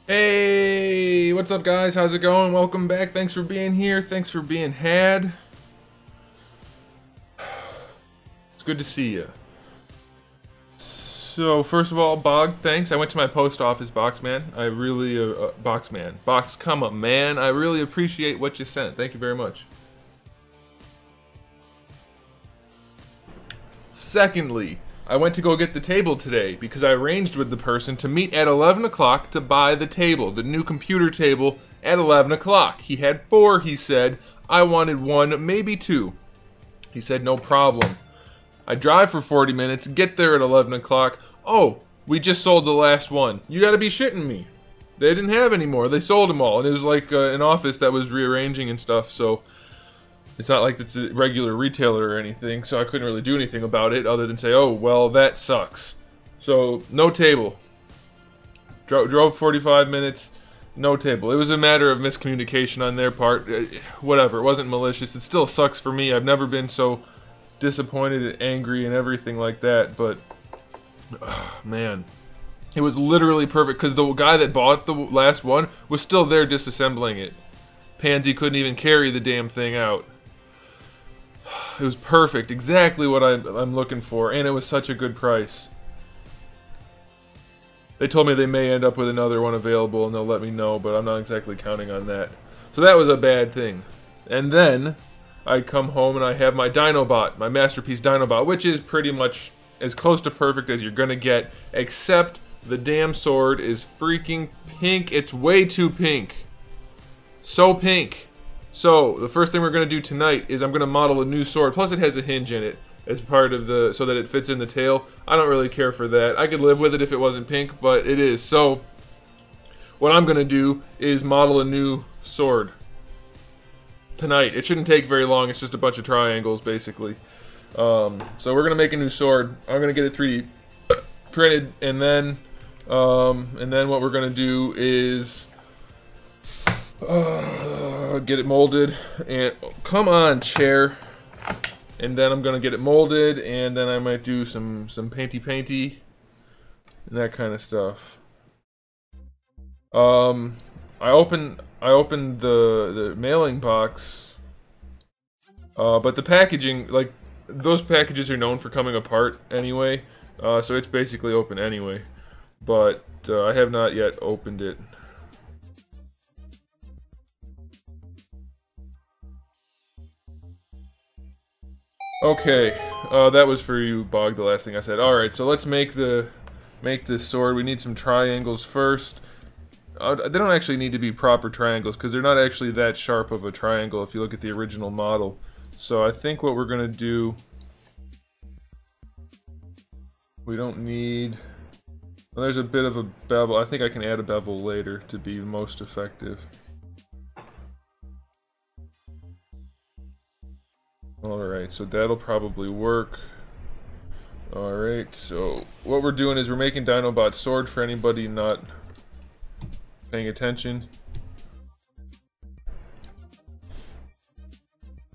Hey, what's up guys? How's it going? Welcome back. Thanks for being here. Thanks for being had. It's good to see you. So, first of all, Bog, thanks. I went to my post office, Boxman. I really, Boxman. Box, come up, man. I really appreciate what you sent. Thank you very much. Secondly, I went to go get the table today because I arranged with the person to meet at 11 o'clock to buy the table, the new computer table, at 11 o'clock. He had 4, he said. I wanted 1, maybe 2. He said, no problem. I drive for 40 minutes, get there at 11 o'clock. Oh, we just sold the last one. You gotta be shitting me. They didn't have any more. They sold them all. And it was like an office that was rearranging and stuff, so it's not like it's a regular retailer or anything, so I couldn't really do anything about it other than say, oh, well, that sucks. So, no table. Drove 45 minutes, no table. It was a matter of miscommunication on their part. Whatever, it wasn't malicious. It still sucks for me. I've never been so disappointed and angry and everything like that, but man, it was literally perfect because the guy that bought the last one was still there disassembling it. Pansy couldn't even carry the damn thing out. It was perfect, exactly what I'm looking for, and it was such a good price. They told me they may end up with another one available and they'll let me know, but I'm not exactly counting on that. So that was a bad thing. And then I come home and I have my Dinobot, my masterpiece Dinobot, which is pretty much as close to perfect as you're gonna get, except the damn sword is freaking pink. It's way too pink. So pink. So the first thing we're gonna do tonight is I'm gonna model a new sword. Plus it has a hinge in it as part of the, so that it fits in the tail. I don't really care for that. I could live with it if it wasn't pink, but it is. So what I'm gonna do is model a new sword tonight. It shouldn't take very long. It's just a bunch of triangles basically. So we're gonna make a new sword. I'm gonna get it 3D printed, and then what we're gonna do is get it molded, and come on, chair. And then I'm gonna get it molded, and then I might do some painty and that kind of stuff. I opened the mailing box, but the packaging, like, those packages are known for coming apart anyway, so it's basically open anyway. But I have not yet opened it. Okay, that was for you, Bog, the last thing I said. Alright, so let's make this sword. We need some triangles first. They don't actually need to be proper triangles, because they're not actually that sharp of a triangle if you look at the original model. So I think what we're gonna do... We don't need... Well, there's a bit of a bevel. I think I can add a bevel later to be most effective. Alright, so that'll probably work. Alright, so what we're doing is we're making Dinobot's sword for anybody not paying attention.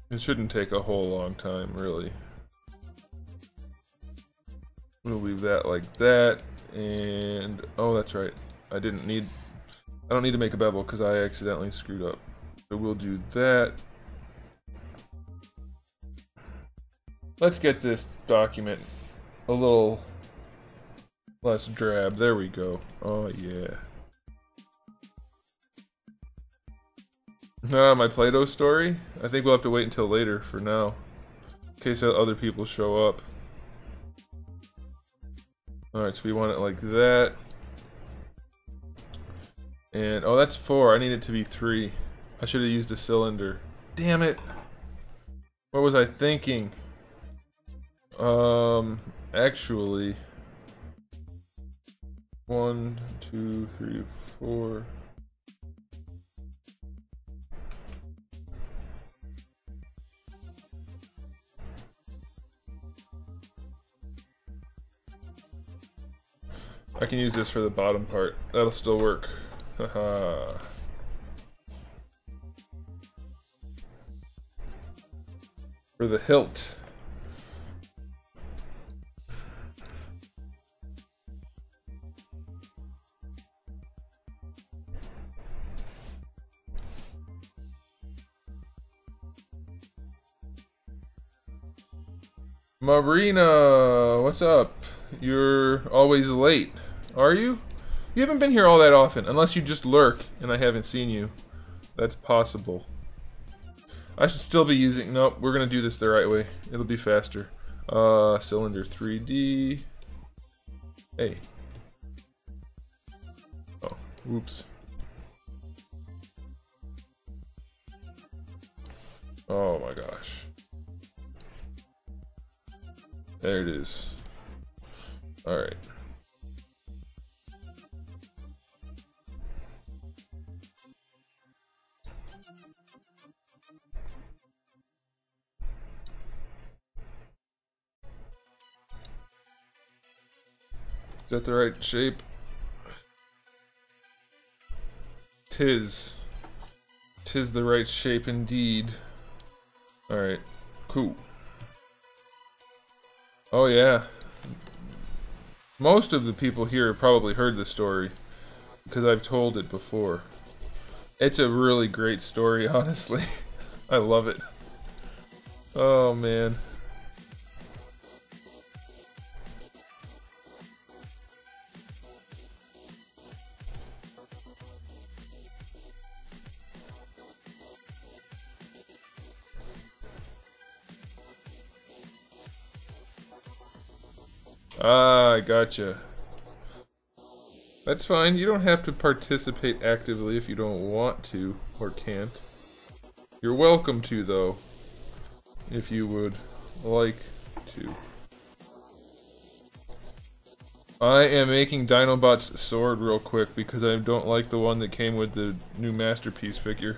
It shouldn't take a whole long time, really. We'll leave that like that, and oh, that's right. I don't need to make a bevel because I accidentally screwed up. So we'll do that. Let's get this document a little less drab. There we go. Oh yeah. My Play-Doh story? I think we'll have to wait until later for now, in case other people show up. Alright, so we want it like that. And, oh, that's 4. I need it to be 3. I should have used a cylinder. Damn it! What was I thinking? Actually... 1, 2, 3, 4... I can use this for the bottom part. That'll still work. Haha. For the hilt. Marina, what's up? You're always late. Are you? You haven't been here all that often, unless you just lurk and I haven't seen you. That's possible. I should still be using... Nope, we're gonna do this the right way. It'll be faster. Cylinder 3D. Hey. Oh, whoops. Oh my gosh. There it is. Alright. Is that the right shape? Tis the right shape indeed. Alright, cool. Oh yeah. Most of the people here have probably heard the story, because I've told it before. It's a really great story, honestly. I love it. Oh man. Ah, I gotcha. That's fine. You don't have to participate actively if you don't want to or can't. You're welcome to, though, if you would like to. I am making Dinobot's sword real quick because I don't like the one that came with the new Masterpiece figure.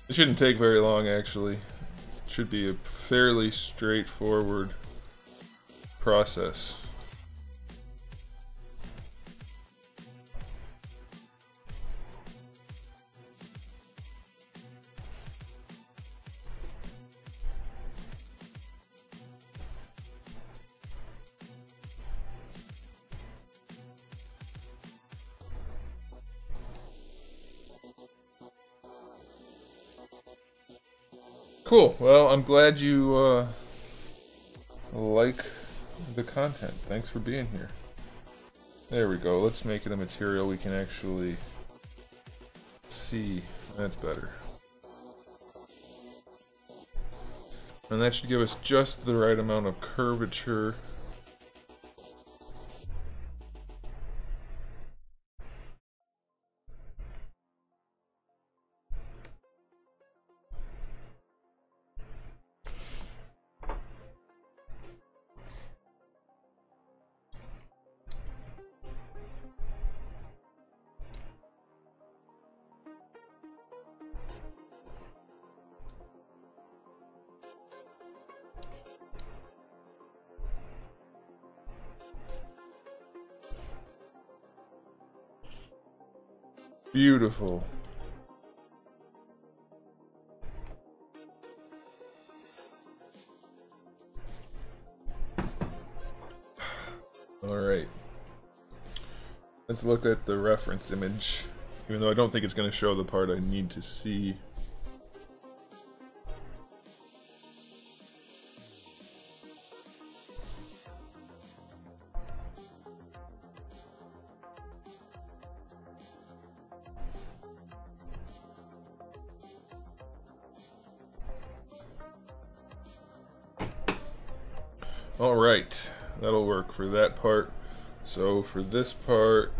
It shouldn't take very long, actually. It should be a fairly straightforward process. Cool. Well, I'm glad you like the content. Thanks for being here. There we go. Let's make it a material we can actually see. That's better. And that should give us just the right amount of curvature. Beautiful. All right. Let's look at the reference image, even though I don't think it's going to show the part I need to see. Alright, that'll work for that part. So for this part,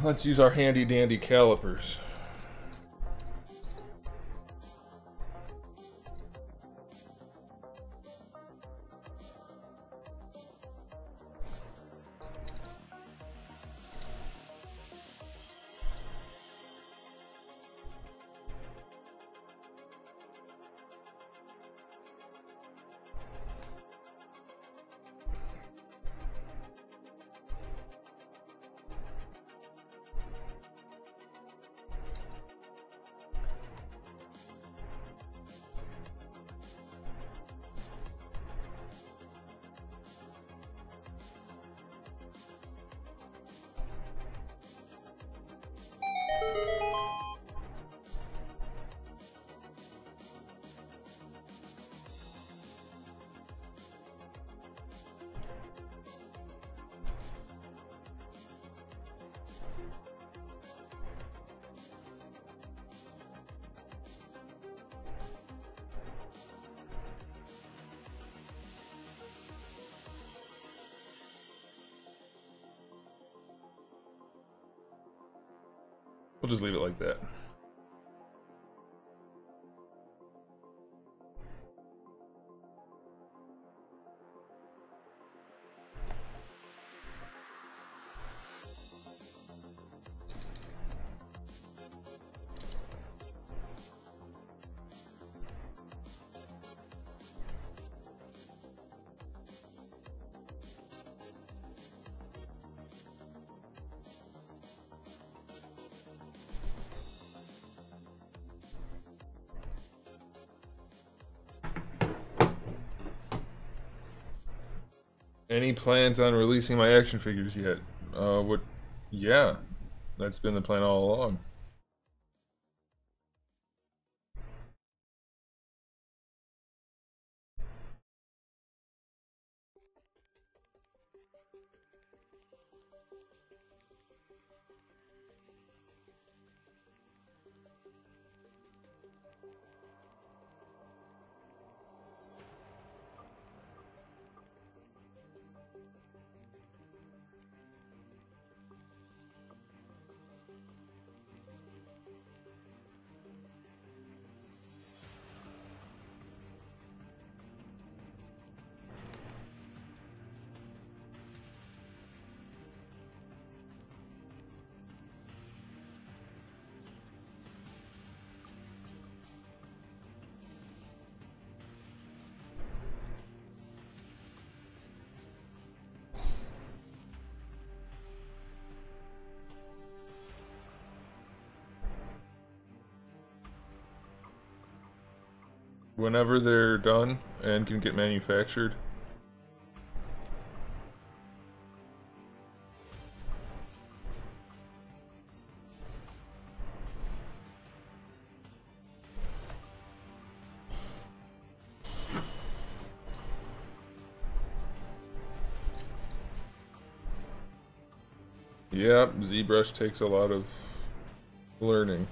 let's use our handy dandy calipers. We'll just leave it like that. Any plans on releasing my action figures yet? Yeah, that's been the plan all along. Whenever they're done and can get manufactured. Yeah, ZBrush takes a lot of learning.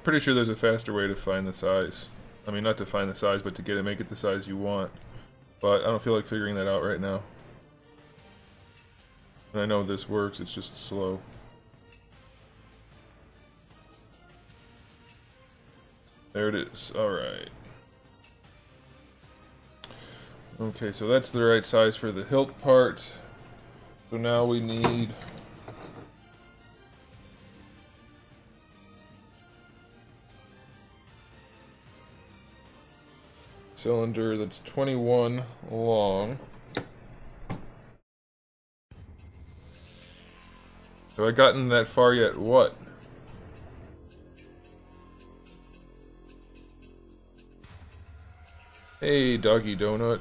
Pretty sure there's a faster way to find the size. I mean, not to find the size, but to make it the size you want. But I don't feel like figuring that out right now. And I know this works, it's just slow. There it is. Alright. Okay, so that's the right size for the hilt part. So now we need... cylinder that's 21 long. Have I gotten that far yet? What? Hey, doggy donut.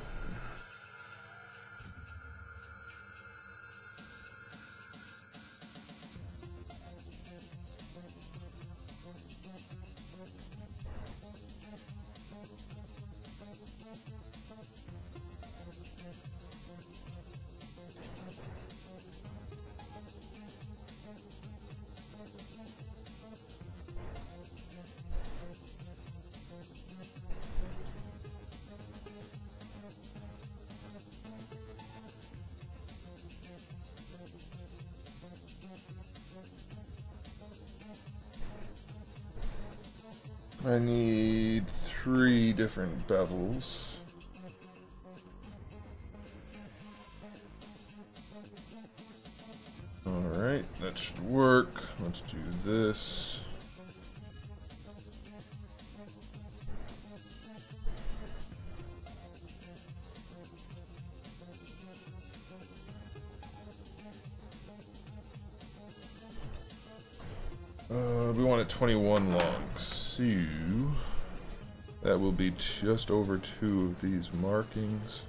I need 3 different bevels. Alright, that should work. Let's do this. We want it 21 long, so that will be just over 2 of these markings.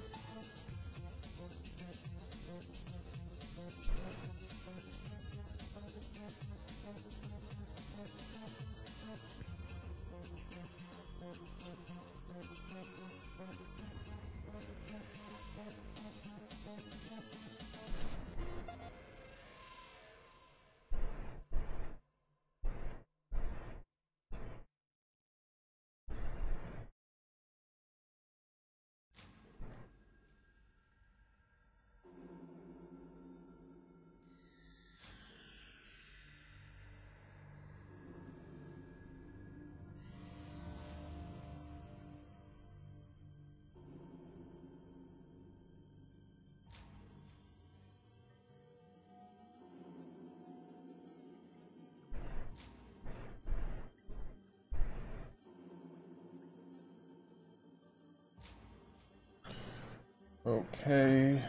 Okay.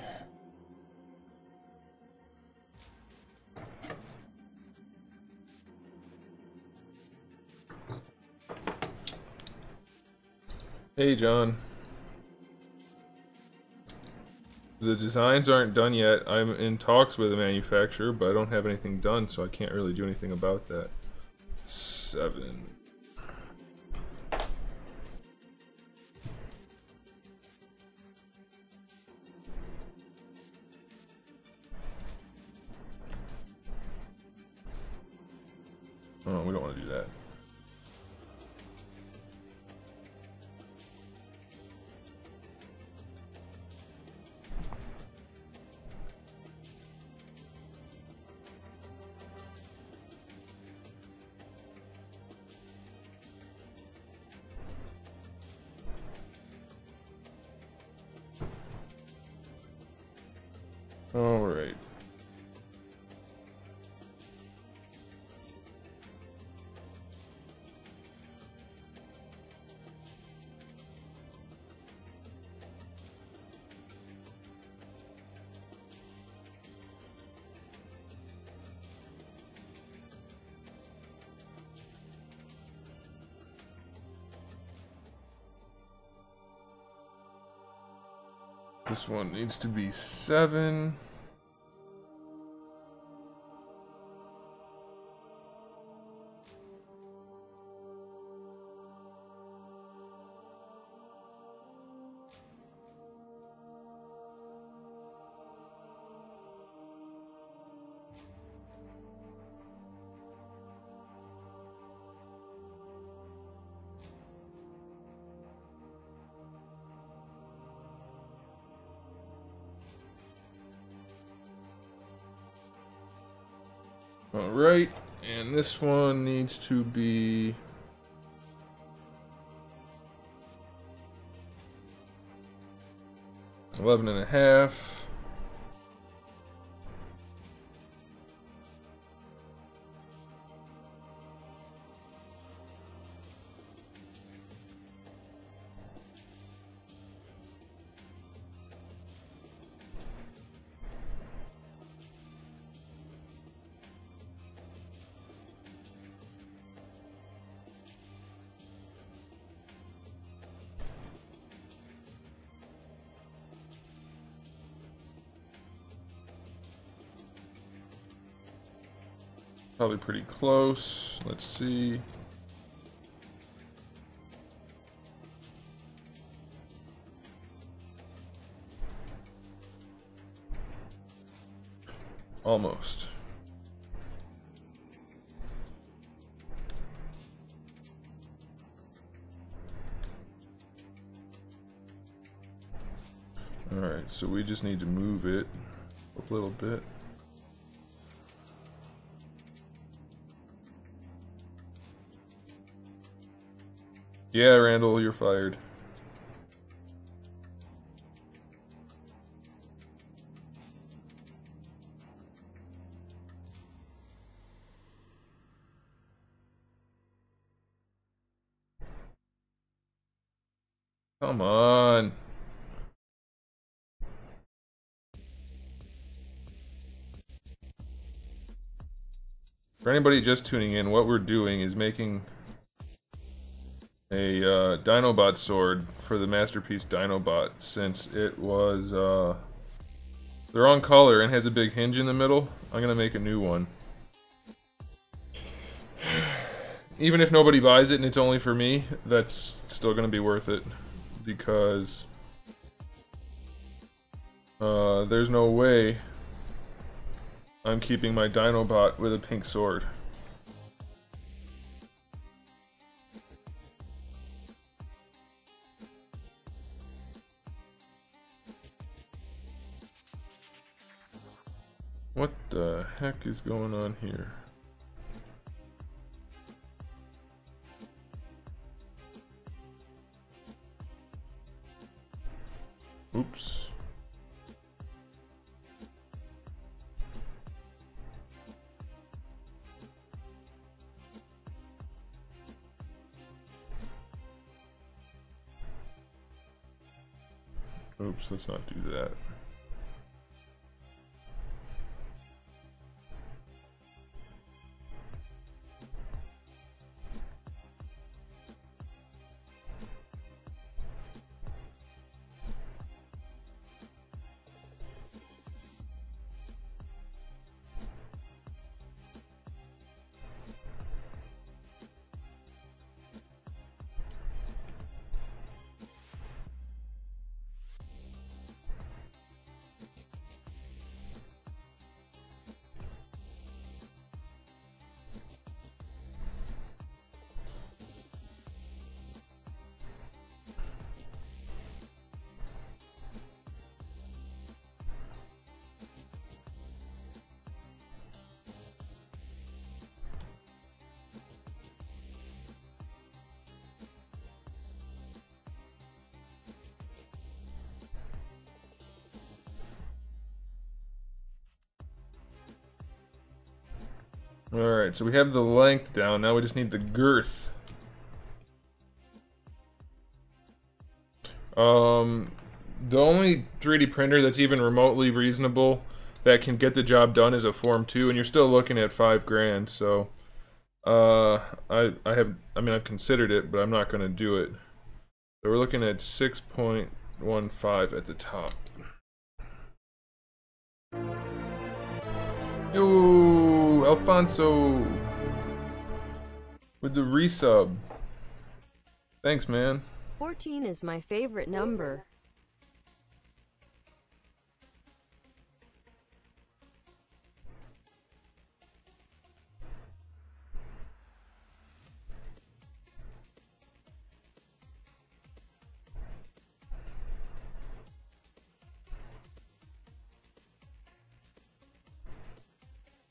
Hey, John. The designs aren't done yet. I'm in talks with a manufacturer, but I don't have anything done, so I can't really do anything about that. 7. Oh, we don't want to do that. All right. This one needs to be 7. Alright, and this one needs to be 11.5. Probably pretty close. Let's see. Almost. Alright, so we just need to move it a little bit. Yeah, Randall, you're fired. Come on. For anybody just tuning in, what we're doing is making a Dinobot sword for the Masterpiece Dinobot, since it was the wrong color and has a big hinge in the middle. I'm gonna make a new one. Even if nobody buys it and it's only for me, that's still gonna be worth it, because there's no way I'm keeping my Dinobot with a pink sword. What the heck is going on here? Oops. Oops, let's not do that. Alright, so we have the length down, now we just need the girth. The only 3D printer that's even remotely reasonable that can get the job done is a Form 2, and you're still looking at $5 grand, so I've considered it, but I'm not gonna do it. So we're looking at 6.15 at the top. Yo, Alfonso with the resub. Thanks, man. 14 is my favorite number.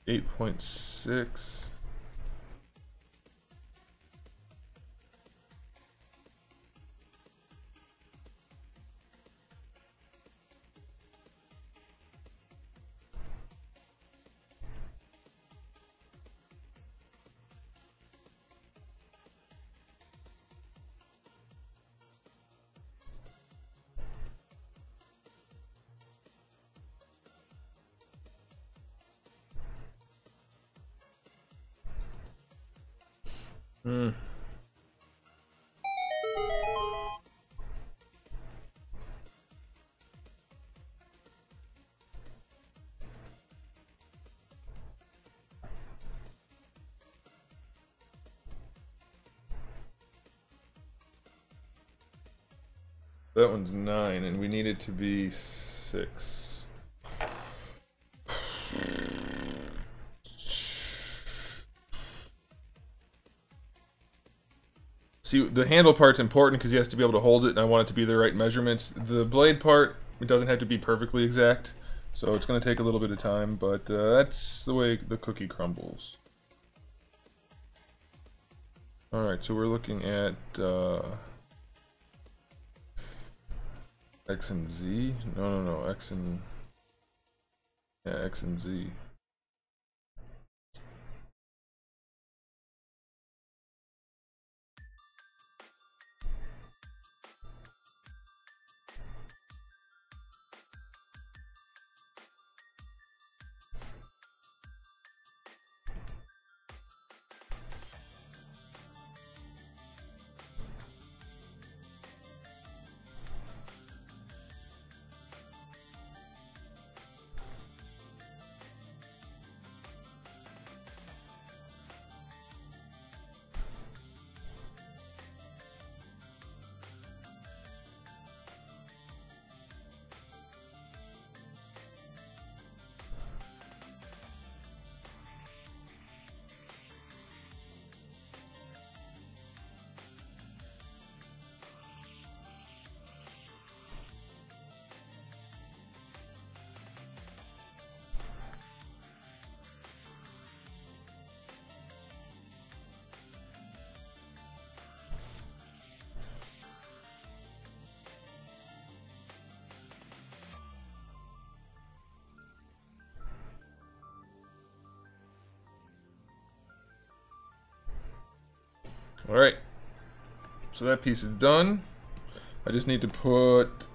$8.6. That one's 9, and we need it to be 6. See, the handle part's important because he has to be able to hold it, and I want it to be the right measurements. The blade part, it doesn't have to be perfectly exact, so it's going to take a little bit of time, but that's the way the cookie crumbles. Alright, so we're looking at X and Z? No, X and... yeah, X and Z. Alright, so that piece is done. I just need to put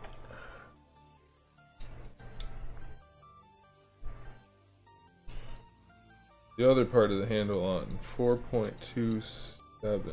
the other part of the handle on. 4.27.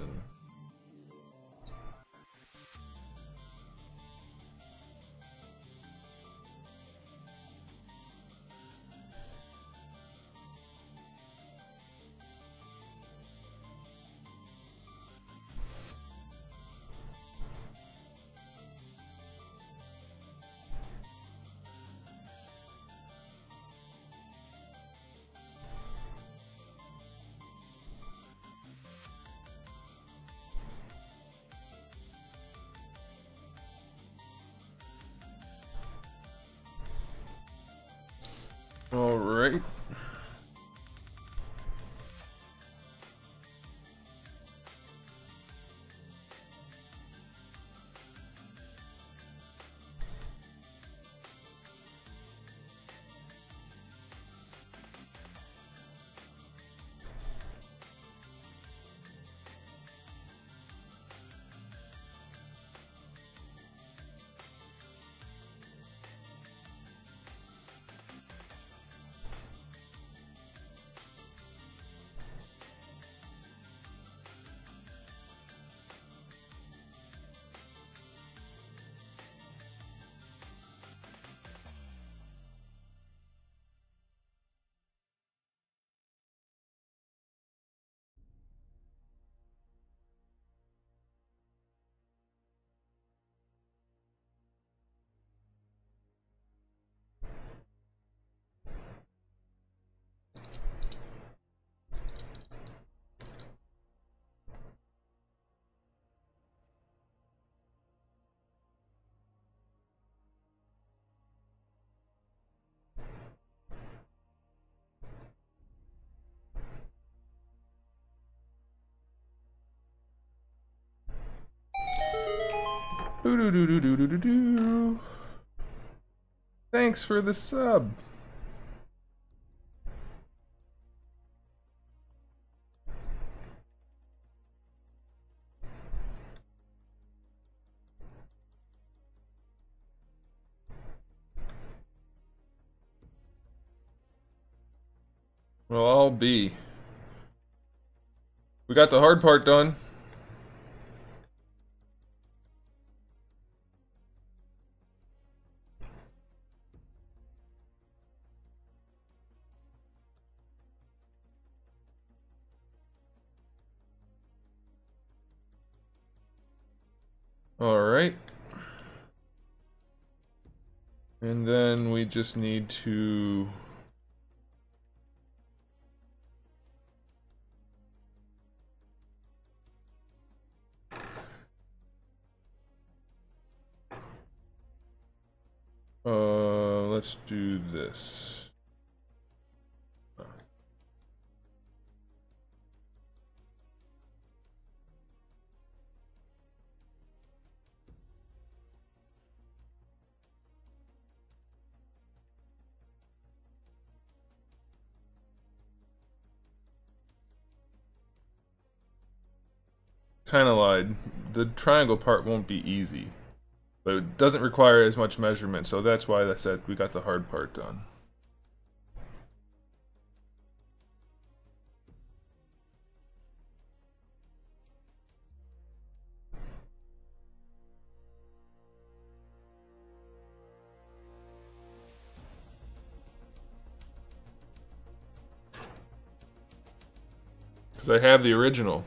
All right. Boo-doo-doo-doo-doo-doo-doo. Thanks for the sub. Well, I'll be. We got the hard part done. All right. And then we just need to let's do this. Kind of lied. The triangle part won't be easy, but it doesn't require as much measurement, so that's why I said we got the hard part done. Because I have the original.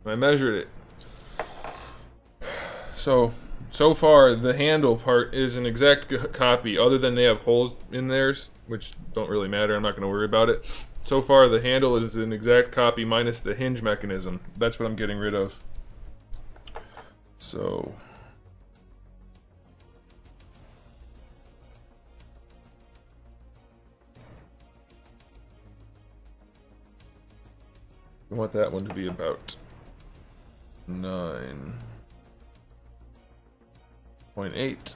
I measured it. So far, the handle part is an exact copy, other than they have holes in theirs, which don't really matter. I'm not going to worry about it. So far, the handle is an exact copy minus the hinge mechanism. That's what I'm getting rid of. So... I want that one to be about 9.8.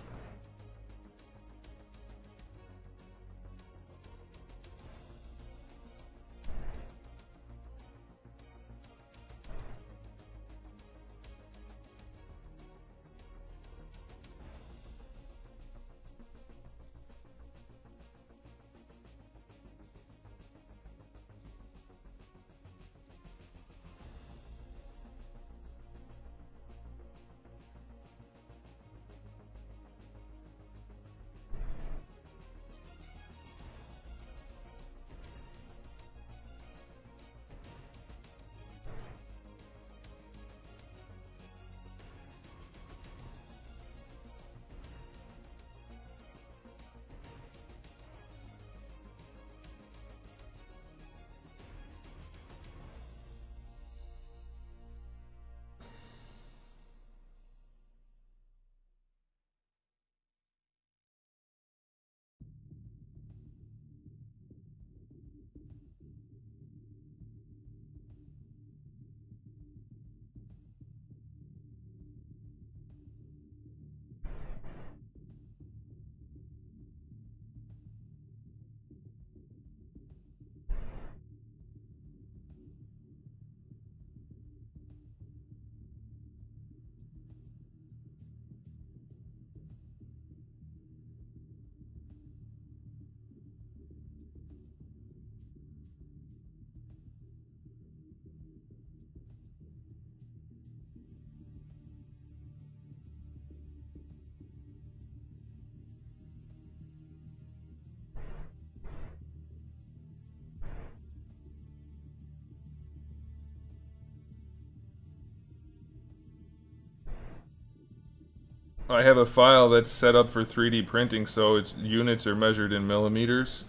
I have a file that's set up for 3D printing, so its units are measured in millimeters.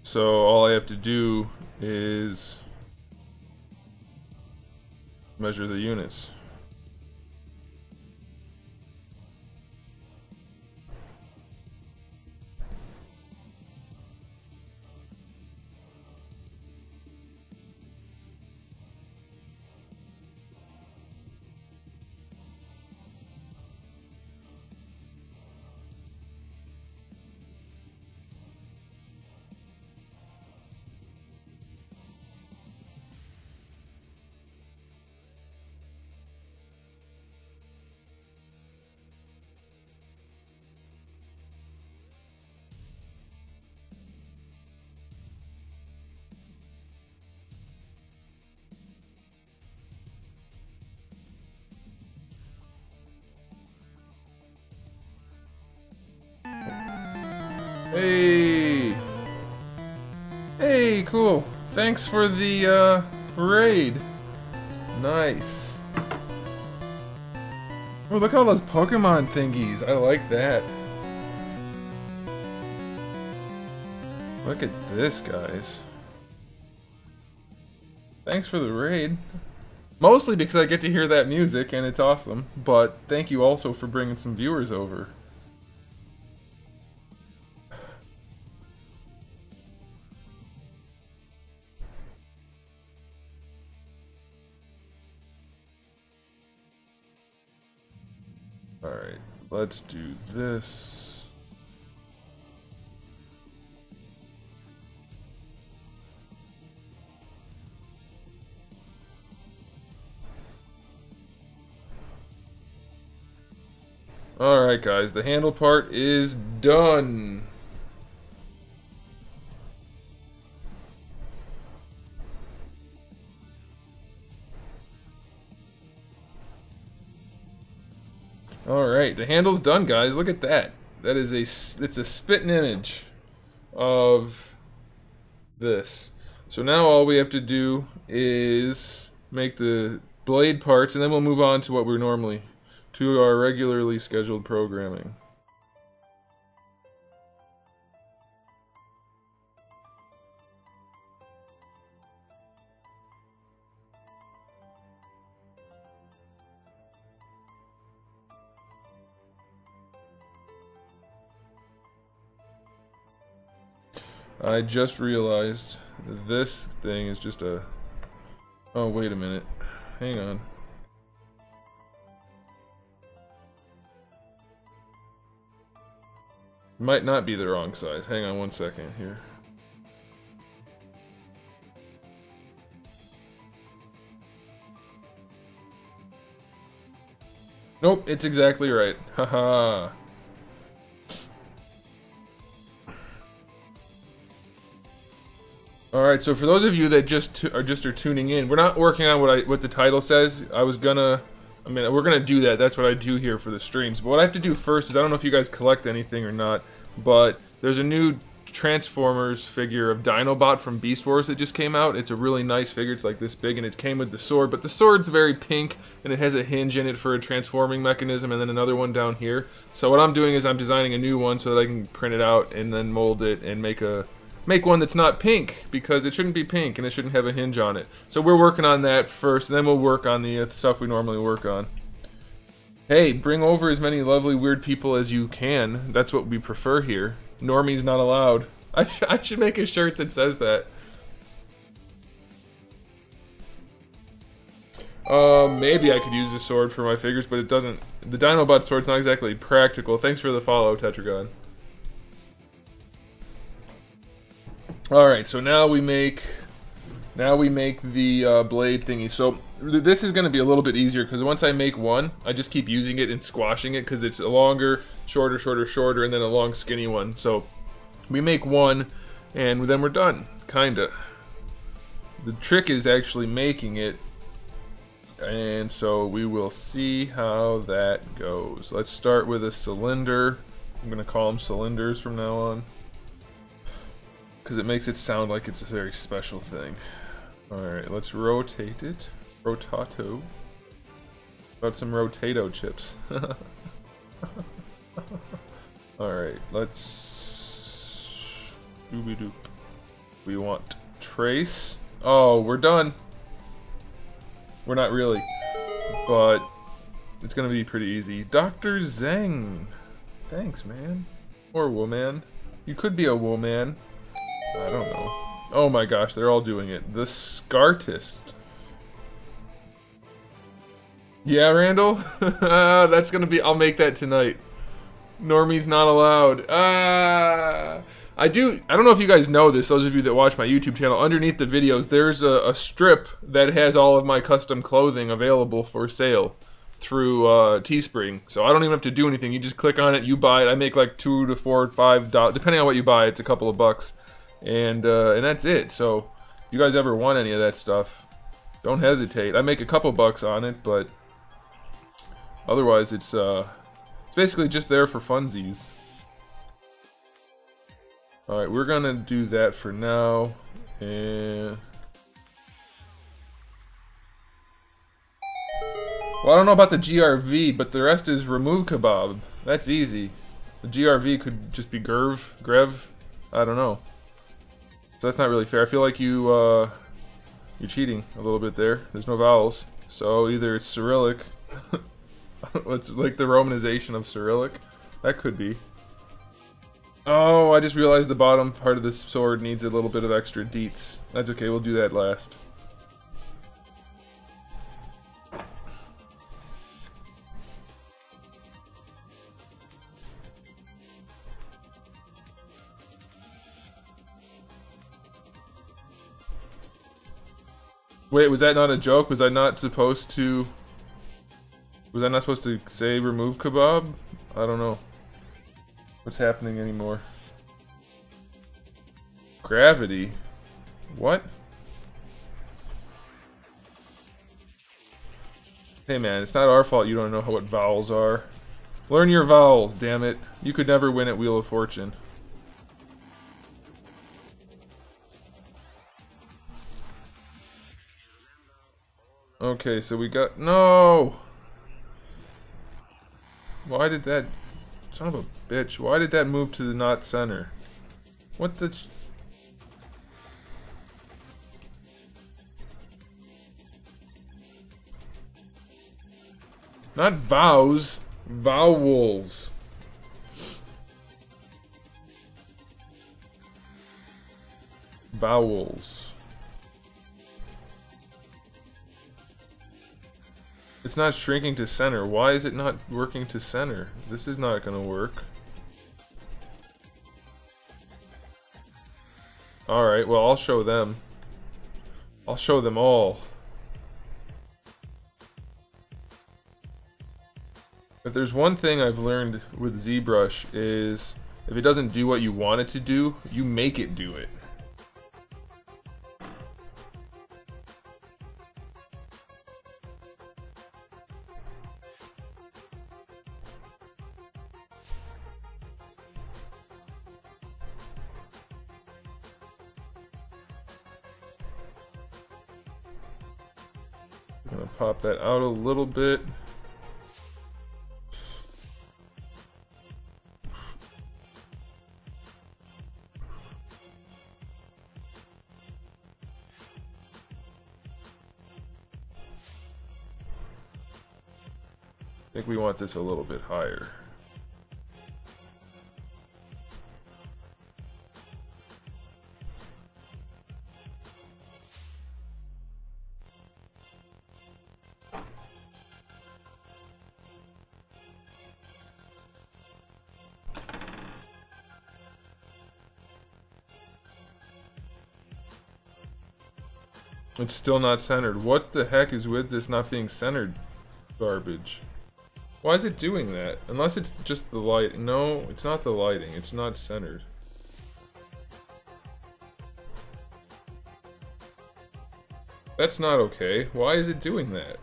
So all I have to do is measure the units. Hey! Hey, cool. Thanks for the, raid. Nice. Oh, look at all those Pokemon thingies. I like that. Look at this, guys. Thanks for the raid. Mostly because I get to hear that music, and it's awesome. But thank you also for bringing some viewers over. Alright, let's do this. Alright guys, the handle part is done. Alright, the handle's done, guys. Look at that. That is it's a spitting image of this. So now all we have to do is make the blade parts, and then we'll move on to what we're normally, to our regularly scheduled programming. I just realized this thing is just a... Oh, wait a minute. Hang on. Might not be the wrong size. Hang on one second here. Nope, it's exactly right. Haha. Alright, so for those of you that just are tuning in, we're not working on what the title says. we're gonna do that. That's what I do here for the streams. But what I have to do first is, I don't know if you guys collect anything or not, but there's a new Transformers figure of Dinobot from Beast Wars that just came out. It's a really nice figure. It's like this big, and it came with the sword, but the sword's very pink, and it has a hinge in it for a transforming mechanism, and then another one down here. So what I'm doing is I'm designing a new one so that I can print it out and then mold it and make one that's not pink, because it shouldn't be pink and it shouldn't have a hinge on it. So we're working on that first, and then we'll work on the stuff we normally work on. Hey, bring over as many lovely weird people as you can. That's what we prefer here. Normies not allowed. I should make a shirt that says that. Maybe I could use this sword for my figures, but it doesn't... The Dinobot sword's not exactly practical. Thanks for the follow, Tetragon. Alright, so now we make the blade thingy. So this is going to be a little bit easier, because once I make one, I just keep using it and squashing it, because it's a longer, shorter, shorter, shorter, and then a long skinny one. So we make one, and then we're done, kinda. The trick is actually making it, and so we will see how that goes. Let's start with a cylinder. I'm going to call them cylinders from now on, because it makes it sound like it's a very special thing. Alright, let's rotate it. Rotato. About some rotato chips. Alright, let's... Doobie-doop. We want trace. Oh, we're done. We're not really. But it's gonna be pretty easy. Dr. Zeng. Thanks, man. Or woman. You could be a woman. I don't know. Oh my gosh, they're all doing it. The Scartist. Yeah, Randall? That's gonna be... I'll make that tonight. Normie's not allowed. I don't know if you guys know this, those of you that watch my YouTube channel, underneath the videos, there's a strip that has all of my custom clothing available for sale through Teespring. So I don't even have to do anything. You just click on it, you buy it. I make like $2 to $4 to $5, depending on what you buy, it's a couple of bucks. And that's it. So if you guys ever want any of that stuff, don't hesitate. I make a couple bucks on it, but otherwise it's basically just there for funsies. Alright, we're gonna do that for now. And well, I don't know about the GRV, but the rest is remove kebab. That's easy. The GRV could just be Grev. I don't know. So that's not really fair. I feel like you're cheating a little bit there. There's no vowels. So either it's Cyrillic. It's like the romanization of Cyrillic. That could be. Oh, I just realized the bottom part of this sword needs a little bit of extra deets. That's okay, we'll do that last. Wait, was that not a joke? Was I not supposed to... Was I not supposed to say remove kebab? I don't know what's happening anymore. Gravity? What? Hey man, it's not our fault you don't know what vowels are. Learn your vowels, damn it. You could never win at Wheel of Fortune. Okay, so we got... No! Why did that... Son of a bitch. Why did that move to the not center? What the... Not vows. Vowels. Vowels. It's not shrinking to center. Why is it not working to center? This is not gonna work. Alright, well I'll show them. I'll show them all. If there's one thing I've learned with ZBrush is if it doesn't do what you want it to do, you make it do it. I'm gonna pop that out a little bit. I think we want this a little bit higher. It's still not centered. What the heck is with this not being centered garbage? Why is it doing that? Unless it's just the light. No, it's not the lighting. It's not centered. That's not okay. Why is it doing that?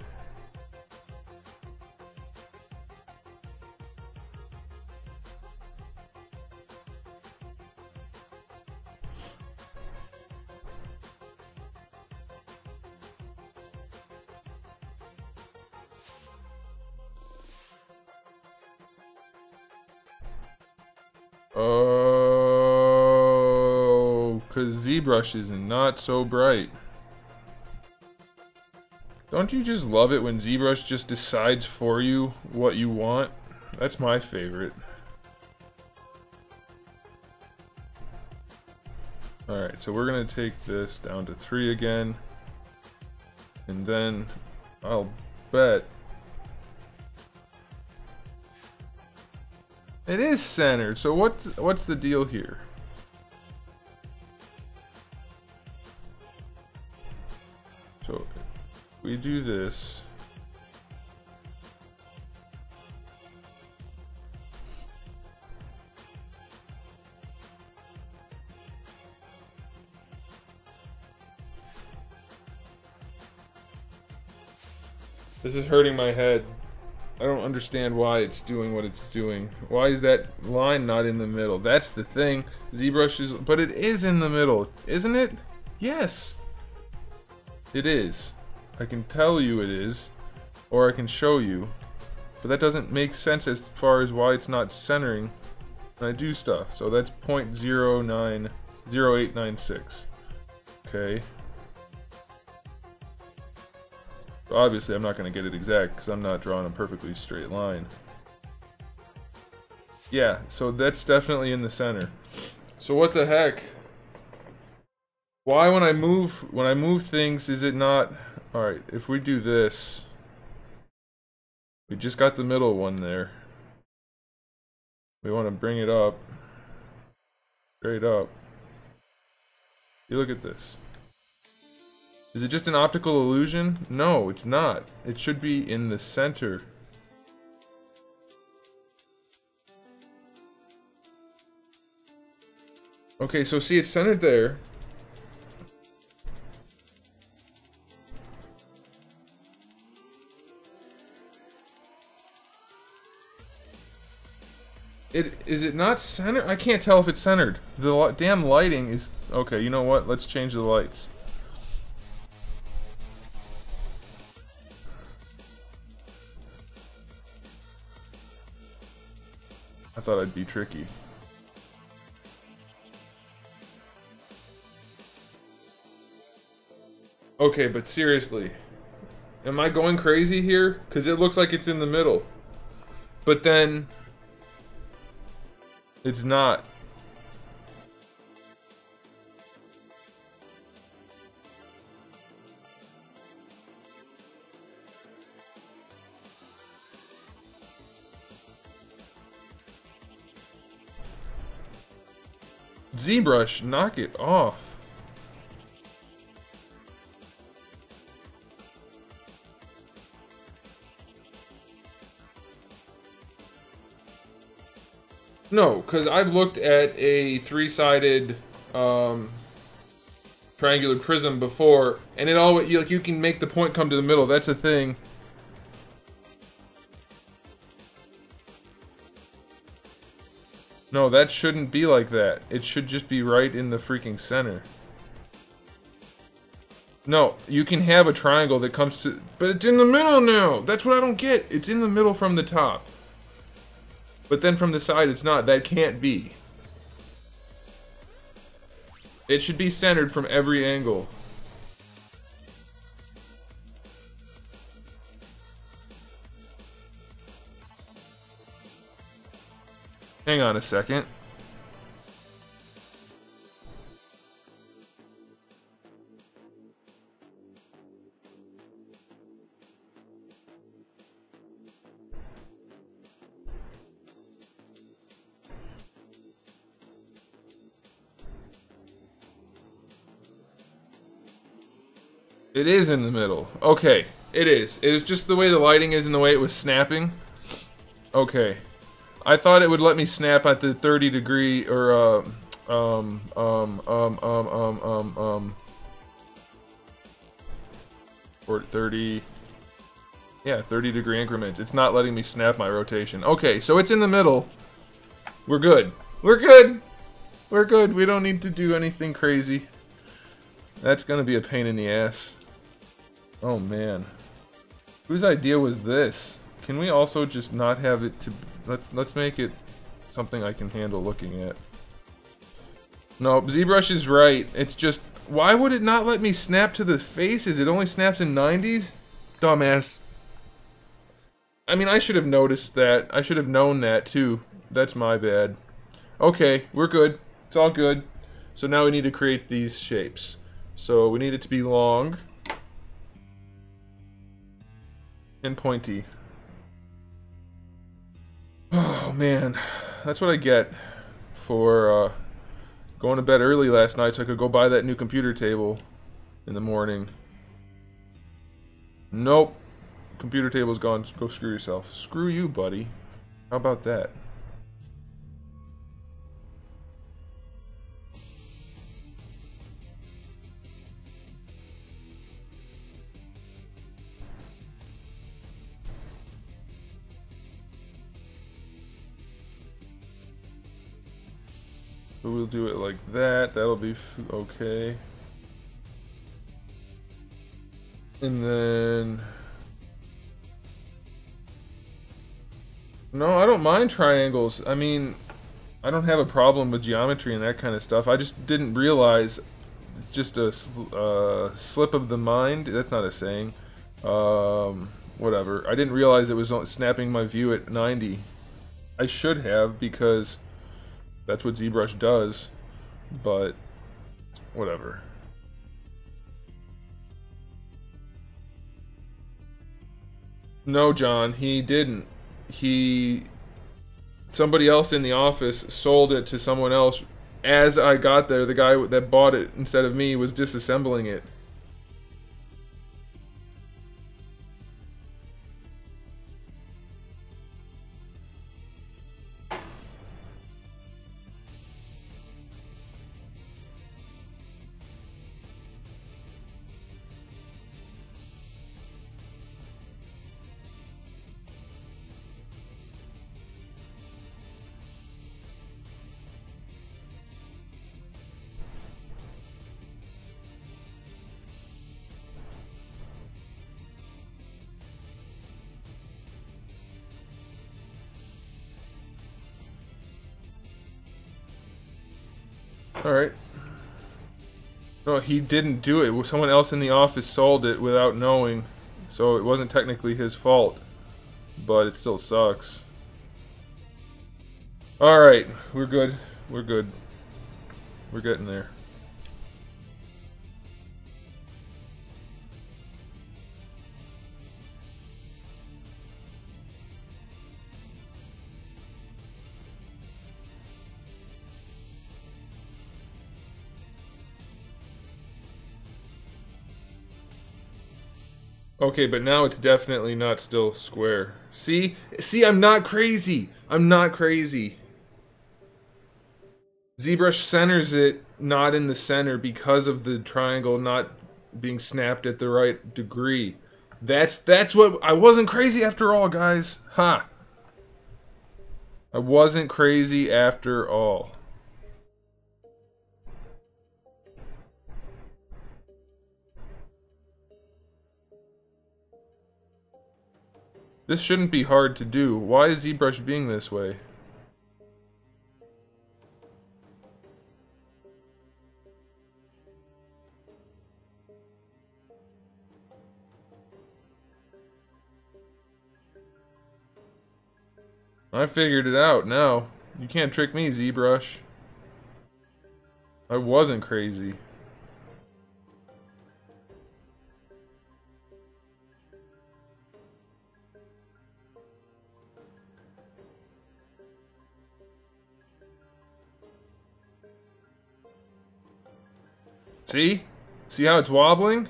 Oh, because ZBrush is not so bright. Don't you just love it when ZBrush just decides for you what you want? That's my favorite. Alright, so we're going to take this down to 3 again. And then I'll bet it is centered. So what's the deal here? So we do this. This is hurting my head. I don't understand why it's doing what it's doing. Why is that line not in the middle? That's the thing. ZBrush is, but it is in the middle, isn't it? Yes. It is. I can tell you it is, or I can show you. But that doesn't make sense as far as why it's not centering when I do stuff. So that's 0.090896. Okay. Obviously, I'm not going to get it exact because I'm not drawing a perfectly straight line. Yeah, so that's definitely in the center. So what the heck? Why when I move things is it not? All right, if we do this, we just got the middle one there. We want to bring it up, straight up. You look at this. Is it just an optical illusion? No, it's not. It should be in the center. Okay, so see, it's centered there. Is it not centered? I can't tell if it's centered. The damn lighting is... Okay, you know what? Let's change the lights. I thought I'd be tricky. Okay, but seriously. Am I going crazy here? Because it looks like it's in the middle. But then... it's not. ZBrush, knock it off. No, because I've looked at a three-sided triangular prism before, and it all you can make the point come to the middle. That's a thing. No, that shouldn't be like that. It should just be right in the freaking center. No, you can have a triangle that comes to... But it's in the middle now! That's what I don't get! It's in the middle from the top. But then from the side it's not. That can't be. It should be centered from every angle. Hang on a second. It is in the middle. Okay, it is. It is just the way the lighting is and the way it was snapping. Okay. I thought it would let me snap at the 30 degree or or 30, yeah, 30 degree increments. It's not letting me snap my rotation. Okay, so it's in the middle. We're good. We're good. We're good. We don't need to do anything crazy. That's gonna be a pain in the ass. Oh man. Whose idea was this? Can we also just not have it to... Let's make it something I can handle looking at. No, ZBrush is right. It's just, why would it not let me snap to the faces? It only snaps in 90s? Dumbass. I mean, I should have noticed that. I should have known that, too. That's my bad. Okay, we're good. It's all good. So now we need to create these shapes. So we need it to be long and pointy. Oh, man. That's what I get for, going to bed early last night so I could go buy that new computer table in the morning. Nope. Computer table's gone. Go screw yourself. Screw you, buddy. How about that? So we'll do it like that. That'll be okay. And then... No, I don't mind triangles. I mean, I don't have a problem with geometry and that kind of stuff. I just didn't realize, it's just a slip of the mind. That's not a saying. Whatever. I didn't realize it was snapping my view at 90. I should have, because that's what ZBrush does, but whatever. No, John, he didn't. Somebody else in the office sold it to someone else. As I got there, the guy that bought it instead of me was disassembling it. Alright. No, he didn't do it. Someone else in the office sold it without knowing. So it wasn't technically his fault. But it still sucks. Alright, we're good. We're good. We're getting there. Okay, but now it's definitely not still square. See? See, I'm not crazy! I'm not crazy. ZBrush centers it not in the center because of the triangle not being snapped at the right degree. That's what... I wasn't crazy after all, guys. Ha! I wasn't crazy after all. This shouldn't be hard to do. Why is ZBrush being this way? I figured it out now. You can't trick me, ZBrush. I wasn't crazy. See? See how it's wobbling?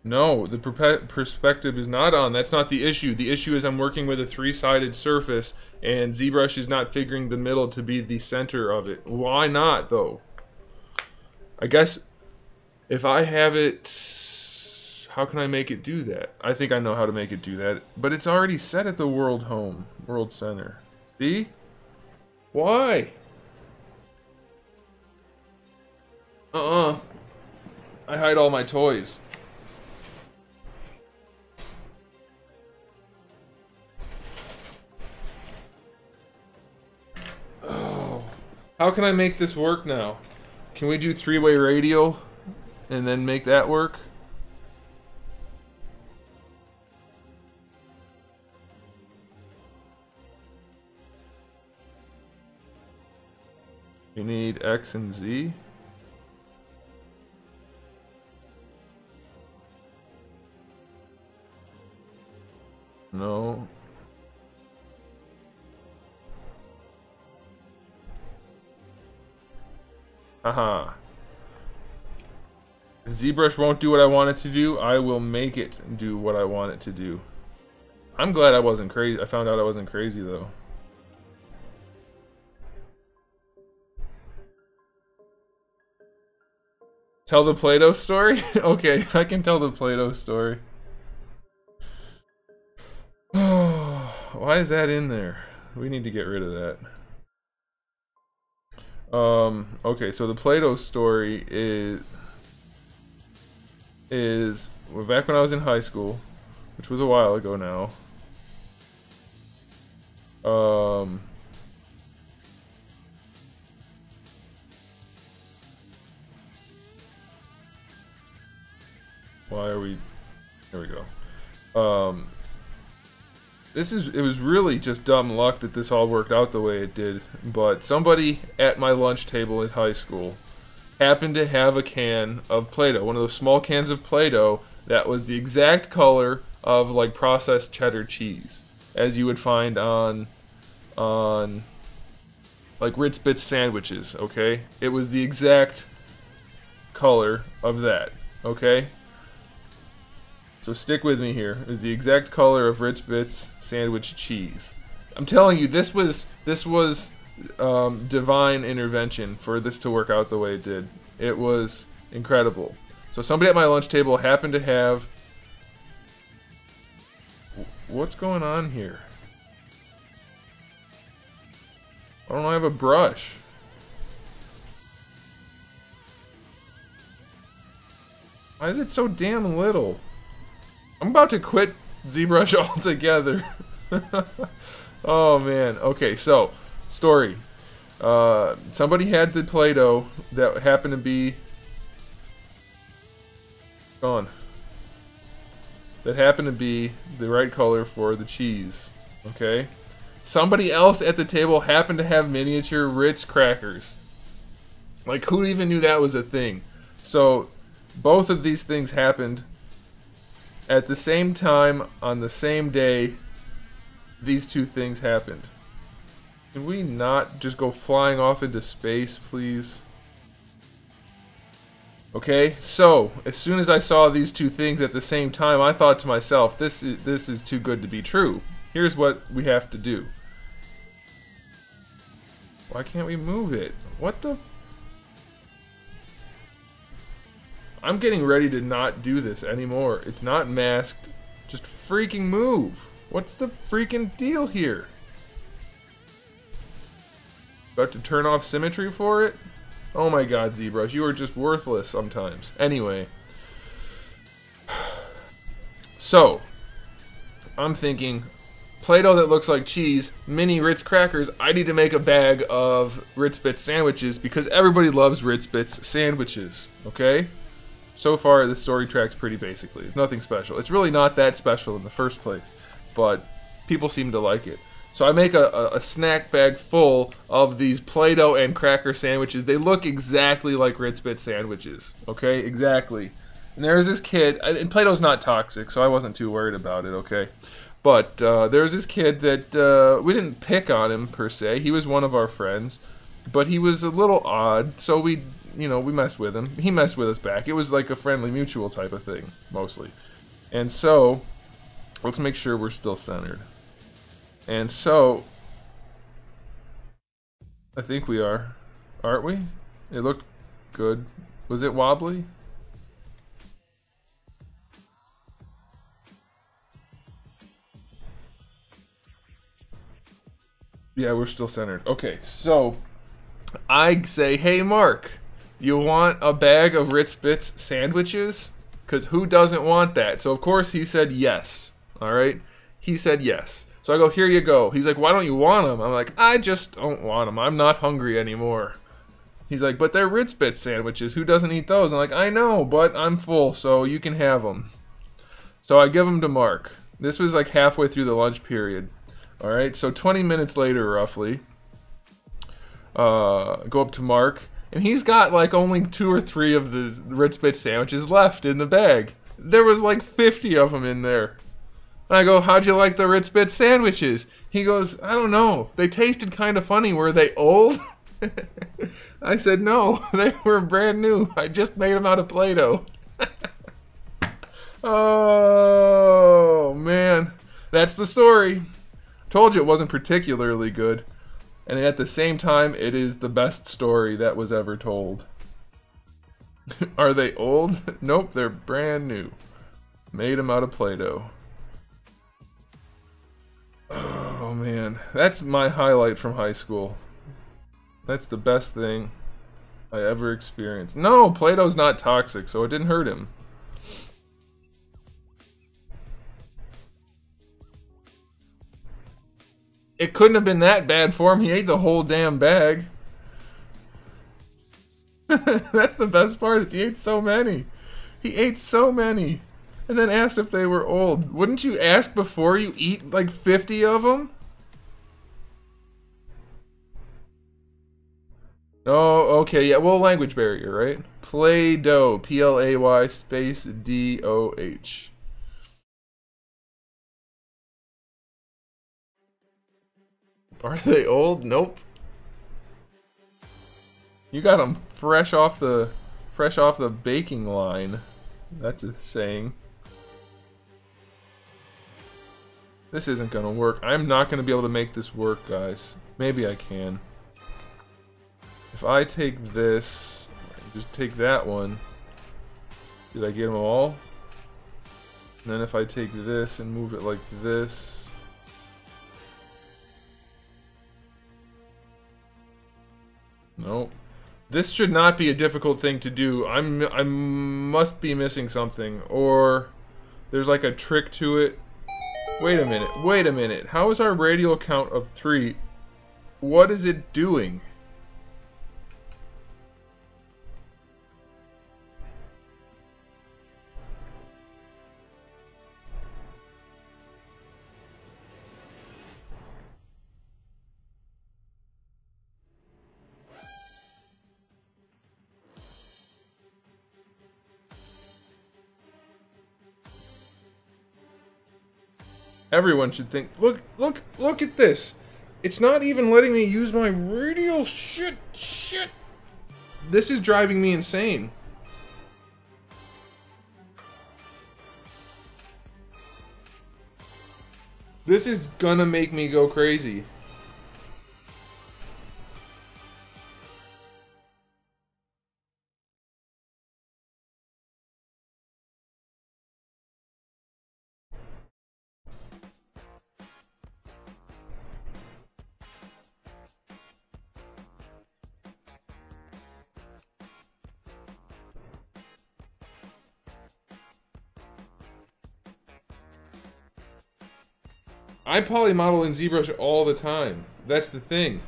No, the perspective is not on. That's not the issue. The issue is I'm working with a three-sided surface, and ZBrush is not figuring the middle to be the center of it. Why not, though? I guess if I have it... How can I make it do that? I think I know how to make it do that, but it's already set at the world home, world center. See? Why? I hide all my toys. How can I make this work now? Can we do three-way radio and then make that work? We need X and Z. No. Haha. If ZBrush won't do what I want it to do, I will make it do what I want it to do. I'm glad I wasn't crazy. I found out I wasn't crazy though. Tell the Play-Doh story? Okay, I can tell the Play-Doh story. Why is that in there? We need to get rid of that. Okay, so the Play-Doh story is back when I was in high school, which was a while ago now. Why are we... There we go. It was really just dumb luck that this all worked out the way it did, but somebody at my lunch table at high school happened to have a can of Play-Doh, one of those small cans of Play-Doh that was the exact color of like processed cheddar cheese, as you would find on like Ritz Bits sandwiches, okay? It was the exact color of that, okay? So stick with me here. It was the exact color of Ritz Bits sandwich cheese. I'm telling you, this was divine intervention for this to work out the way it did. It was incredible. So somebody at my lunch table happened to have... What's going on here? Why don't I have a brush? Why is it so damn little? I'm about to quit ZBrush altogether. Oh man. Okay, so story. Somebody had the Play-Doh that happened to be gone. That happened to be the right color for the cheese. Okay. Somebody else at the table happened to have miniature Ritz crackers. Like, who even knew that was a thing? So both of these things happened at the same time, on the same day. These two things happened. Can we not just go flying off into space, please? Okay, so as soon as I saw these two things at the same time, I thought to myself, this is too good to be true. Here's what we have to do. Why can't we move it? What the... I'm getting ready to not do this anymore. It's not masked. Just freaking move. What's the freaking deal here? About to turn off symmetry for it? Oh my god, ZBrush, you are just worthless sometimes. Anyway. So, I'm thinking, Play-Doh that looks like cheese, mini Ritz crackers, I need to make a bag of Ritz Bits sandwiches because everybody loves Ritz Bits sandwiches, okay? So far, the story tracks pretty basically. Nothing special. It's really not that special in the first place, but people seem to like it. So I make a snack bag full of these Play-Doh and cracker sandwiches. They look exactly like Ritz Bits sandwiches, okay? Exactly. And there's this kid, and Play-Doh's not toxic, so I wasn't too worried about it, okay? But there's this kid that we didn't pick on him per se. He was one of our friends, but he was a little odd, so we messed with him. He messed with us back. It was like a friendly mutual type of thing, mostly. And so, let's make sure we're still centered. And so, I think we are. Aren't we? It looked good. Was it wobbly? Yeah, we're still centered. Okay, so I say, hey Mark, you want a bag of Ritz Bits sandwiches? Because who doesn't want that? So of course he said yes. Alright? He said yes. So I go, here you go. He's like, why don't you want them? I'm like, I just don't want them. I'm not hungry anymore. He's like, but they're Ritz Bit sandwiches. Who doesn't eat those? I'm like, I know, but I'm full, so you can have them. So I give them to Mark. This was like halfway through the lunch period. All right, so 20 minutes later, roughly, go up to Mark, and he's got like only 2 or 3 of the Ritz Bit sandwiches left in the bag. There was like 50 of them in there. And I go, how'd you like the Ritz Bit sandwiches? He goes, I don't know. They tasted kind of funny. Were they old? I said, no, they were brand new. I just made them out of Play-Doh. Oh, man. That's the story. Told you it wasn't particularly good. And at the same time, it is the best story that was ever told. Are they old? Nope, they're brand new. Made them out of Play-Doh. Oh, man. That's my highlight from high school. That's the best thing I ever experienced. No, Play-Doh's not toxic, so it didn't hurt him. It couldn't have been that bad for him. He ate the whole damn bag. That's the best part, is he ate so many. He ate so many. And then asked if they were old. Wouldn't you ask before you eat like 50 of them? Oh, okay, yeah, well, language barrier, right? Play-Doh, P-L-A-Y space D-O-H. Are they old? Nope. You got them fresh off the baking line. That's a saying. This isn't gonna work. I'm not gonna be able to make this work, guys. Maybe I can. If I take this, just take that one. Did I get them all? And then if I take this and move it like this. Nope. This should not be a difficult thing to do. I must be missing something, or there's like a trick to it. Wait a minute. Wait a minute. How is our radial count of 3? What is it doing? Everyone should think, look at this. It's not even letting me use my radial shit. This is driving me insane. This is gonna make me go crazy. I polymodel in ZBrush all the time. That's the thing.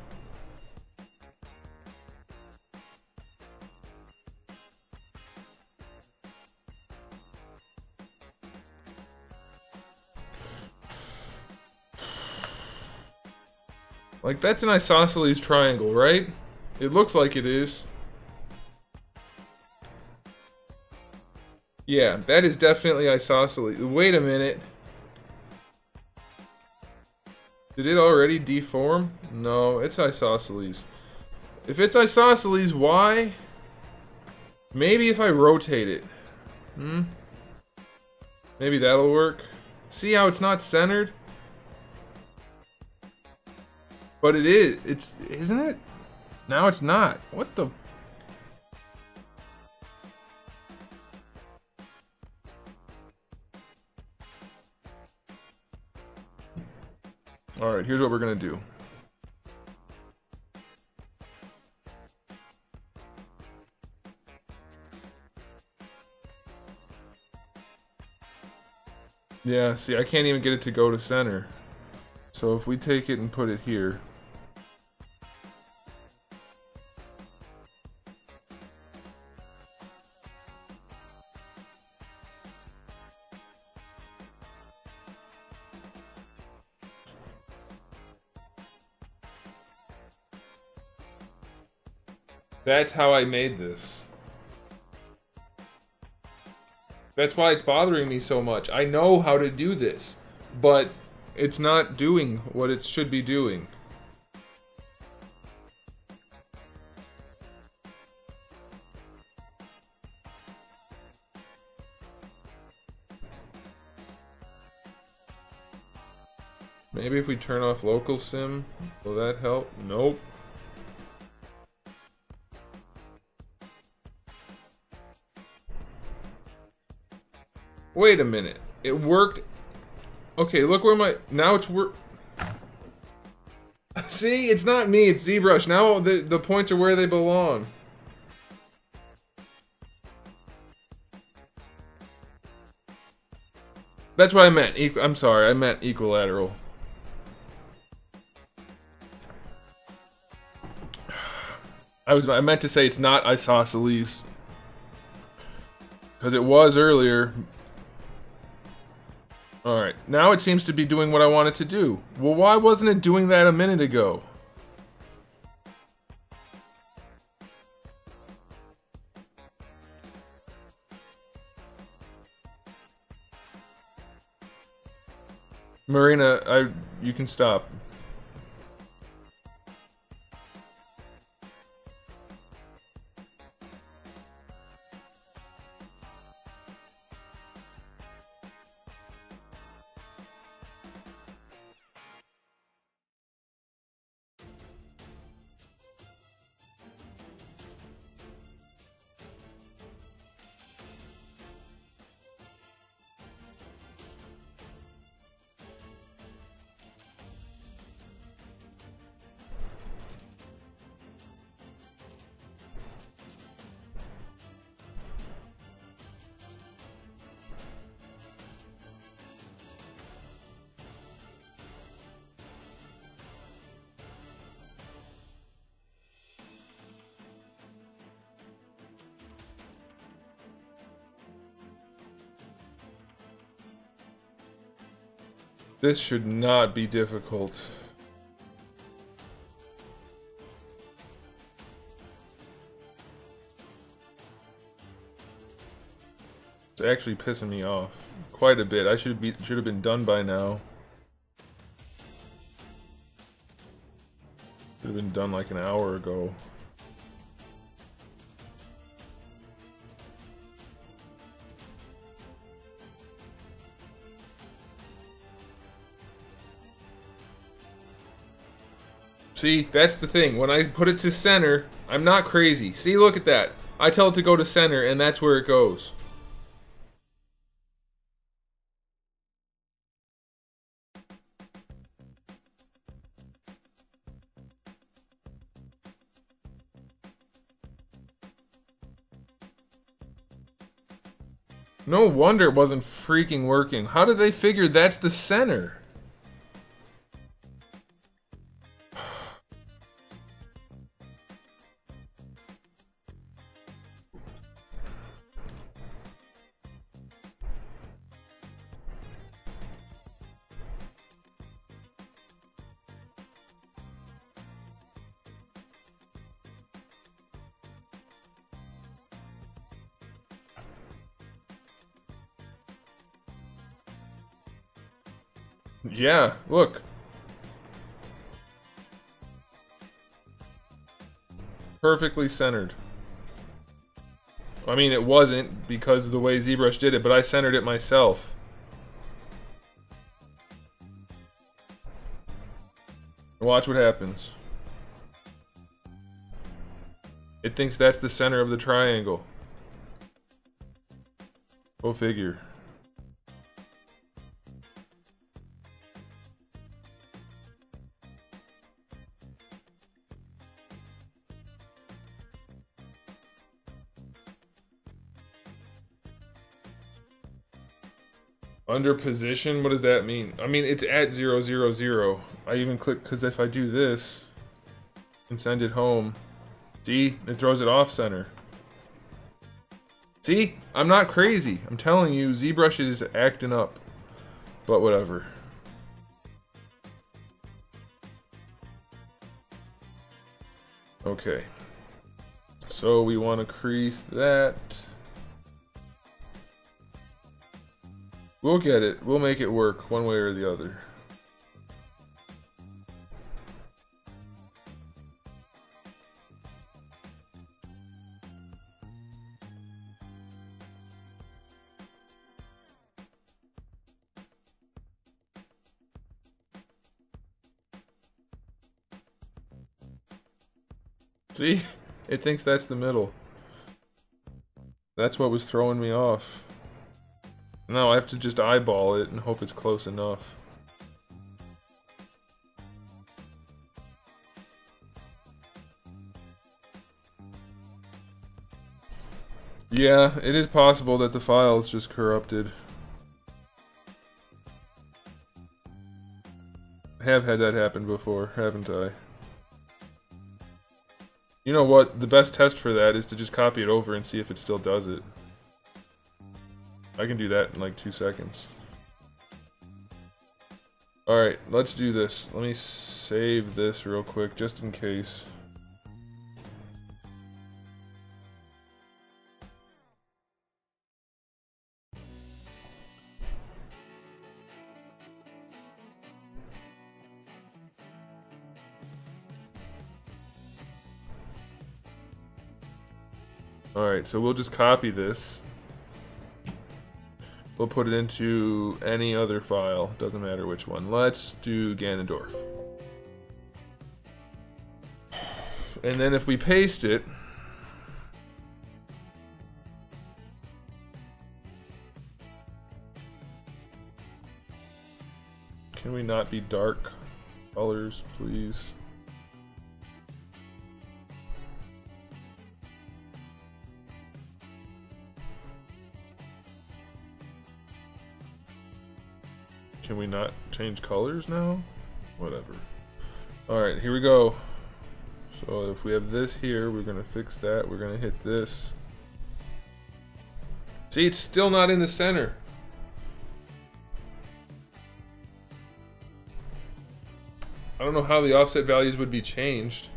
Like, that's an isosceles triangle, right? It looks like it is. Yeah, that is definitely isosceles. Wait a minute. Did it already deform? No, it's isosceles. If it's isosceles, why? Maybe if I rotate it. Maybe that'll work. See how it's not centered? But it is. Isn't it? Now it's not. What the? Alright, here's what we're gonna do. Yeah, see, I can't even get it to go to center. So if we take it and put it here. That's how I made this. That's why it's bothering me so much. I know how to do this, but it's not doing what it should be doing. Maybe if we turn off local sim, will that help? Nope. Wait a minute. It worked. Okay, look where my... Now it's See, it's not me, it's ZBrush. Now the points are where they belong. That's what I meant. I'm sorry, I meant equilateral. I meant to say it's not isosceles. Because it was earlier. Alright, now it seems to be doing what I want it to do. Well, why wasn't it doing that a minute ago? Marina, you can stop. This should not be difficult. It's actually pissing me off quite a bit. I should have been done by now. Should have been done like an hour ago. See, that's the thing. When I put it to center, I'm not crazy. See, look at that. I tell it to go to center, and that's where it goes. No wonder it wasn't freaking working. How did they figure that's the center? Yeah, look. Perfectly centered. I mean, it wasn't because of the way ZBrush did it, but I centered it myself. Watch what happens. It thinks that's the center of the triangle. Go figure. Under position, what does that mean? I mean, it's at 0, 0, 0. I even click, because if I do this and send it home, see? It throws it off center. See? I'm not crazy. I'm telling you, ZBrush is acting up. But whatever. Okay. So we want to crease that. We'll get it. We'll make it work one way or the other. See? It thinks that's the middle. That's what was throwing me off. Now I have to just eyeball it and hope it's close enough. Yeah, it is possible that the file is just corrupted. I have had that happen before, haven't I? You know what? The best test for that is to just copy it over and see if it still does it. I can do that in like 2 seconds. Alright, let's do this. Let me save this real quick, just in case. Alright, so we'll just copy this. We'll put it into any other file, doesn't matter which one. Let's do Ganondorf. And then if we paste it, can we not be dark colors, please? Can we not change colors now? Whatever. Alright, here we go. So if we have this here, we're gonna fix that. We're gonna hit this. See, it's still not in the center. I don't know how the offset values would be changed.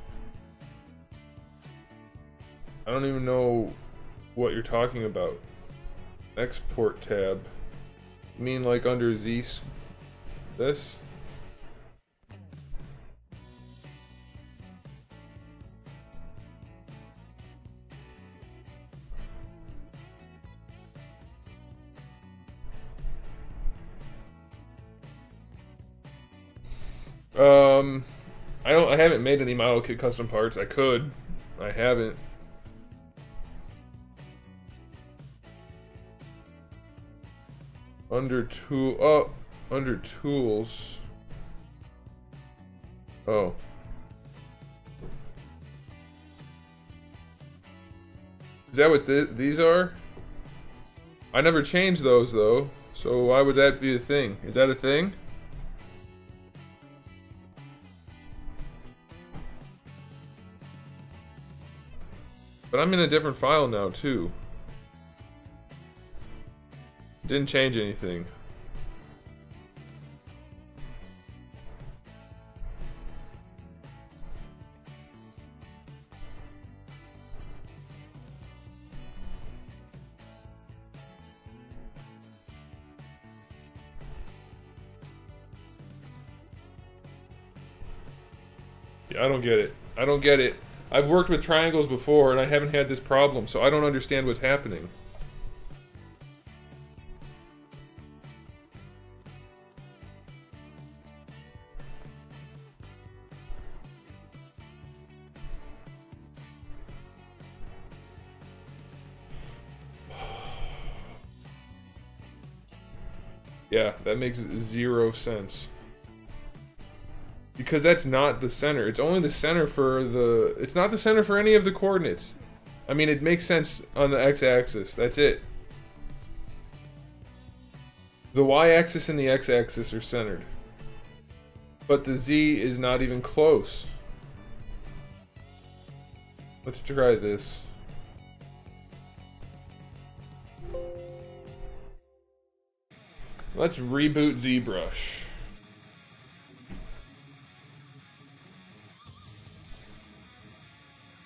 I don't even know what you're talking about. Export tab. You mean like under Z? This? I haven't made any model kit custom parts. I could. I haven't. Under tools. Oh. Is that what these are? I never changed those though, so why would that be a thing? Is that a thing? But I'm in a different file now too. Didn't change anything. Yeah, I don't get it. I don't get it. I've worked with triangles before and I haven't had this problem, so I don't understand what's happening. Yeah, that makes 0 sense. Because that's not the center. It's only the center for the... It's not the center for any of the coordinates. I mean, it makes sense on the x-axis. That's it. The y-axis and the x-axis are centered. But the z is not even close. Let's try this. Let's reboot ZBrush.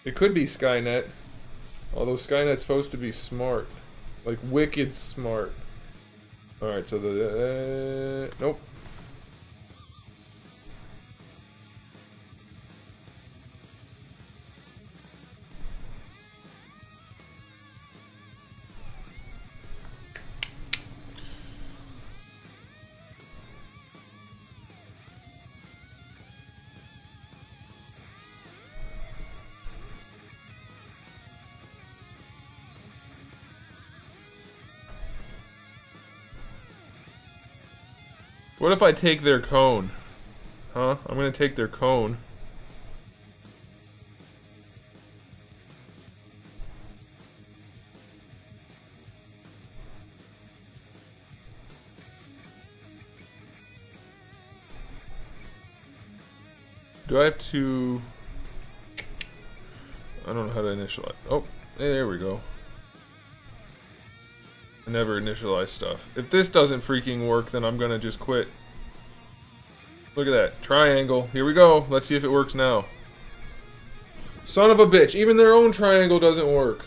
It could be Skynet. Although Skynet's supposed to be smart. Like, wicked smart. Alright, so the... nope. What if I take their cone? Huh? I'm gonna take their cone. Do I have to... I don't know how to initialize. Oh, there we go. I never initialize stuff. If this doesn't freaking work, then I'm gonna just quit. Look at that. Triangle. Here we go. Let's see if it works now. Son of a bitch. Even their own triangle doesn't work.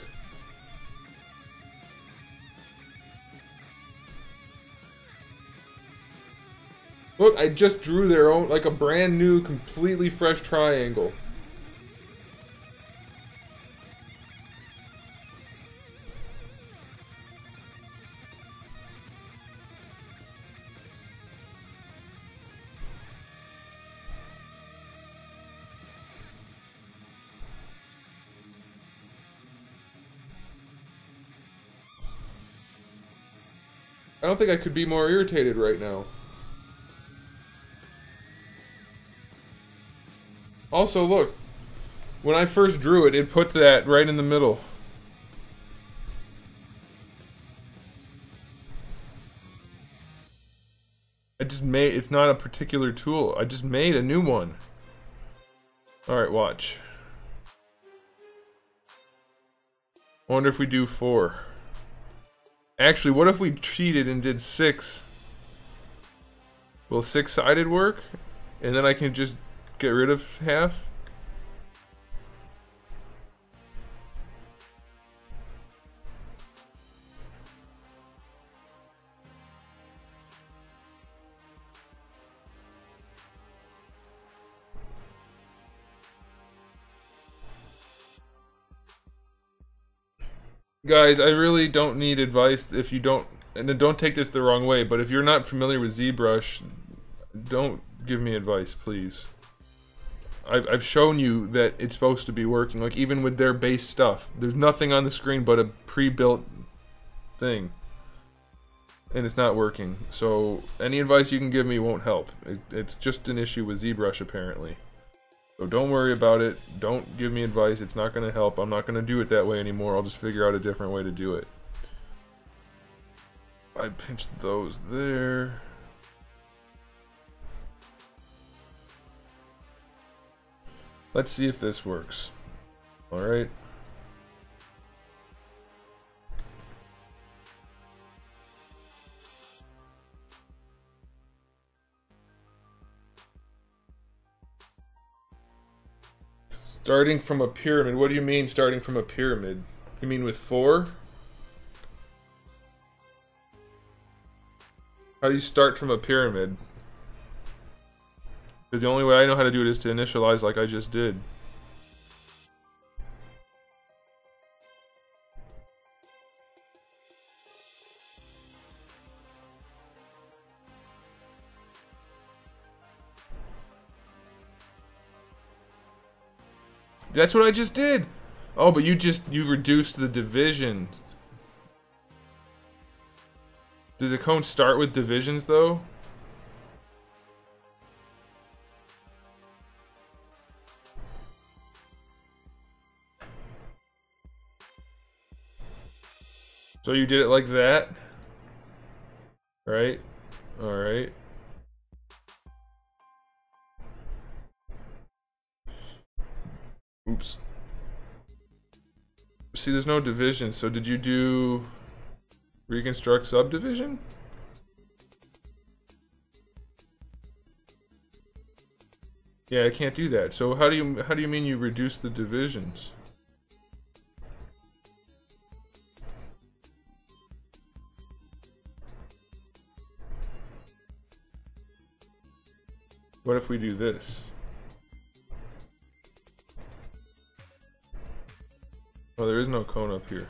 Look, I just drew their own, like a brand new, completely fresh triangle. I don't think I could be more irritated right now. Also, look. When I first drew it, it put that right in the middle. I just made... It's not a particular tool. I just made a new one. Alright, watch. I wonder if we do 4. Actually, what if we cheated and did 6? Will 6-sided work? And then I can just get rid of half? Guys, I really don't need advice if you don't, and then don't take this the wrong way, but if you're not familiar with ZBrush, don't give me advice, please. I've shown you that it's supposed to be working, like even with their base stuff. There's nothing on the screen but a pre-built thing. And it's not working. So any advice you can give me won't help. It's just an issue with ZBrush apparently. So don't worry about it. Don't give me advice. It's not going to help. I'm not going to do it that way anymore. I'll just figure out a different way to do it. I pinched those there. Let's see if this works. Alright. Starting from a pyramid. What do you mean starting from a pyramid? You mean with 4? How do you start from a pyramid? Because the only way I know how to do it is to initialize like I just did. That's what I just did! Oh, but you reduced the division. Does a cone start with divisions, though? So you did it like that? Right? Alright. Oops. See, there's no division, so did you do reconstruct subdivision? Yeah, I can't do that. So how do you mean you reduce the divisions? What if we do this? Oh, there is no cone up here.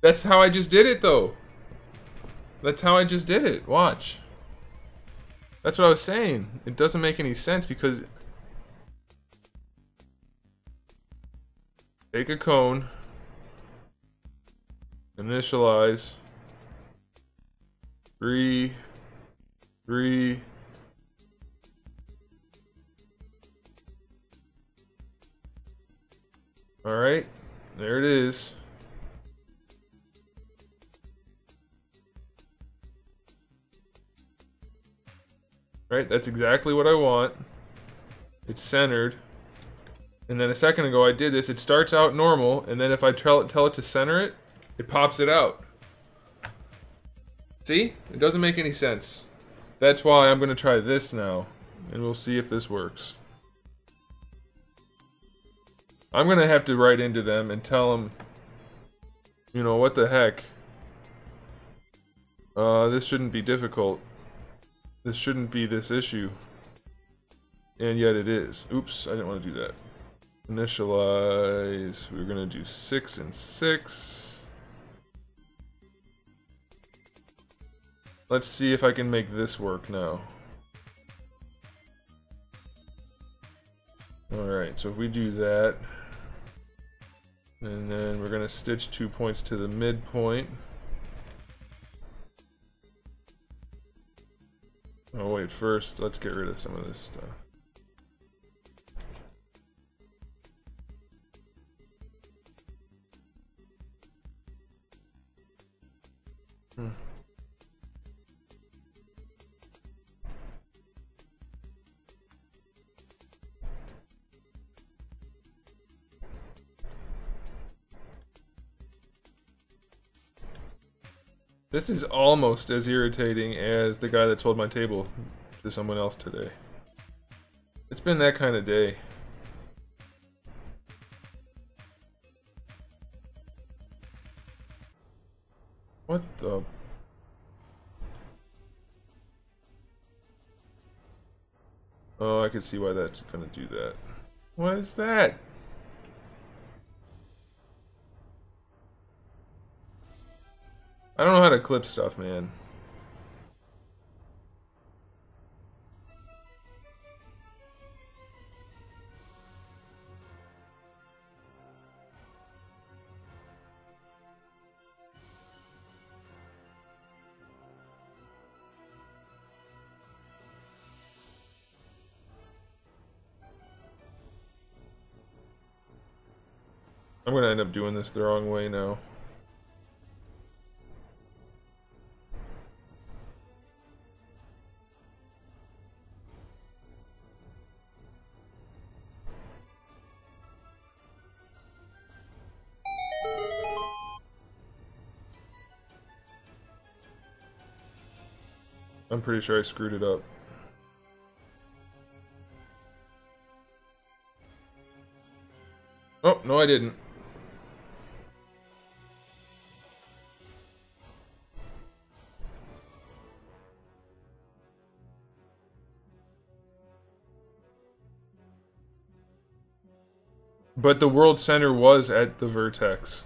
That's how I just did it, though. That's how I just did it. Watch. That's what I was saying. It doesn't make any sense because... Take a cone. Initialize. 3. 3. Alright. There it is. Right, that's exactly what I want. It's centered. And then a second ago I did this. It starts out normal, and then if I tell it to center it, it pops it out. See? It doesn't make any sense. That's why I'm going to try this now, and we'll see if this works. I'm going to have to write into them and tell them, you know, what the heck. This shouldn't be difficult. This shouldn't be this issue. And yet it is. Oops, I didn't want to do that. Initialize. We're going to do 6 and 6. Let's see if I can make this work now. Alright, so if we do that, and then we're going to stitch 2 points to the midpoint. Oh wait, first let's get rid of some of this stuff. This is almost as irritating as the guy that sold my table to someone else today. It's been that kind of day. What the... Oh, I can see why that's gonna do that. What is that? I don't know how to clip stuff, man. I'm gonna end up doing this the wrong way now. I'm pretty sure I screwed it up. Oh, no I didn't. But the world center was at the vertex.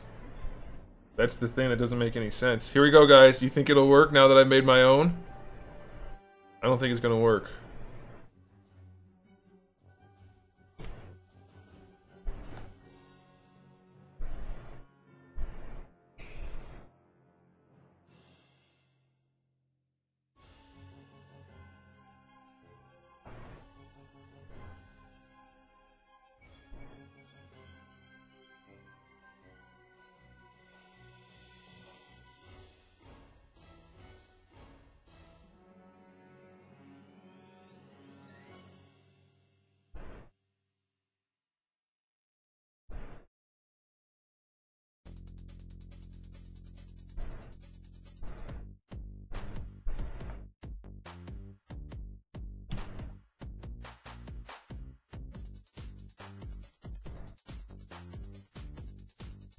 That's the thing that doesn't make any sense. Here we go, guys. You think it'll work now that I've made my own? I don't think it's gonna work.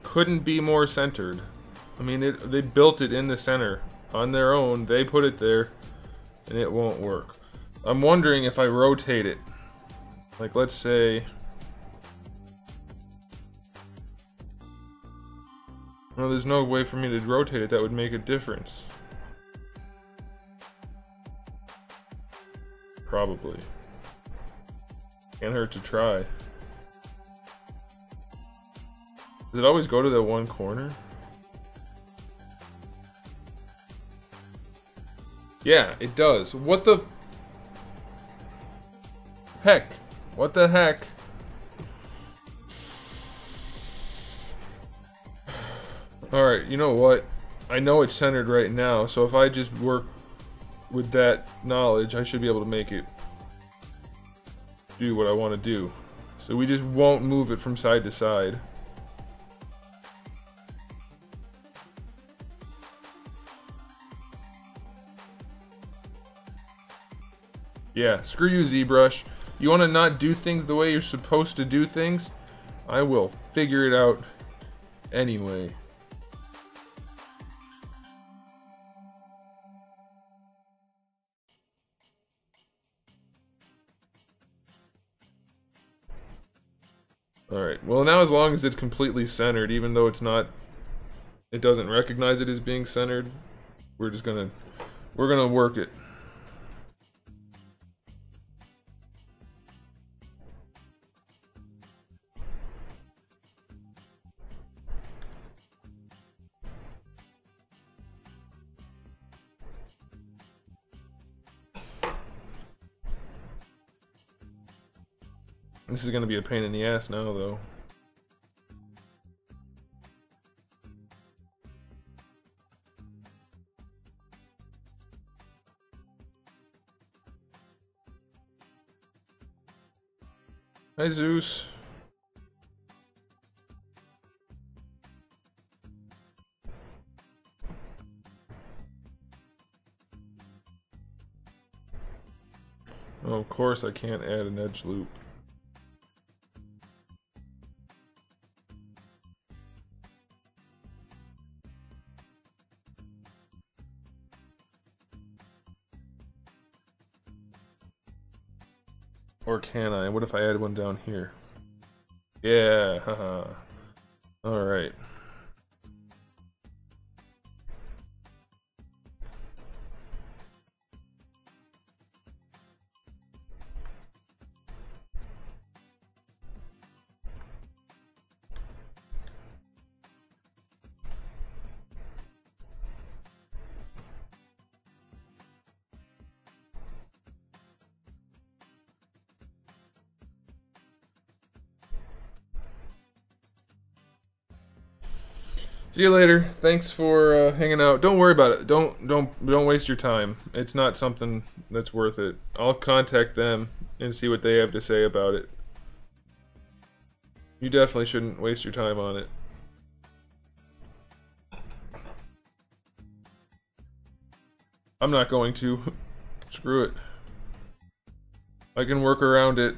couldn't be more centered. I mean, they built it in the center on their own. They put it there, and it won't work. I'm wondering if I rotate it. Like, let's say... Well, there's no way for me to rotate it that would make a difference. Probably. Can't hurt to try. Does it always go to that one corner? Yeah, it does. What the heck? What the heck? Alright, you know what? I know it's centered right now, so if I just work with that knowledge, I should be able to make it do what I want to do. So we just won't move it from side to side. Yeah, screw you, ZBrush. You want to not do things the way you're supposed to do things? I will figure it out anyway. Alright, well now as long as it's completely centered, even though it's not, it doesn't recognize it as being centered, we're gonna work it. This is gonna be a pain in the ass now, though. Hi, Zeus. Oh, of course I can't add an edge loop. Or can I? What if I add one down here? Yeah, haha. Alright. See you later. Thanks for hanging out. Don't worry about it. Don't waste your time. It's not something that's worth it. I'll contact them and see what they have to say about it. You definitely shouldn't waste your time on it. I'm not going to. Screw it. I can work around it.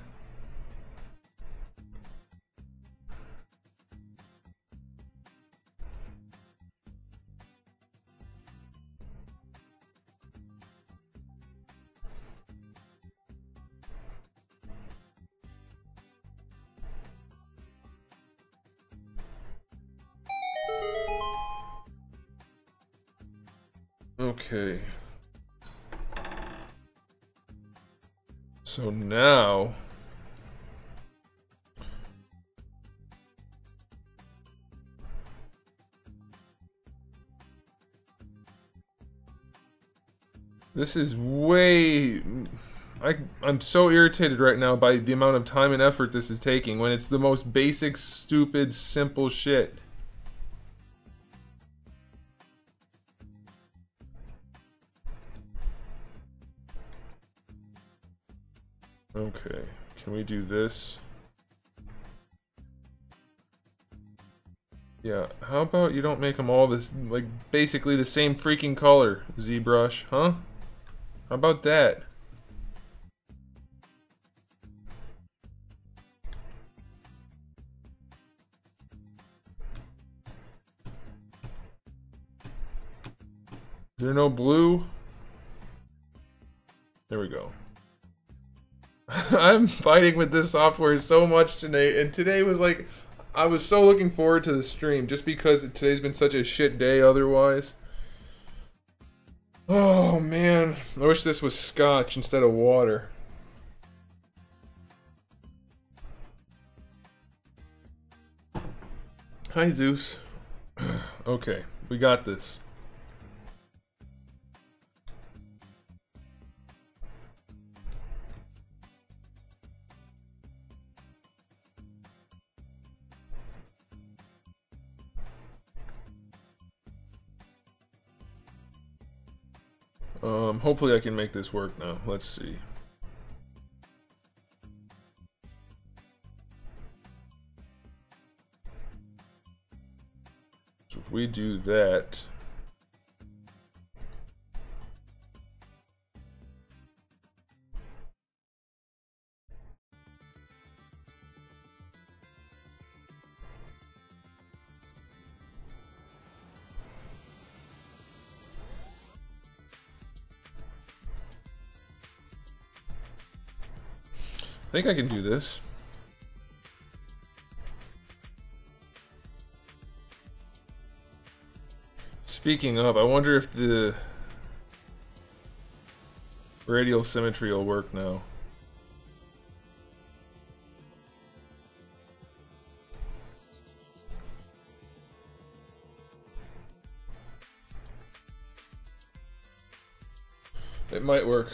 Okay. So now this is way I'm so irritated right now by the amount of time and effort this is taking when it's the most basic, stupid, simple shit. Okay, can we do this? Yeah, how about you don't make them all this, like, basically the same freaking color, ZBrush, huh? How about that? there no blue? There we go. I'm fighting with this software so much today, and today was like, I was so looking forward to the stream just because today's been such a shit day otherwise. Oh man, I wish this was scotch instead of water. Hi Zeus. Okay, we got this. Hopefully I can make this work now. Let's see. So if we do that... I think I can do this. Speaking of, I wonder if the radial symmetry will work now. It might work.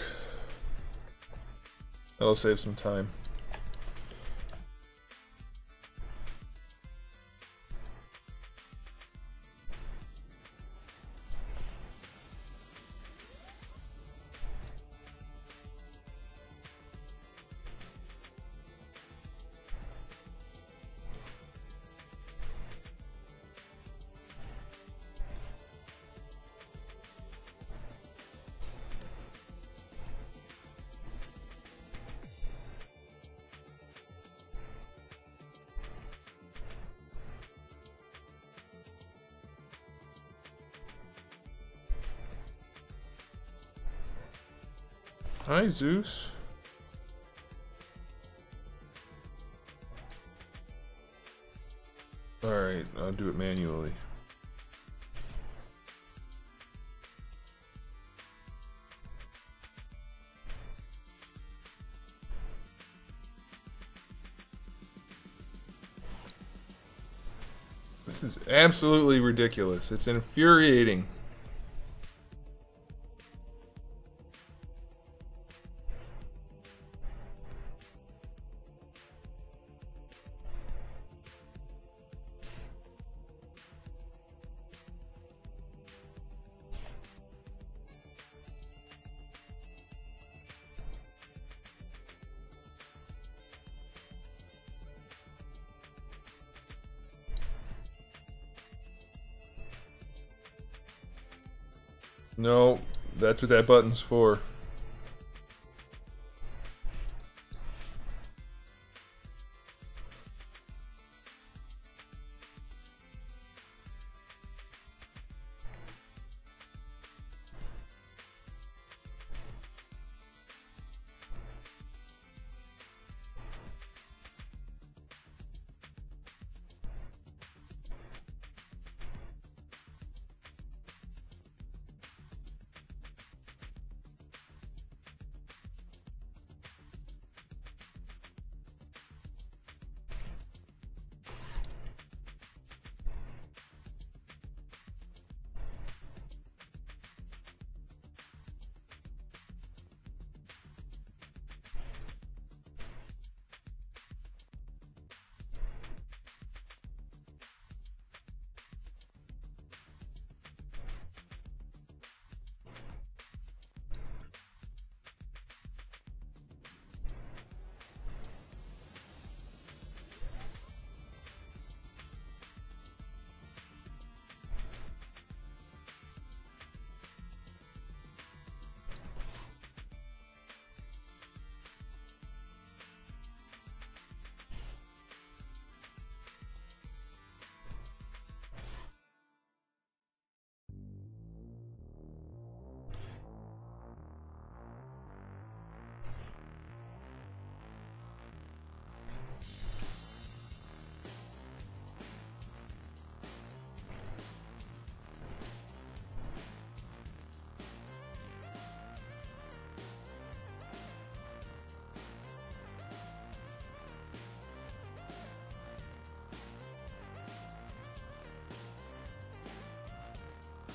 That'll save some time. Hi, Zeus. Alright, I'll do it manually. This is absolutely ridiculous. It's infuriating. No, that's what that button's for.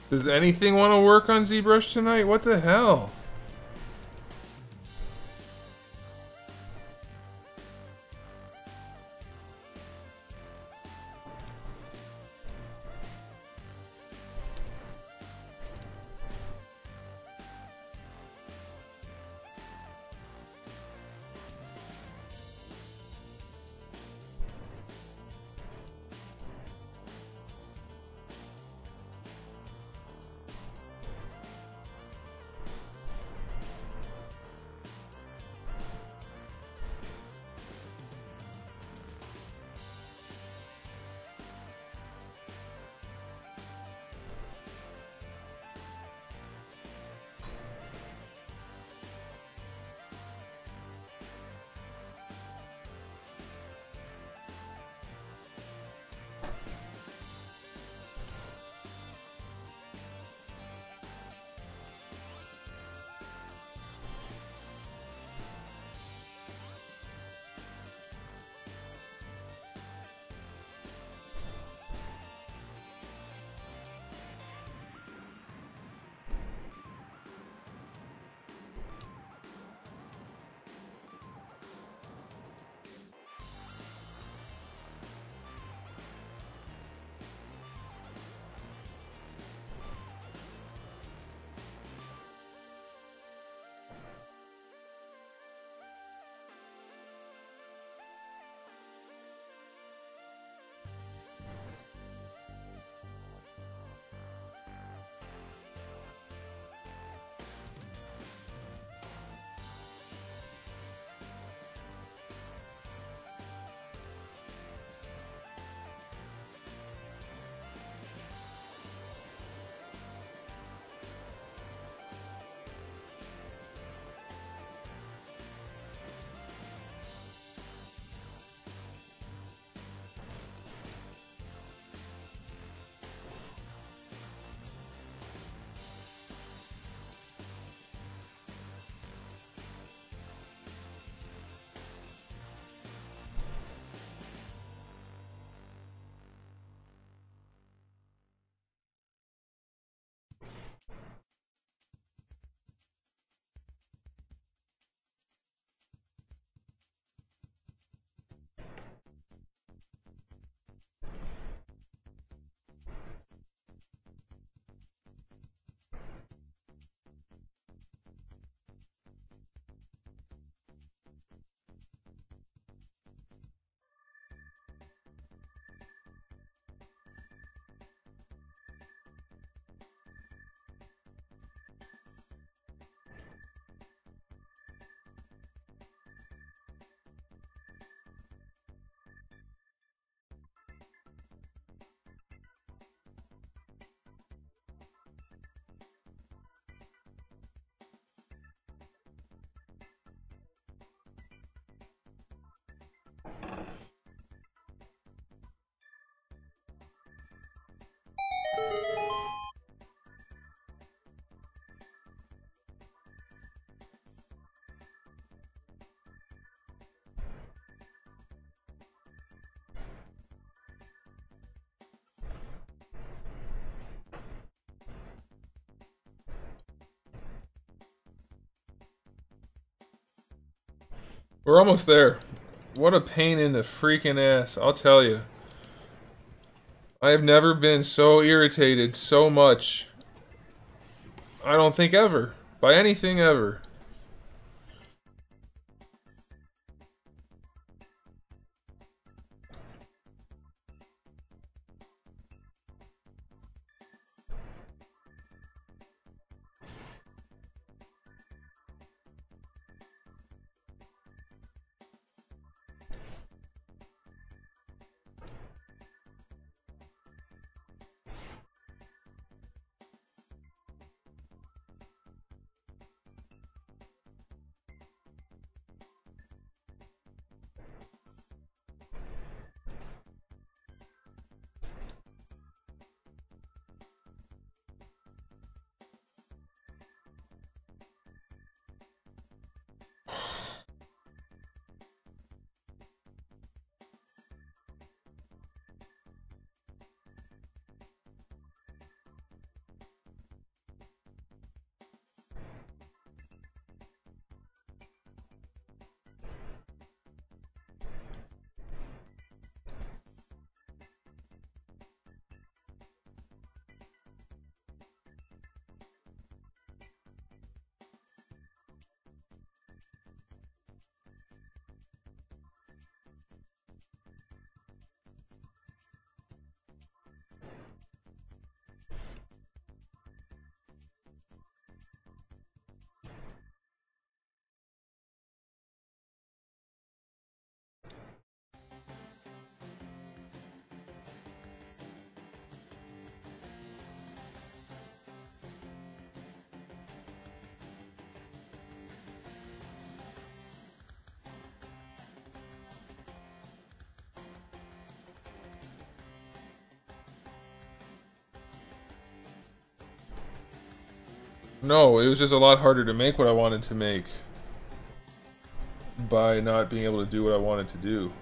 Does anything want to work on ZBrush tonight? What the hell? We're almost there. What a pain in the freaking ass, I'll tell you. I have never been so irritated so much. I don't think ever. By anything ever. No, it was just a lot harder to make what I wanted to make by not being able to do what I wanted to do.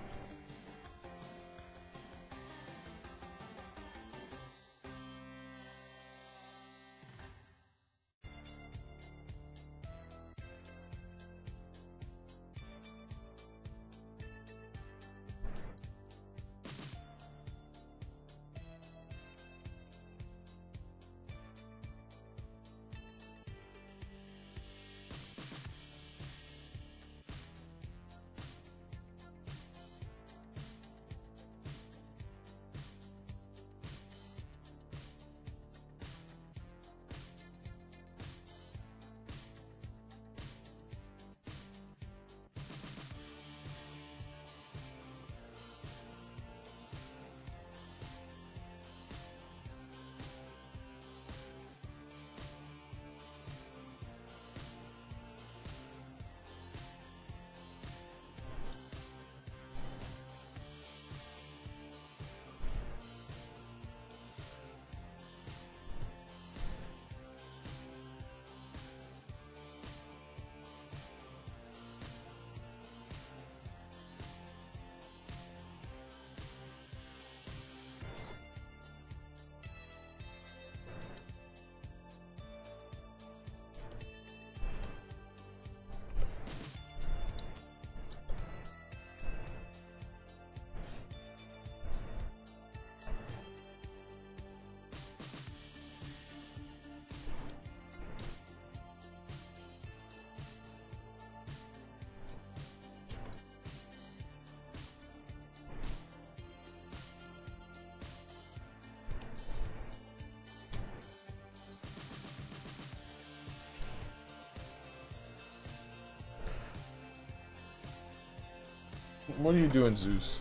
What are you doing, Zeus?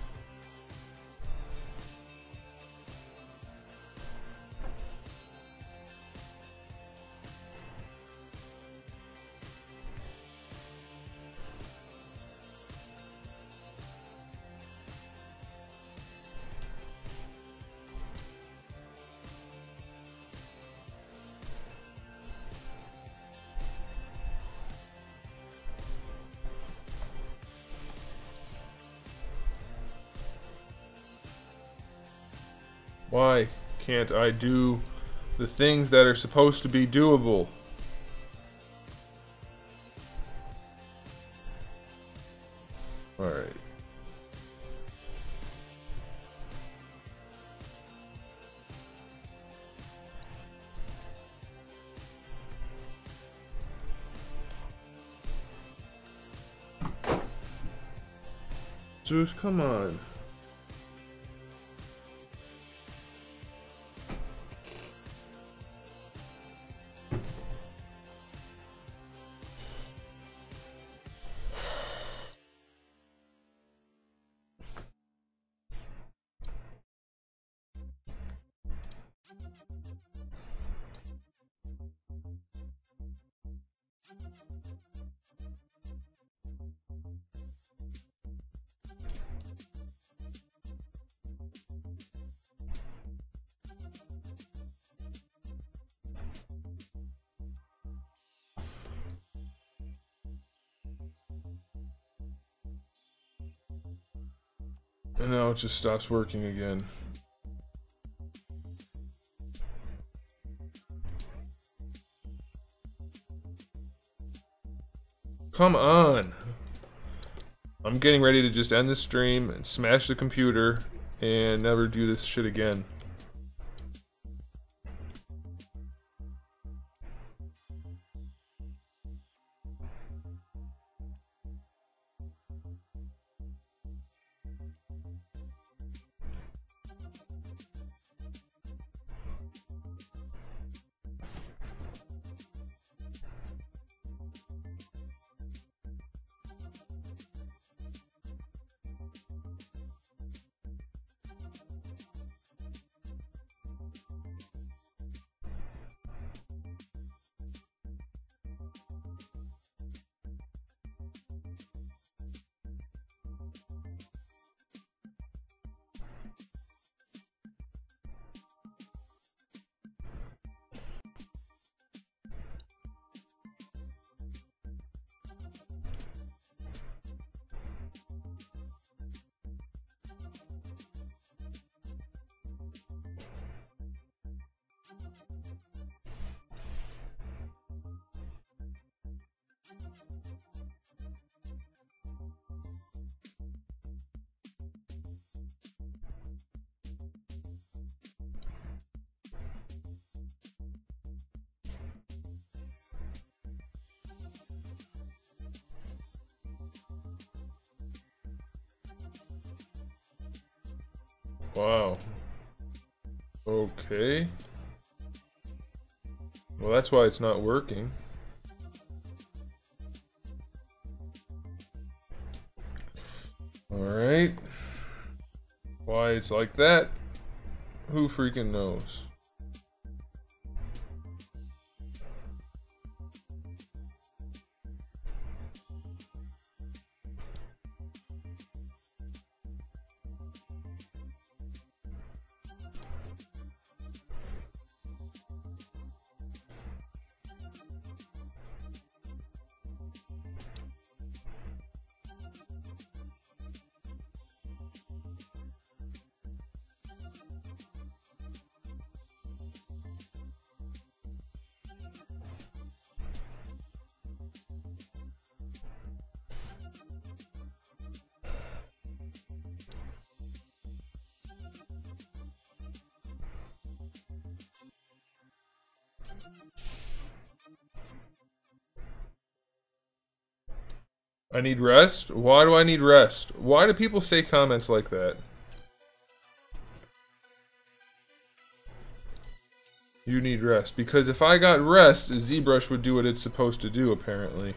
Why can't I do the things that are supposed to be doable? Alright. Zeus, come on. And now it just stops working again. Come on! I'm getting ready to just end the stream and smash the computer and never do this shit again. Wow. Okay. Well, that's why it's not working. Alright. Why it's like that, who freaking knows? I need rest? Why do I need rest? Why do people say comments like that? You need rest. Because if I got rest, ZBrush would do what it's supposed to do, apparently.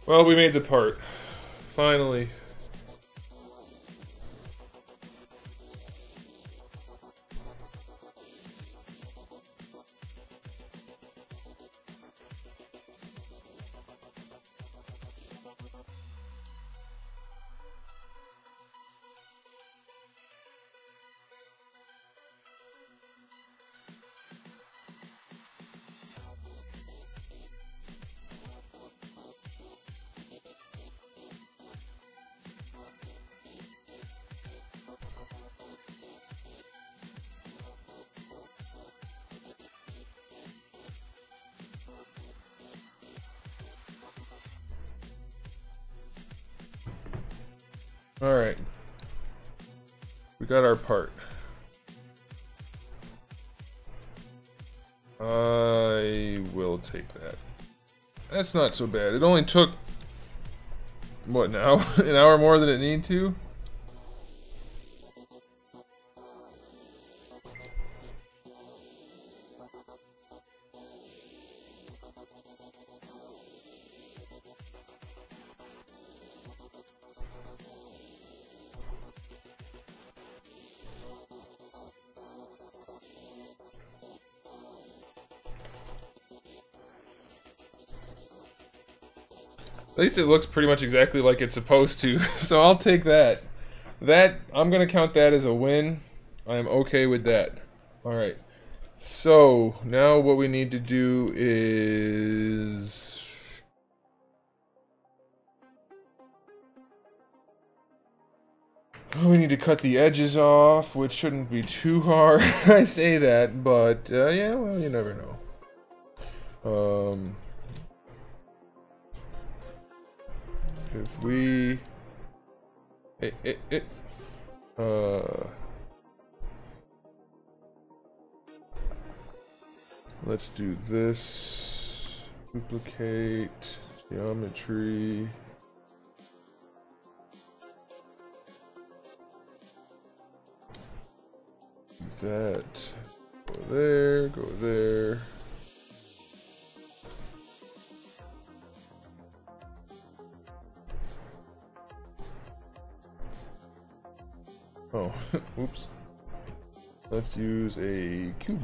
Well, we made the part. Finally. Alright. We got our part. I will take that. That's not so bad. It only took, what now? An hour more than it needed to? At least it looks pretty much exactly like it's supposed to, so I'll take that. I'm gonna count that as a win. I am okay with that. Alright. So, now what we need to do is... we need to cut the edges off, which shouldn't be too hard. I say that, but yeah, well, you never know. If we... let's do this. Duplicate. Geometry. Do that. Go there, go there. Oh, oops. Let's use a cube.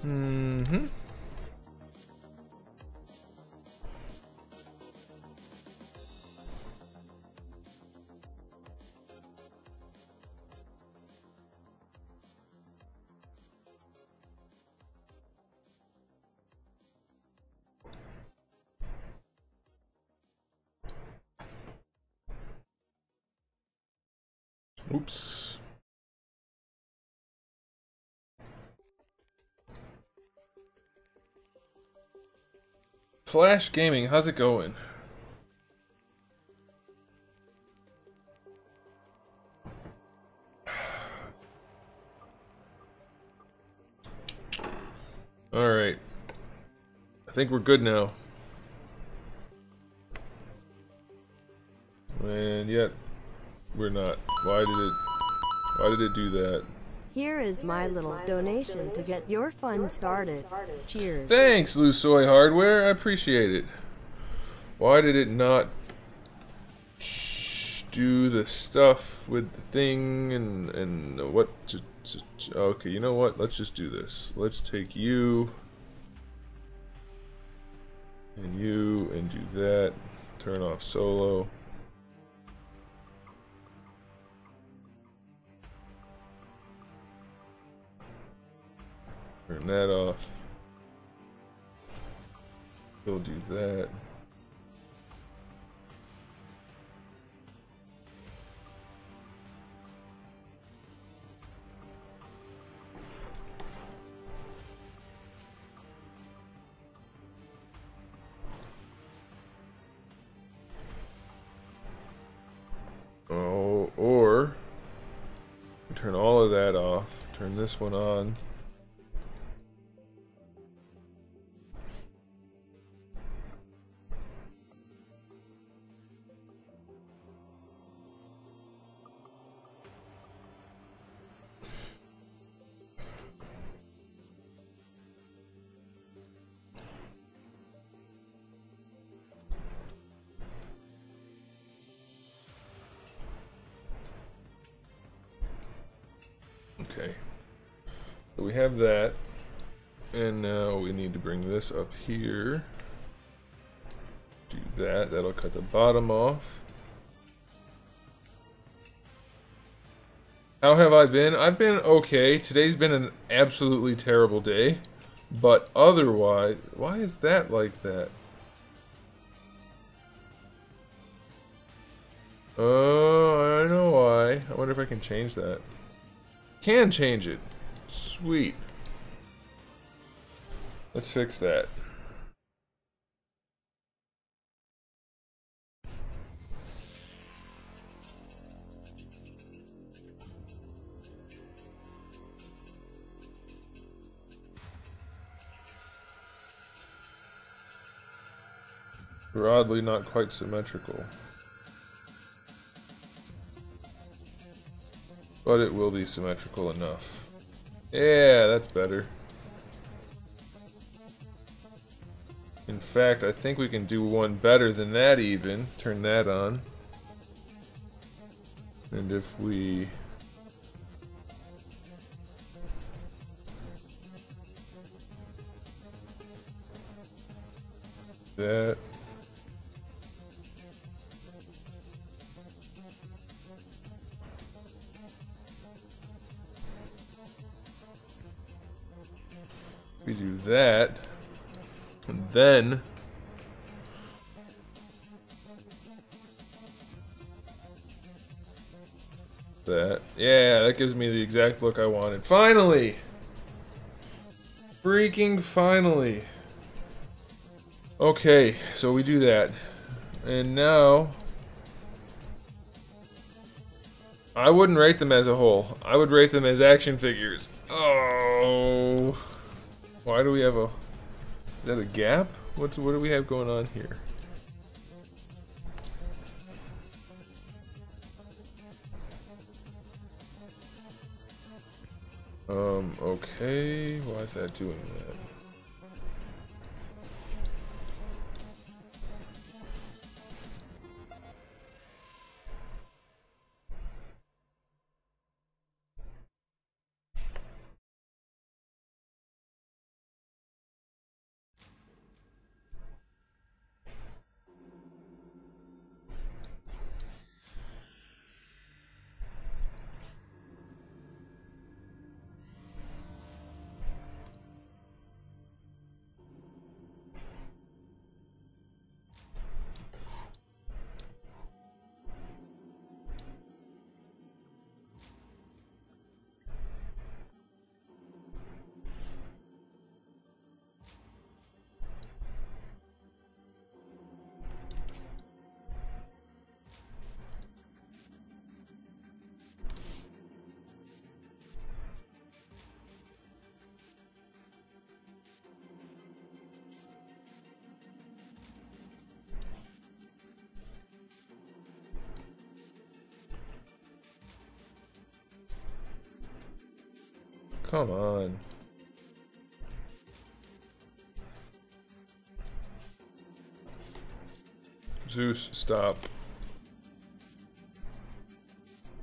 Mm-hmm. Oops. Flash Gaming, how's it going? Alright. I think we're good now. And yet, we're not. Why did it do that? Here is my little donation to get your fun started. Cheers. Thanks, Lusoy Hardware. I appreciate it. Why did it not do the stuff with the thing and what? Okay, you know what? Let's just do this. Let's take you and do that. Turn off solo. Turn that off. We'll do that. Oh, or turn all of that off. Turn this one on. Okay, so we have that, and now we need to bring this up here. Do that, that'll cut the bottom off. How have I been? I've been okay. Today's been an absolutely terrible day, but otherwise, why is that like that? Oh, I know why. I wonder if I can change that. Can change it. Sweet. Let's fix that. Broadly not quite symmetrical. But it will be symmetrical enough. Yeah, that's better. In fact, I think we can do one better than that even. Turn that on. And if we... that... we do that, and then that. Yeah, that gives me the exact look I wanted. Finally! Freaking finally! Okay, so we do that. And now... I wouldn't rate them as a whole. I would rate them as action figures. Oh... Why do we have a... is that a gap? What do we have going on here? Okay, why is that doing that? Come on. Zeus, stop.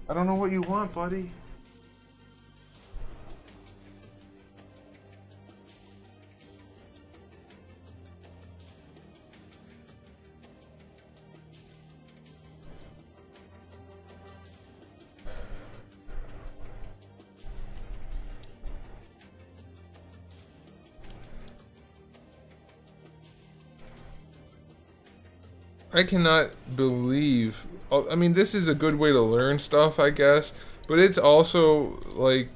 I don't know what you want, buddy. I cannot believe... I mean, this is a good way to learn stuff, I guess, but it's also like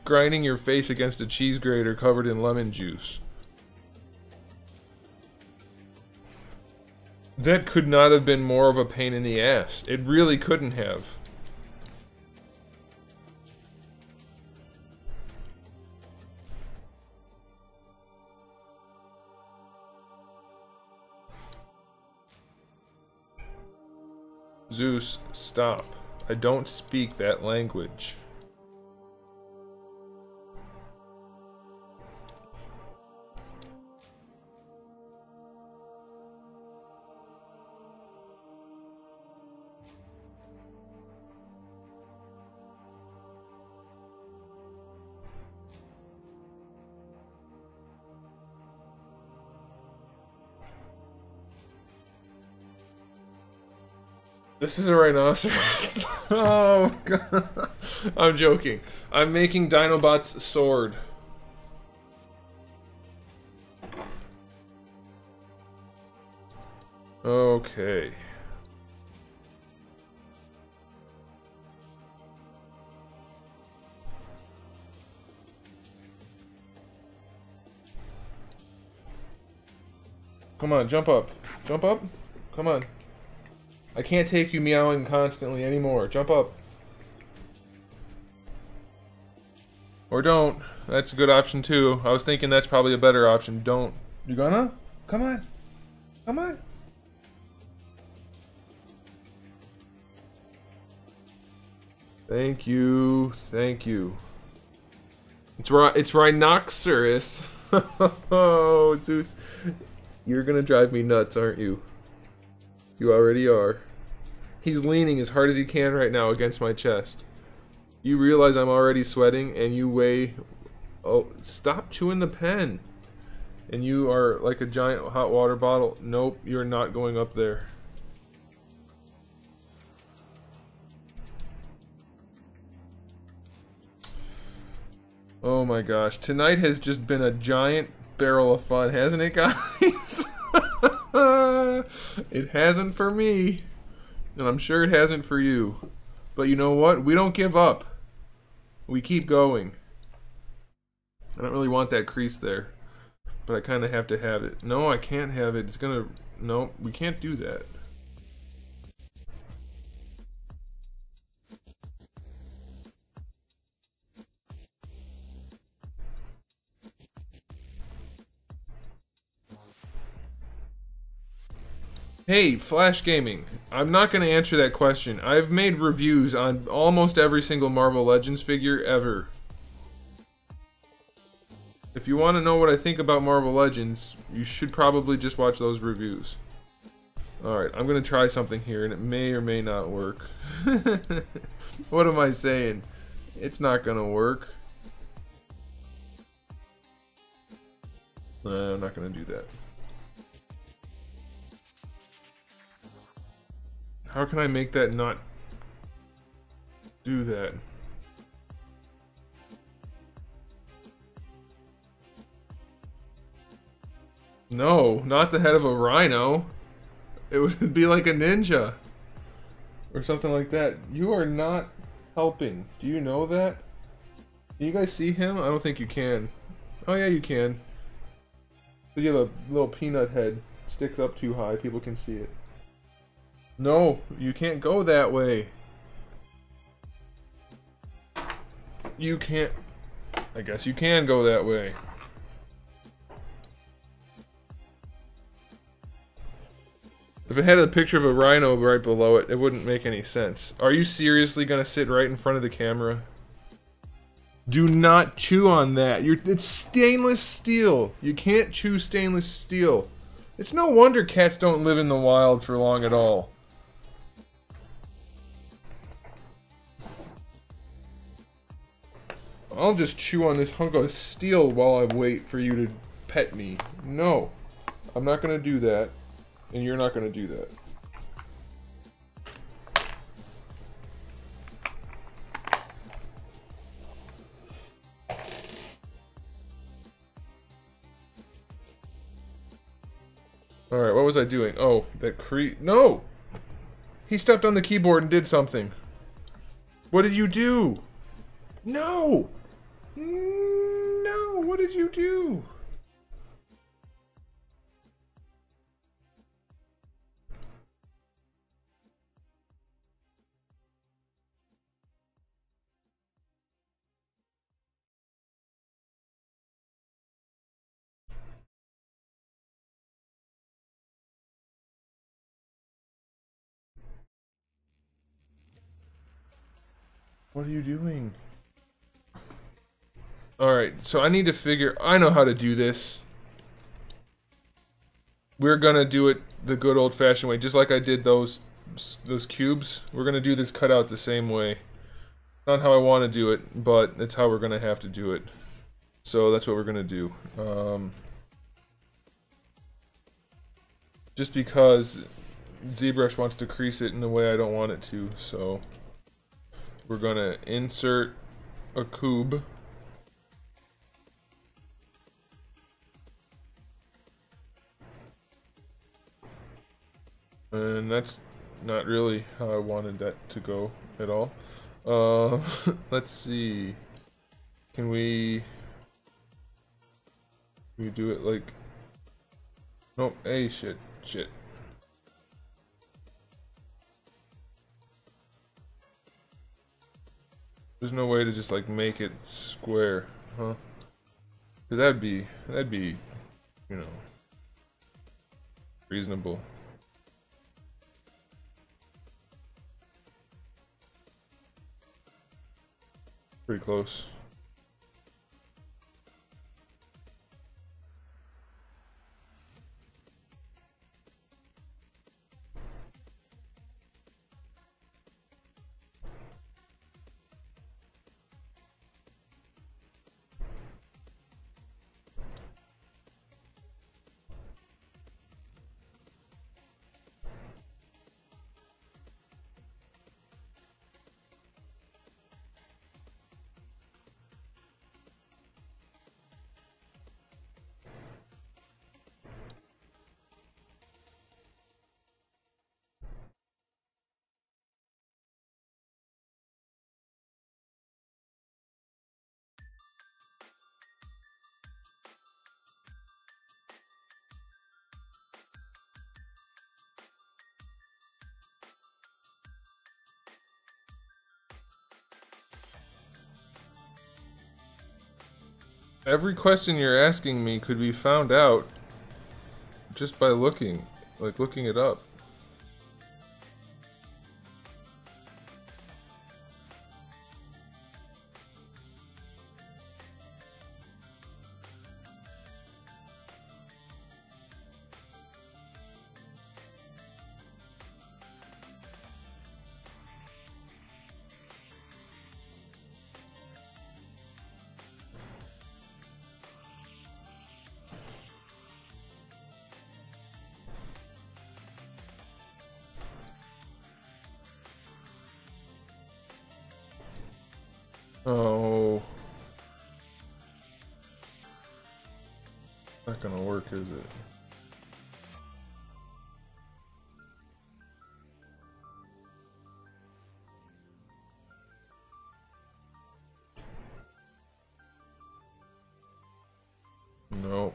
grinding your face against a cheese grater covered in lemon juice. That could not have been more of a pain in the ass. It really couldn't have. Zeus, stop. I don't speak that language. This is a rhinoceros. Oh god. I'm joking. I'm making Dinobot's sword. Okay. Come on, jump up. Jump up. Come on. I can't take you meowing constantly anymore. Jump up. Or don't. That's a good option too. I was thinking that's probably a better option. Don't. You gonna? Come on. Come on. Thank you. Thank you. It's rhinoceros. Oh, Zeus. You're gonna drive me nuts, aren't you? You already are. He's leaning as hard as he can right now against my chest. You realize I'm already sweating and you weigh... Oh, stop chewing the pen. And you are like a giant hot water bottle. Nope, you're not going up there. Oh my gosh, tonight has just been a giant barrel of fun, hasn't it, guys? It hasn't for me. And I'm sure it hasn't for you. But you know what? We don't give up. We keep going. I don't really want that crease there. But I kind of have to have it. No, I can't have it. It's gonna... No, we can't do that. Hey, Flash Gaming. I'm not going to answer that question. I've made reviews on almost every single Marvel Legends figure ever. If you want to know what I think about Marvel Legends, you should probably just watch those reviews. Alright, I'm going to try something here, and it may or may not work. What am I saying? It's not going to work. I'm not going to do that. How can I make that not do that? No, not the head of a rhino. It would be like a ninja. Or something like that. You are not helping. Do you know that? Can you guys see him? I don't think you can. Oh yeah, you can. But you have a little peanut head. Sticks up too high. People can see it. No, you can't go that way. You can't... I guess you can go that way. If it had a picture of a rhino right below it, it wouldn't make any sense. Are you seriously gonna sit right in front of the camera? Do not chew on that. It's stainless steel. You can't chew stainless steel. It's no wonder cats don't live in the wild for long at all. I'll just chew on this hunk of steel while I wait for you to pet me. No, I'm not gonna do that, and you're not gonna do that. Alright, what was I doing? Oh, that No! He stepped on the keyboard and did something. What did you do? No! No! What did you do? What are you doing? Alright, so I need to figure... I know how to do this. We're gonna do it the good old-fashioned way, just like I did those cubes. We're gonna do this cutout the same way. Not how I want to do it, but it's how we're gonna have to do it. So that's what we're gonna do. Just because ZBrush wants to crease it in a way I don't want it to, so... We're gonna insert a cube. And that's not really how I wanted that to go at all. Let's see. Can we do it like... Nope, hey, shit. There's no way to just like make it square, huh? 'Cause that'd be, you know, reasonable. Pretty close. Every question you're asking me could be found out just by looking it up. Oh. Not gonna work, is it? No.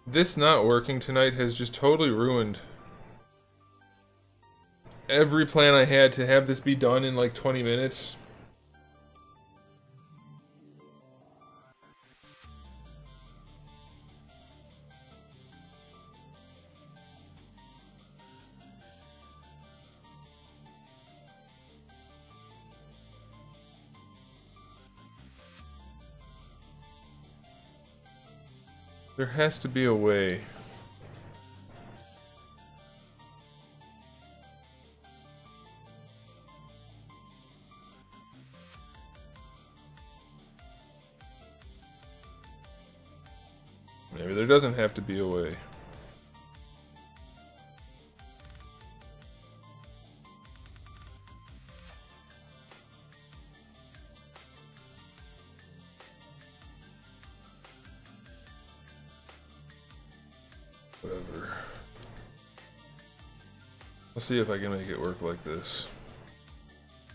This not working tonight has just totally ruined every plan I had to have this be done in like 20 minutes. There has to be a way. Maybe there doesn't have to be a way. Whatever. I'll see if I can make it work like this.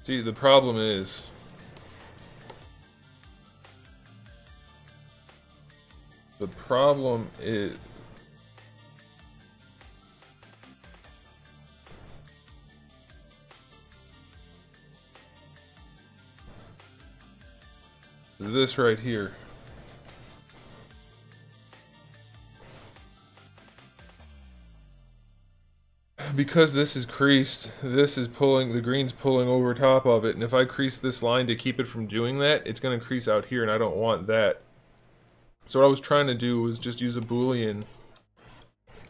See, the problem is... The problem is... this right here. Because this is creased, this is pulling, the green's pulling over top of it, and if I crease this line to keep it from doing that, it's going to crease out here, and I don't want that. So what I was trying to do was just use a boolean,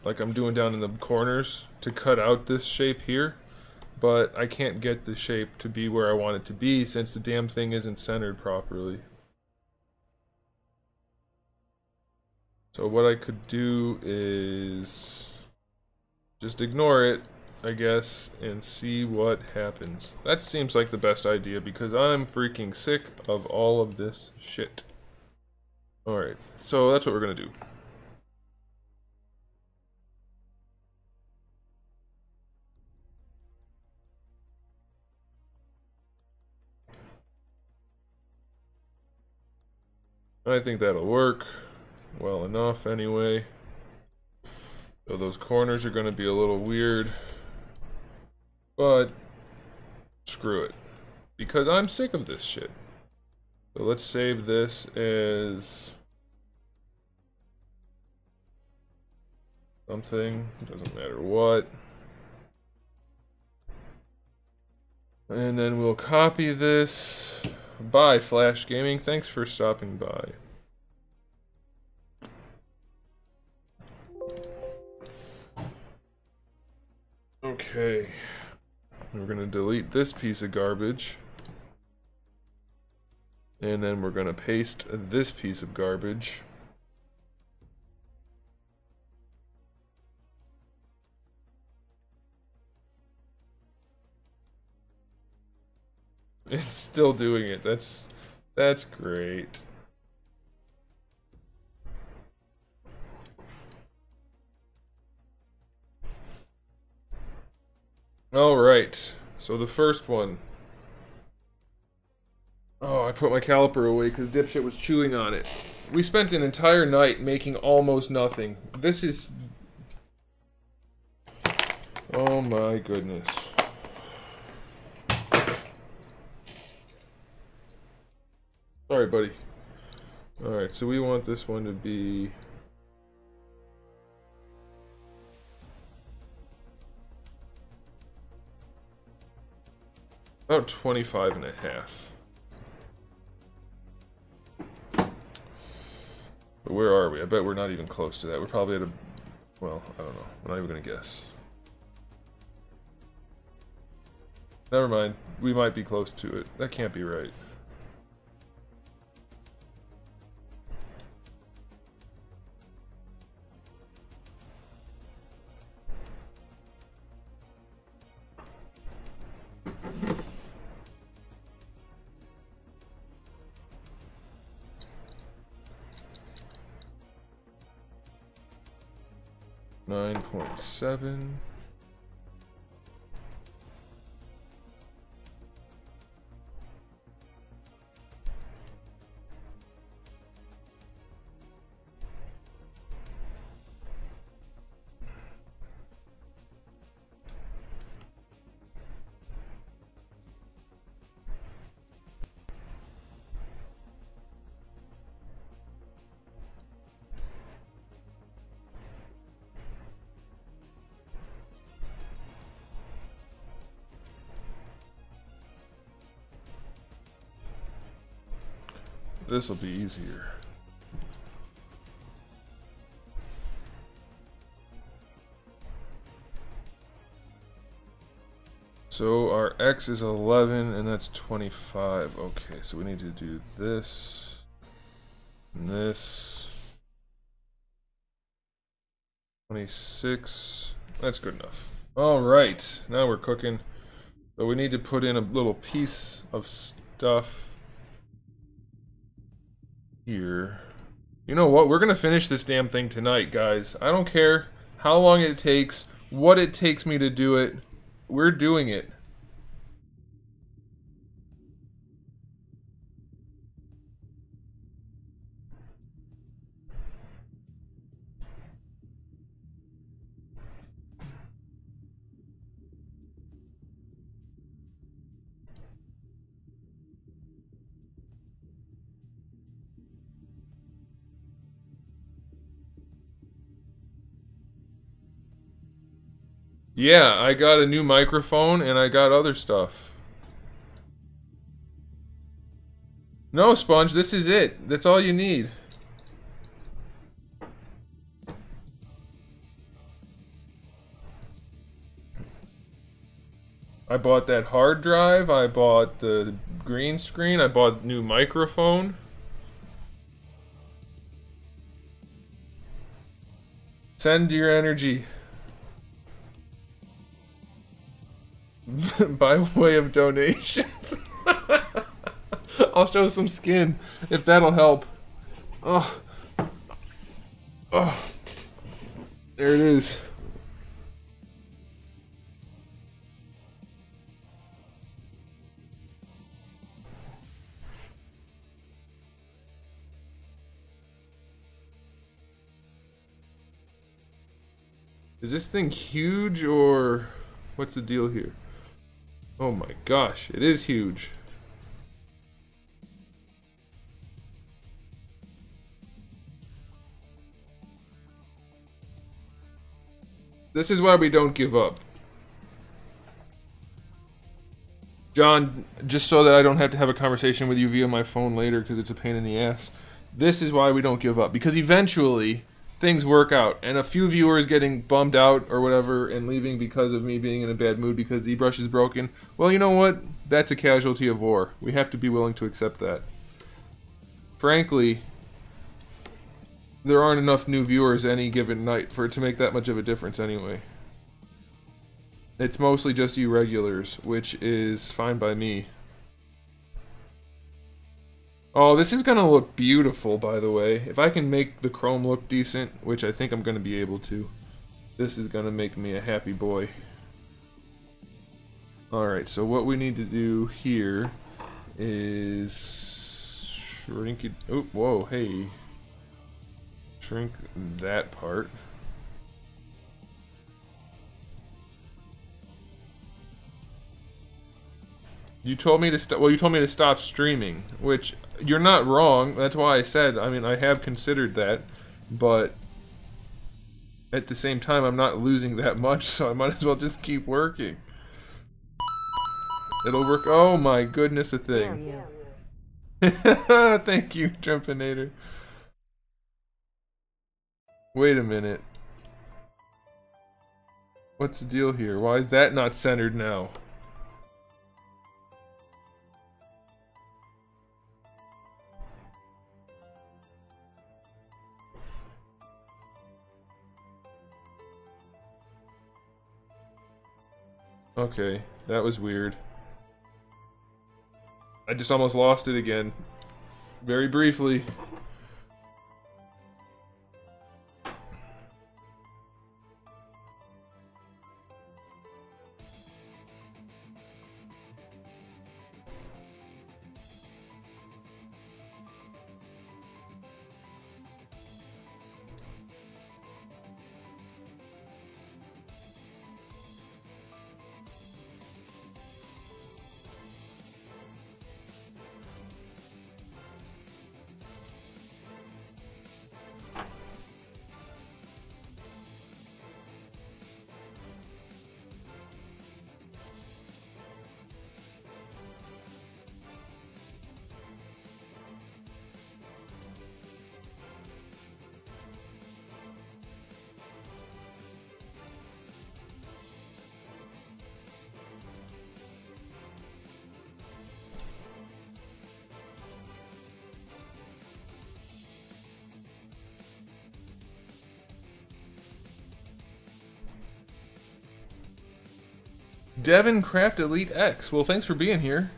like I'm doing down in the corners, to cut out this shape here, but I can't get the shape to be where I want it to be since the damn thing isn't centered properly. So what I could do is just ignore it, I guess, and see what happens. That seems like the best idea because I'm freaking sick of all of this shit. Alright, so that's what we're gonna do. I think that'll work well enough anyway. So those corners are going to be a little weird, but screw it, because I'm sick of this shit. So let's save this as something, doesn't matter what. And then we'll copy this Bye, Flash Gaming. Thanks for stopping by. Okay. We're gonna delete this piece of garbage. And then we're gonna paste this piece of garbage. It's still doing it. That's great. Alright, so the first one. Oh, I put my caliper away because dipshit was chewing on it. We spent an entire night making almost nothing. This is... Oh my goodness. Sorry, buddy. Alright, so we want this one to be... about 25 and a half. But where are we? I bet we're not even close to that. We're probably at a... well, I don't know. I'm not even gonna guess. Never mind. We might be close to it. That can't be right. $9.7. This'll be easier. So our X is 11 and that's 25. Okay, so we need to do this and this. 26. That's good enough. Alright, now we're cooking. So we need to put in a little piece of stuff here. You know what? We're gonna finish this damn thing tonight, guys. I don't care how long it takes, what it takes me to do it. We're doing it. Yeah, I got a new microphone and I got other stuff. No, Sponge, this is it. That's all you need. I bought that hard drive, I bought the green screen, I bought a new microphone. Send your energy. By way of donations. I'll show some skin if that'll help. Oh. Oh. There it is. Is this thing huge or what's the deal here? Oh my gosh, it is huge. This is why we don't give up. John, just so that I don't have to have a conversation with you via my phone later because it's a pain in the ass. This is why we don't give up, because eventually things work out, and a few viewers getting bummed out or whatever and leaving because of me being in a bad mood because ZBrush is broken, well, you know what? That's a casualty of war. We have to be willing to accept that. Frankly, there aren't enough new viewers any given night for it to make that much of a difference anyway. It's mostly just you regulars, which is fine by me. Oh, this is gonna look beautiful, by the way. If I can make the chrome look decent, which I think I'm gonna be able to, this is gonna make me a happy boy. Alright, so what we need to do here is shrink it. Oh, whoa, hey. Shrink that part. You told me to stop. Well, you told me to stop streaming, which you're not wrong. That's why I said. I mean, I have considered that, but at the same time, I'm not losing that much, so I might as well just keep working. It'll work. Oh my goodness, a thing. Thank you, Jumpinator. Wait a minute. What's the deal here? Why is that not centered now? Okay, that was weird. I just almost lost it again. Very briefly. Devin Craft Elite X. Well, thanks for being here.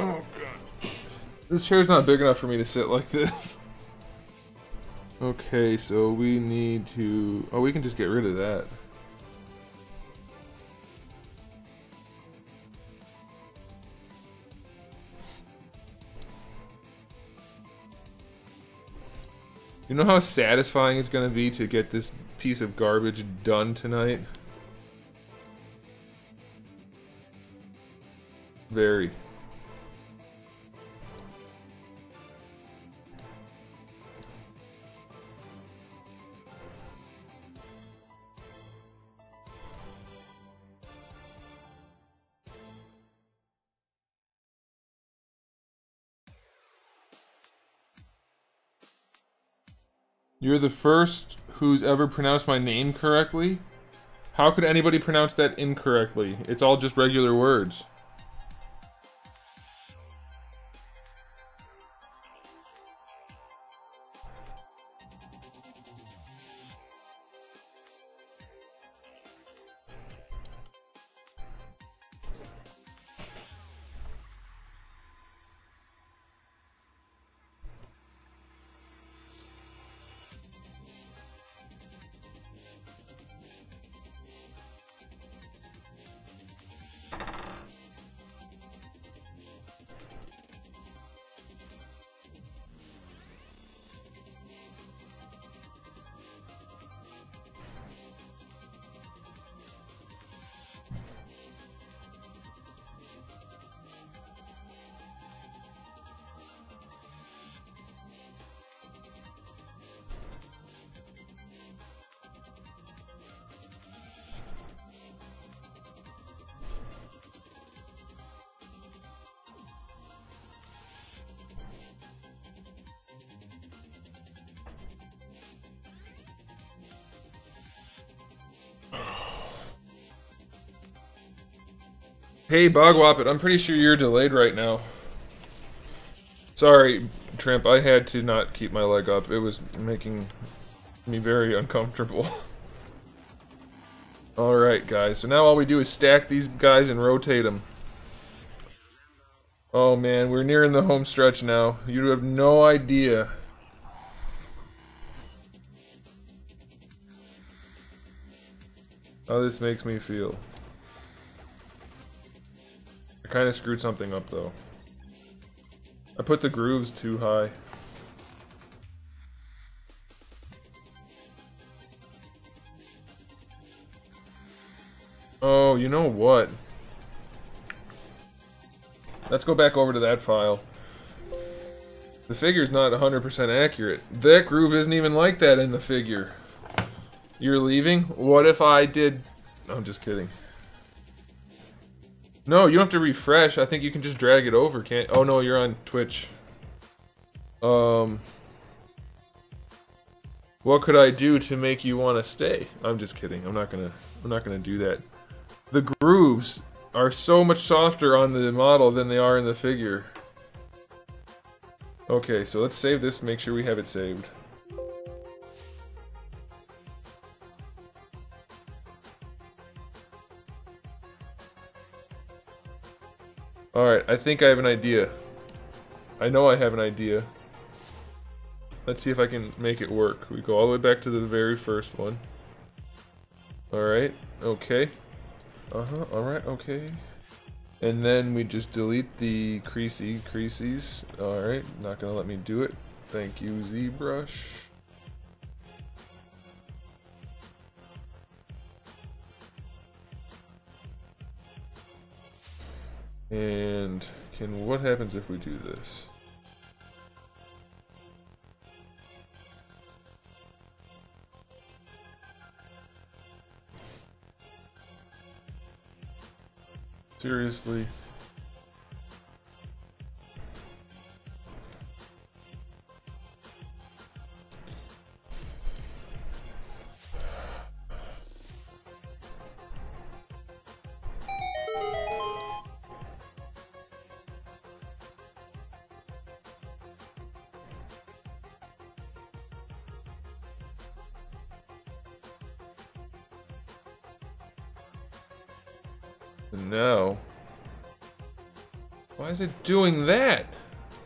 Oh god. This chair's not big enough for me to sit like this. Okay, so we need to... Oh, we can just get rid of that. You know how satisfying it's gonna be to get this piece of garbage done tonight? Very. You're the first who's ever pronounced my name correctly? How could anybody pronounce that incorrectly? It's all just regular words. Hey, Bogwhoppet, I'm pretty sure you're delayed right now. Sorry, Tramp, I had to not keep my leg up. It was making me very uncomfortable. Alright, guys, so now all we do is stack these guys and rotate them. Oh man, we're nearing the home stretch now. You have no idea. How this makes me feel. I kind of screwed something up though. I put the grooves too high. Oh, you know what? Let's go back over to that file. The figure's not 100% accurate. That groove isn't even like that in the figure. You're leaving? What if I did... No, I'm just kidding. No, you don't have to refresh. I think you can just drag it over, can't... Oh no, you're on Twitch. What could I do to make you want to stay? I'm just kidding. I'm not gonna do that. The grooves are so much softer on the model than they are in the figure. Okay, so let's save this, make sure we have it saved. Alright, I think I have an idea. I know I have an idea. Let's see if I can make it work. We go all the way back to the very first one. Alright, okay. Alright, okay. And then we just delete the creases. Alright, not gonna let me do it. Thank you, ZBrush. And what happens if we do this? Seriously? And now, why is it doing that?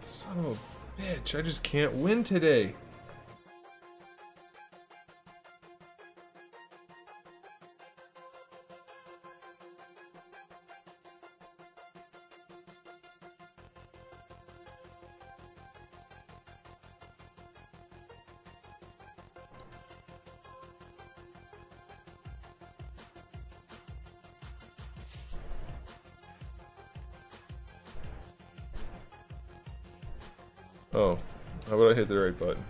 Son of a bitch, I just can't win today. Oh, how about I hit the right button?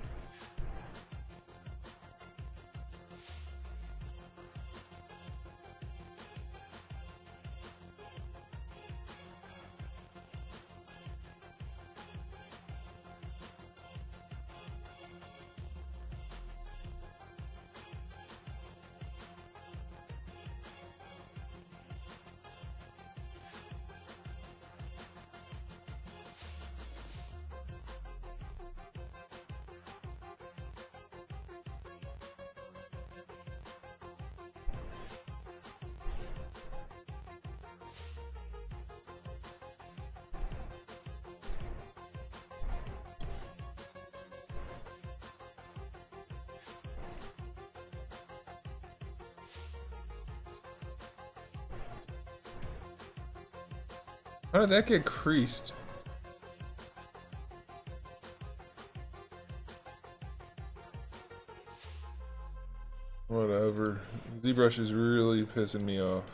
How did that get creased? Whatever. ZBrush is really pissing me off.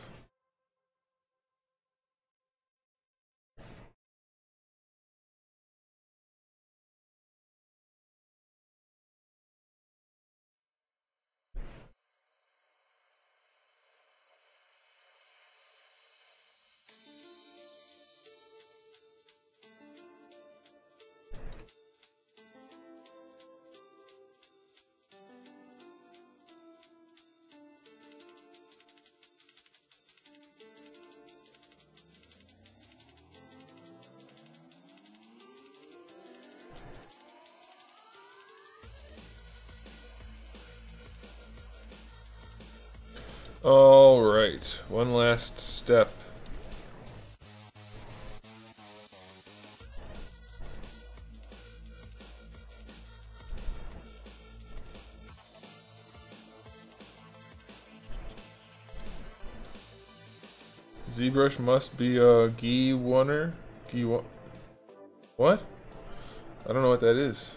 Alright, one last step. ZBrush must be a G1er? G1. What? I don't know what that is.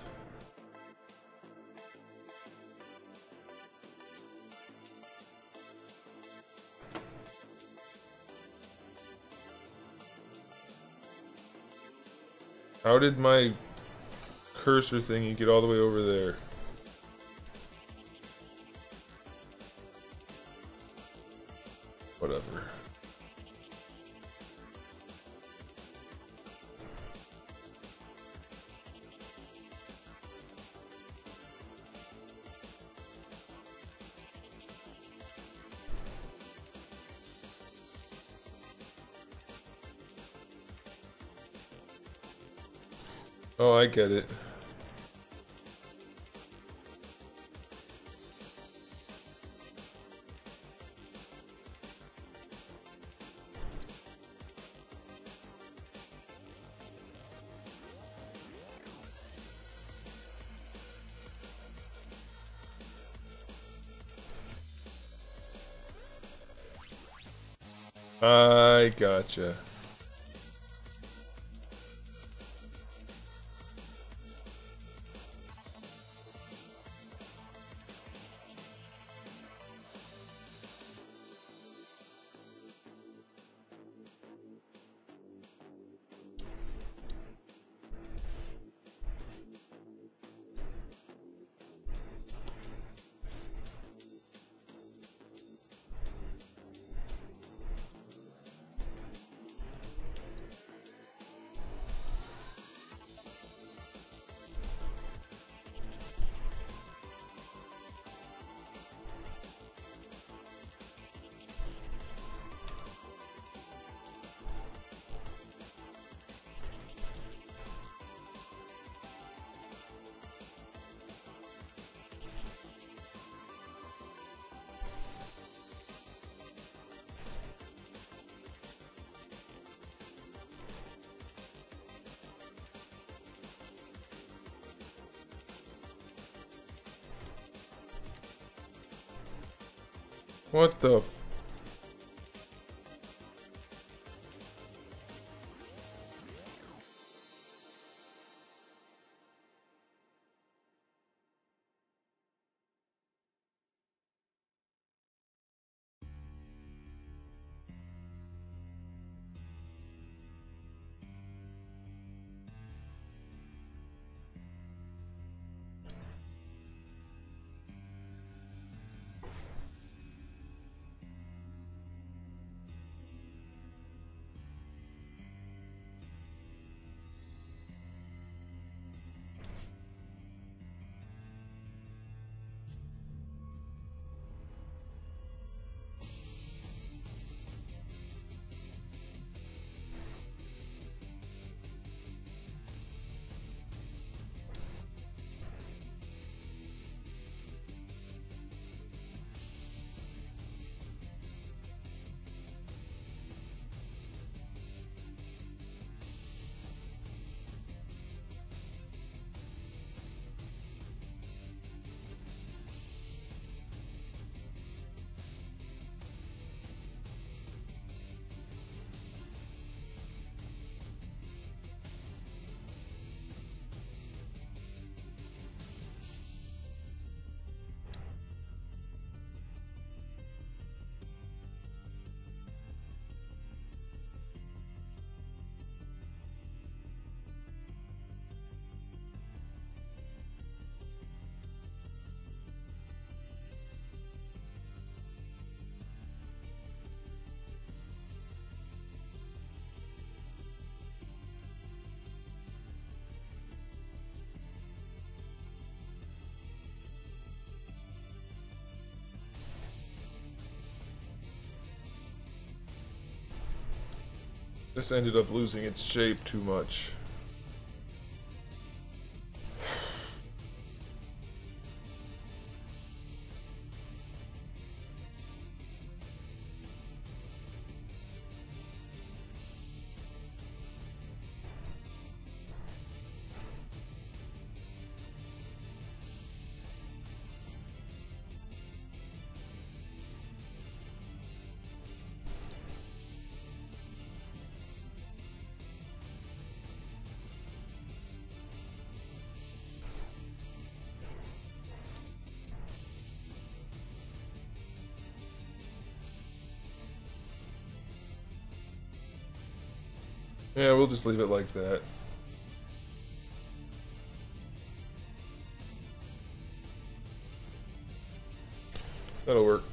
How did my cursor thingy get all the way over there? Whatever. Oh, I get it. I gotcha. What the? This ended up losing its shape too much. Yeah, we'll just leave it like that. That'll work.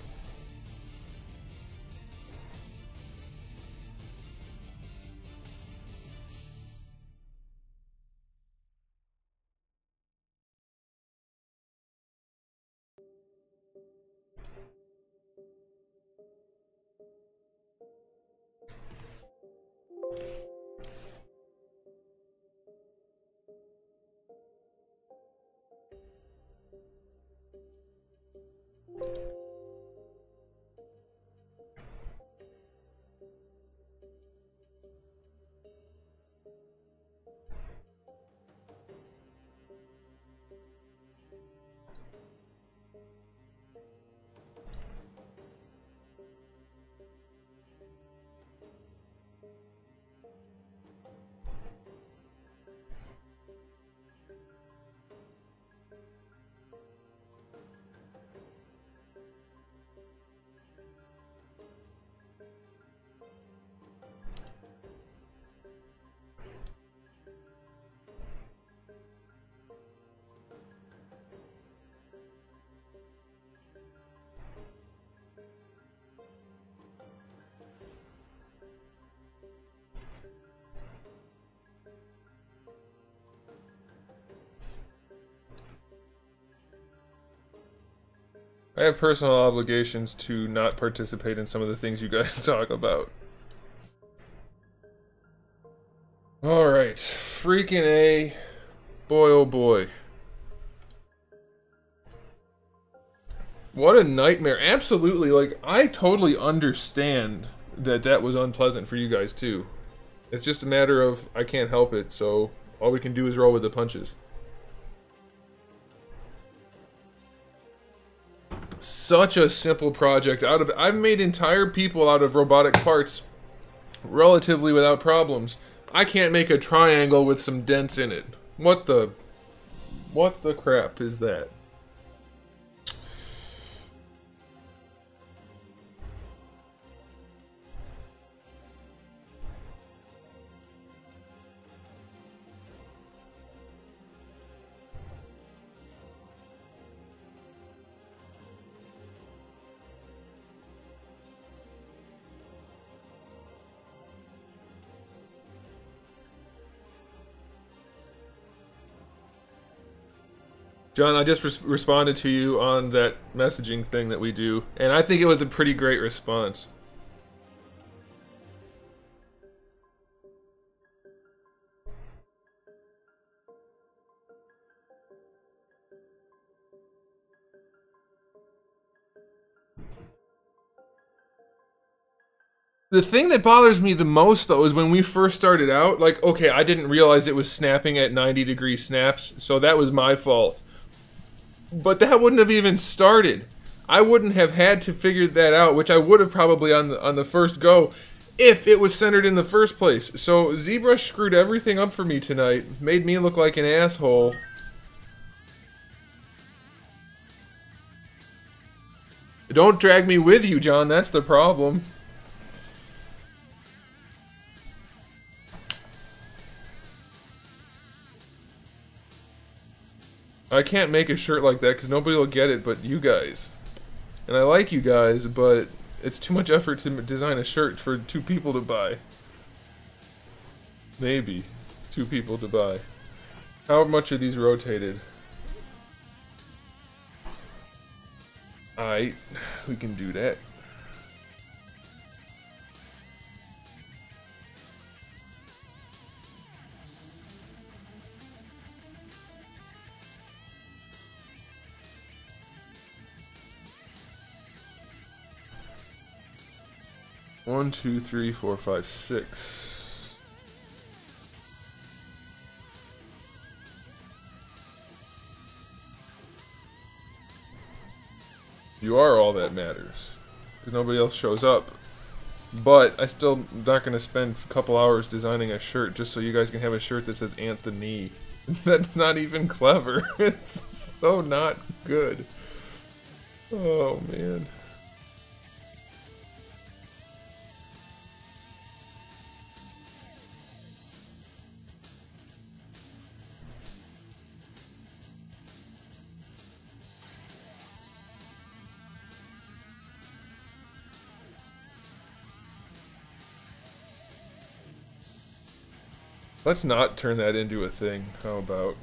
I have personal obligations to not participate in some of the things you guys talk about. Alright, freaking A. Boy, oh boy. What a nightmare. Absolutely, like, I totally understand that that was unpleasant for you guys, too. It's just a matter of, I can't help it, so all we can do is roll with the punches. Such a simple project. I've made entire people out of robotic parts relatively without problems. I can't make a triangle with some dents in it. What the crap is that? John, I just responded to you on that messaging thing that we do, and I think it was a pretty great response. The thing that bothers me the most, though, is when we first started out, like, okay, I didn't realize it was snapping at 90-degree snaps, so that was my fault. But that wouldn't have even started. I wouldn't have had to figure that out, which I would have probably on the first go, if it was centered in the first place. So ZBrush screwed everything up for me tonight, made me look like an asshole. Don't drag me with you, John, that's the problem. I can't make a shirt like that because nobody will get it but you guys. And I like you guys, but it's too much effort to design a shirt for 2 people to buy. Maybe 2 people to buy. How much are these rotated? Alright, we can do that. One, two, three, four, five, six. You are all that matters, because nobody else shows up. But I still not going to spend a couple hours designing a shirt just so you guys can have a shirt that says Anthony. That's not even clever. It's so not good. Oh man. Let's not turn that into a thing. How about?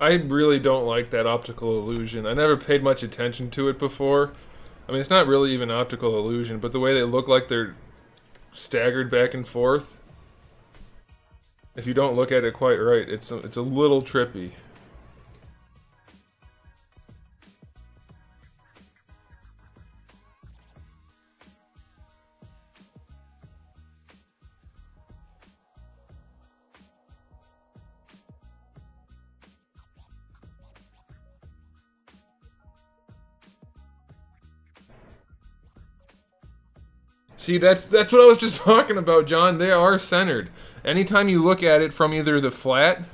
I really don't like that optical illusion. I never paid much attention to it before. I mean, it's not really even optical illusion, but the way they look like they're staggered back and forth, if you don't look at it quite right, it's a little trippy. See, that's what I was just talking about, John. They are centered. Anytime you look at it from either the flat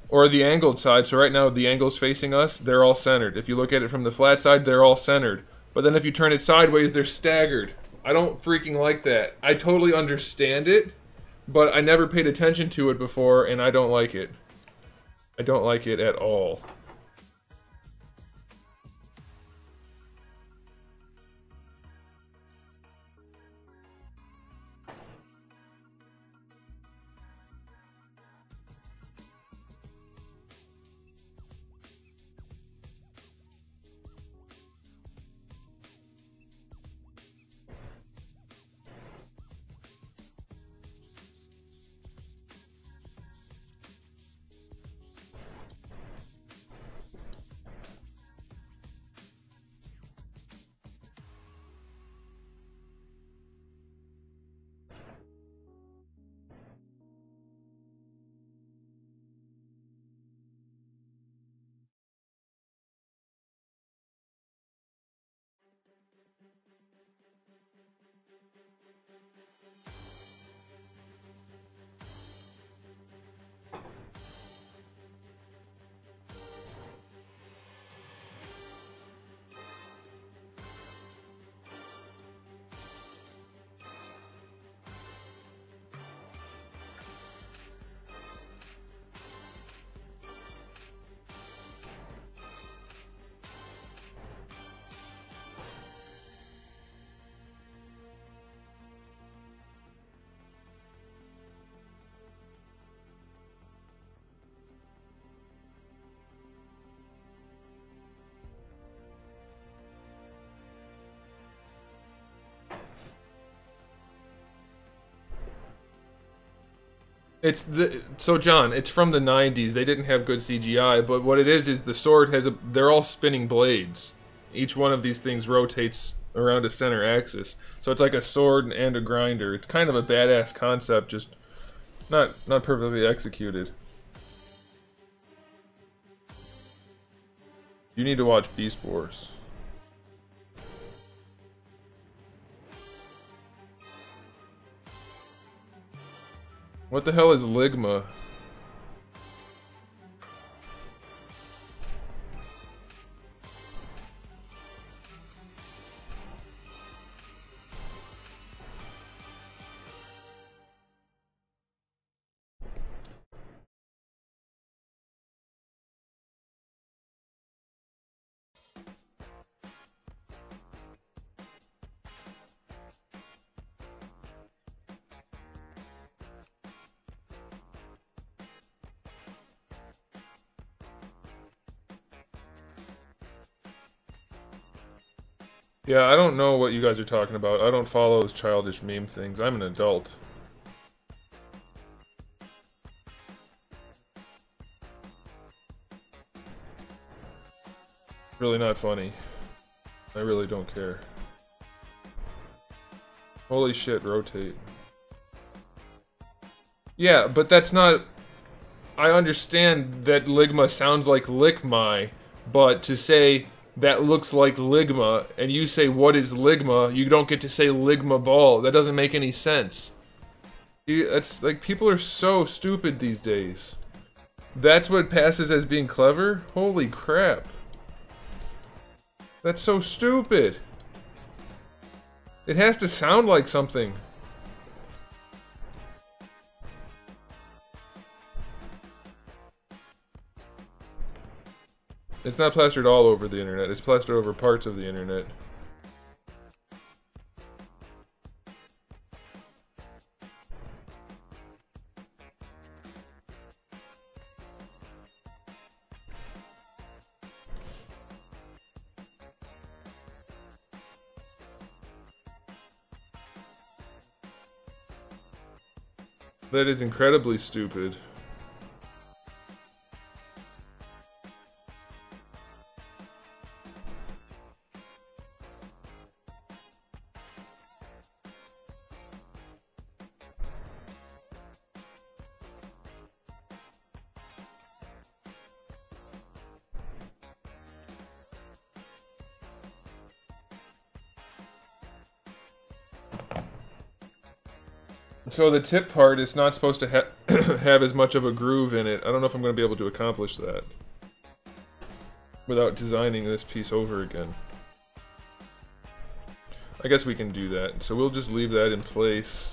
or the angled side, so right now the angle's facing us, they're all centered. If you look at it from the flat side, they're all centered. But then if you turn it sideways, they're staggered. I don't freaking like that. I totally understand it, but I never paid attention to it before, and I don't like it. I don't like it at all. So John, it's from the 90s. They didn't have good CGI, but what it is the sword has they're all spinning blades. Each one of these things rotates around a center axis. So it's like a sword and a grinder. It's kind of a badass concept, just not perfectly executed. You need to watch Beast Wars. What the hell is Ligma? Yeah, I don't know what you guys are talking about. I don't follow those childish meme things. I'm an adult. Really not funny. I really don't care. Holy shit, rotate. Yeah, but that's not... I understand that Ligma sounds like Lickmy, but to say that looks like Ligma, and you say what is Ligma, you don't get to say Ligma ball. That doesn't make any sense. That's like, people are so stupid these days. That's what passes as being clever? Holy crap. That's so stupid. It has to sound like something. It's not plastered all over the internet, it's plastered over parts of the internet. That is incredibly stupid. So the tip part is not supposed to have as much of a groove in it. I don't know if I'm going to be able to accomplish that without designing this piece over again. I guess we can do that. So we'll just leave that in place.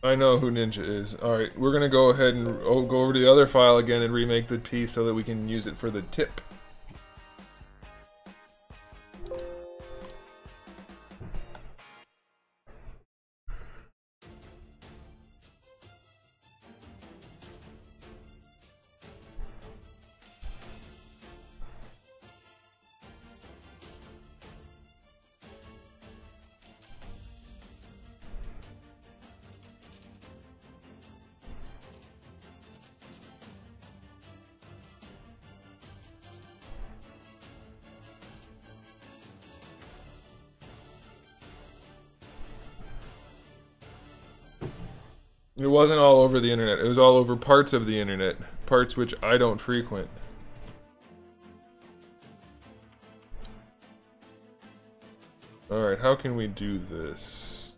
I know who Ninja is. Alright, we're gonna go ahead and go over to the other file again and remake the piece so that we can use it for the tip. It wasn't all over the internet. It was all over parts of the internet. Parts which I don't frequent. Alright, how can we do this?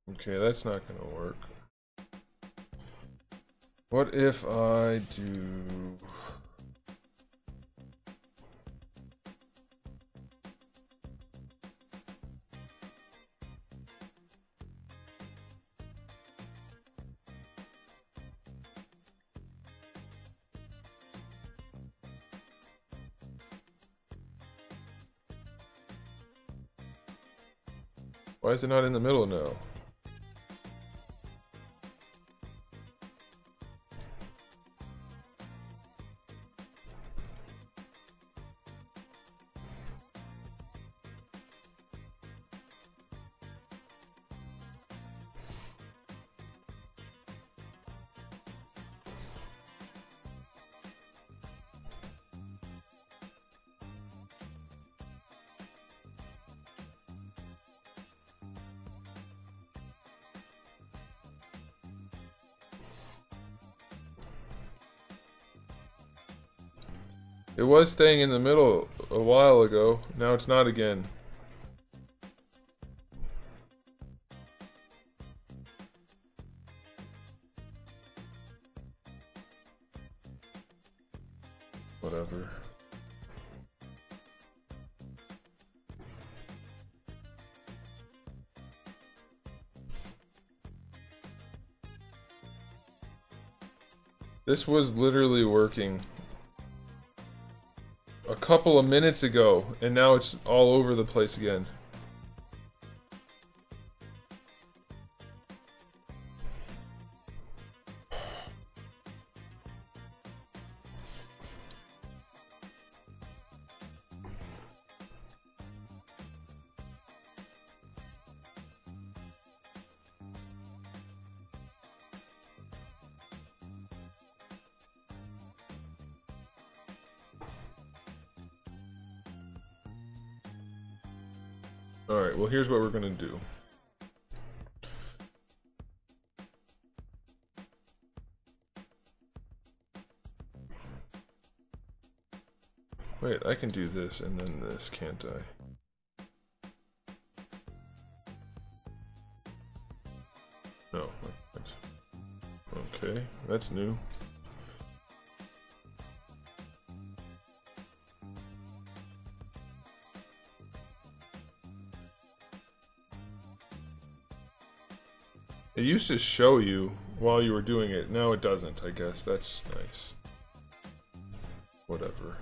Okay, that's not gonna work. What if I do... Why is it not in the middle now? It was staying in the middle a while ago. Now it's not again. Whatever. This was literally working a couple of minutes ago, and now it's all over the place again. Alright, well here's what we're gonna do. Wait, I can do this and then this, can't I? No. Okay, that's new. It used to show you while you were doing it. Now it doesn't, I guess. That's nice. Whatever.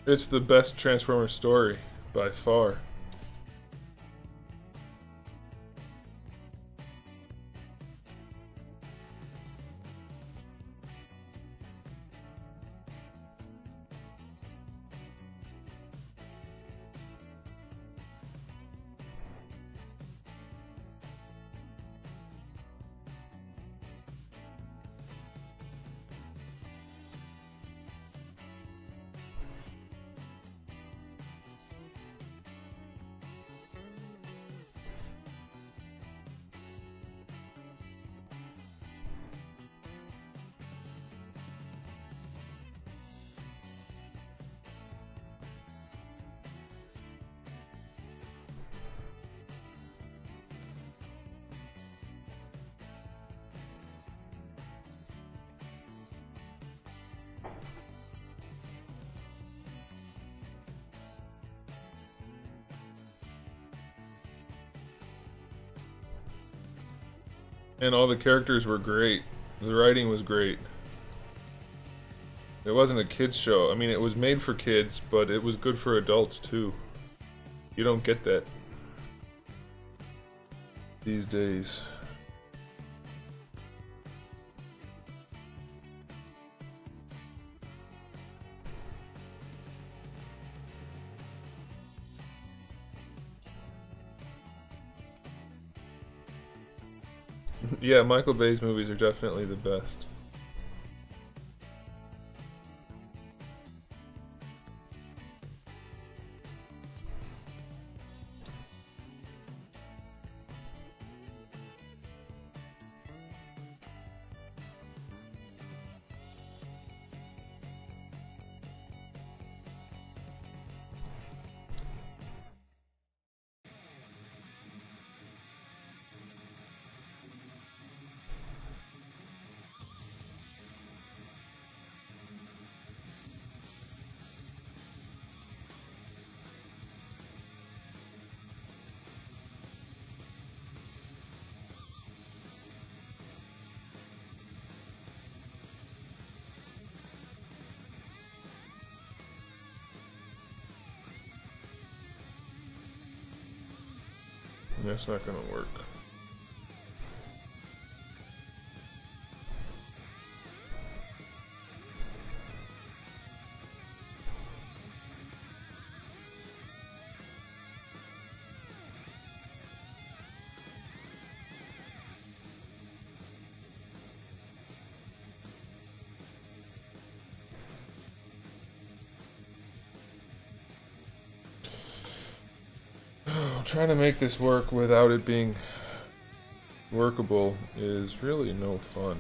It's the best Transformers story, by far. And all the characters were great. The writing was great. It wasn't a kids show. I mean, it was made for kids, but it was good for adults too. You don't get that these days. Yeah, Michael Bay's movies are definitely the best. That's not gonna work. Trying to make this work without it being workable is really no fun.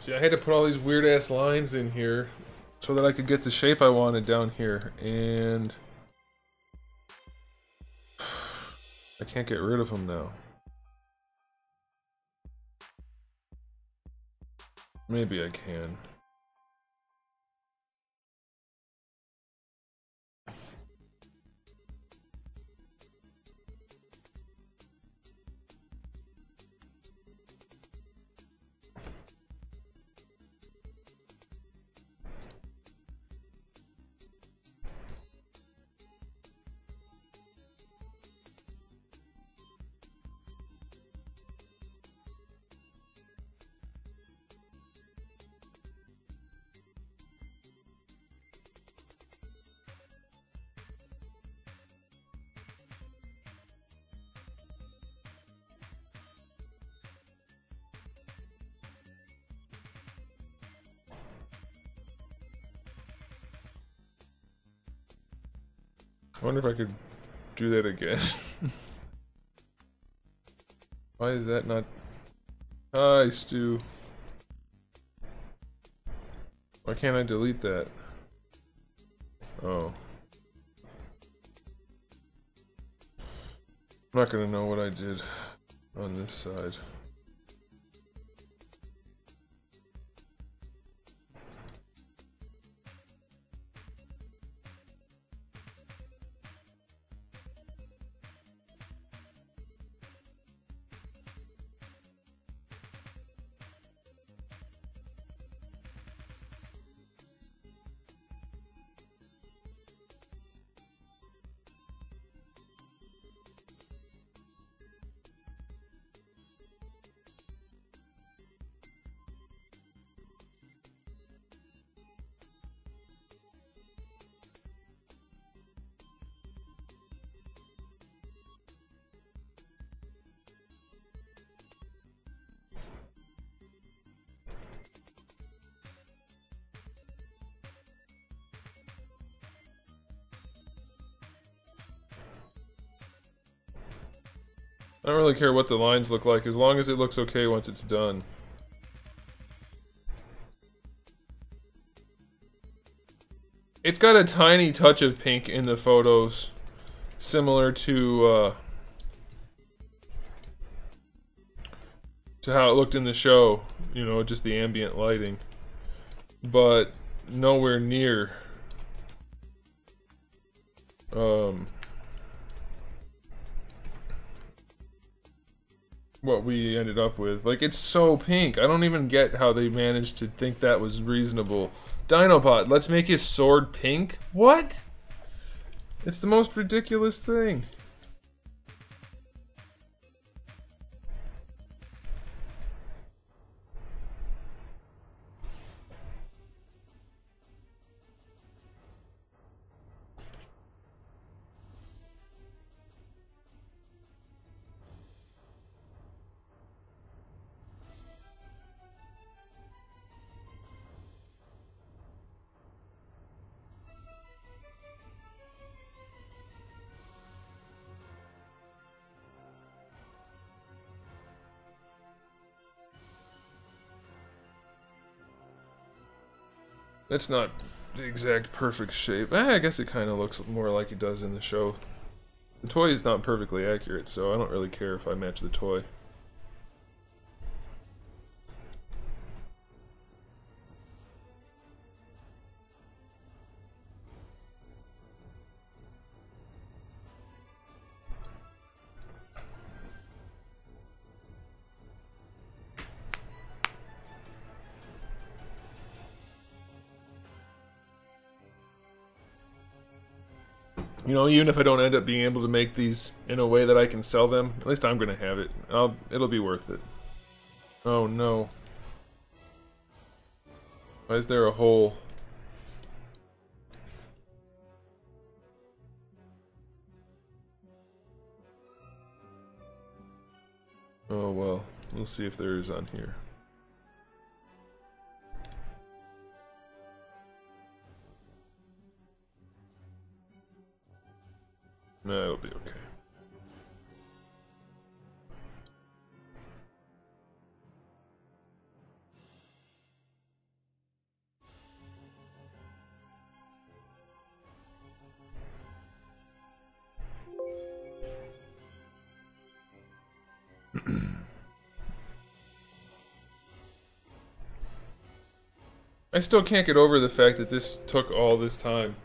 See, I had to put all these weird ass lines in here so that I could get the shape I wanted down here, and I can't get rid of them now. Maybe I can. I wonder if I could do that again. Why is that not... Hi, Stu. Why can't I delete that? Oh. I'm not gonna know what I did on this side. I don't really care what the lines look like, as long as it looks okay once it's done. It's got a tiny touch of pink in the photos, similar to how it looked in the show, you know, just the ambient lighting. But nowhere near what we ended up with. Like, it's so pink. I don't even get how they managed to think that was reasonable. Dinopod, let's make his sword pink? What? It's the most ridiculous thing. That's not the exact perfect shape. I guess it kind of looks more like it does in the show. The toy is not perfectly accurate, so I don't really care if I match the toy. You know, even if I don't end up being able to make these in a way that I can sell them, at least I'm gonna have it. It'll be worth it. Oh no. Why is there a hole? Oh well, we'll see if there is on here. No, it'll be okay. I still can't get over the fact that this took all this time.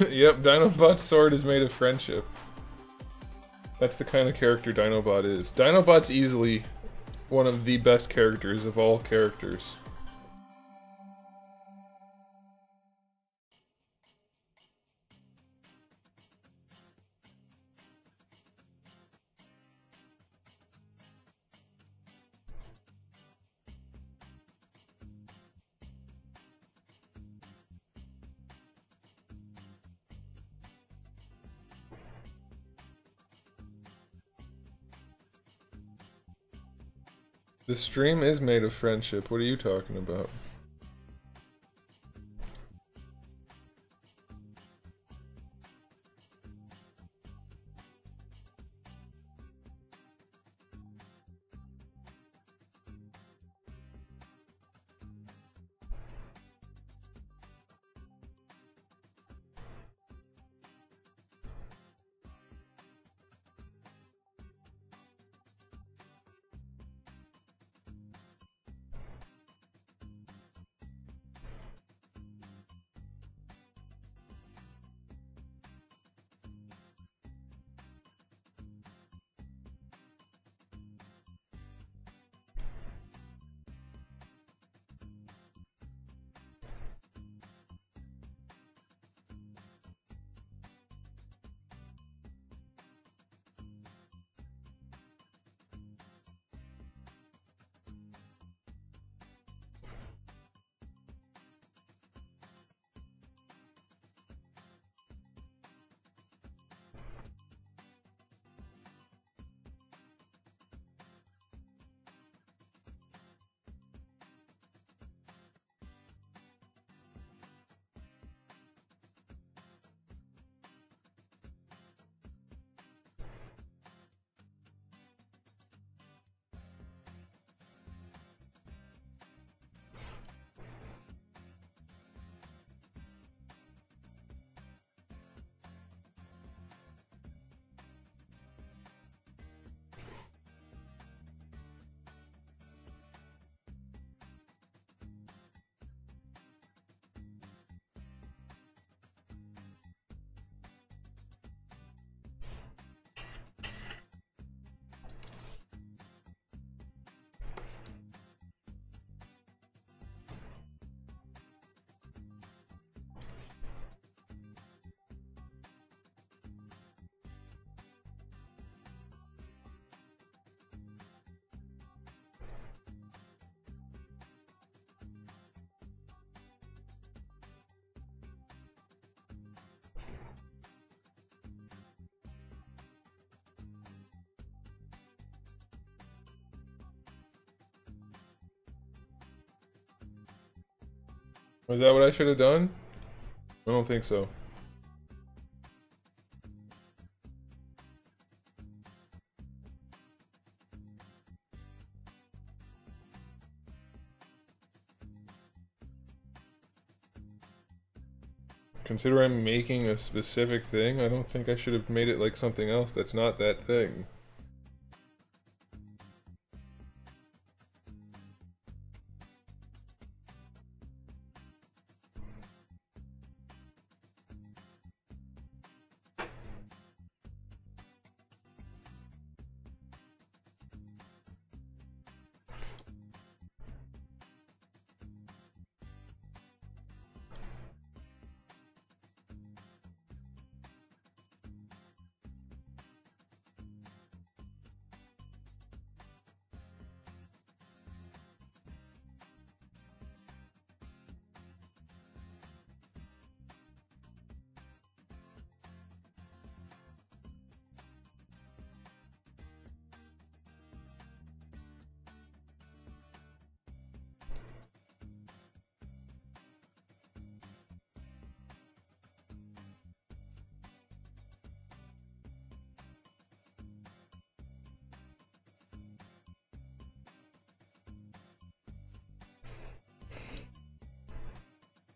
Yep, Dinobot's sword is made of friendship. That's the kind of character Dinobot is. Dinobot's easily one of the best characters of all characters. The stream is made of friendship. What are you talking about? Was that what I should have done? I don't think so. Consider I'm making a specific thing. I don't think I should have made it like something else that's not that thing.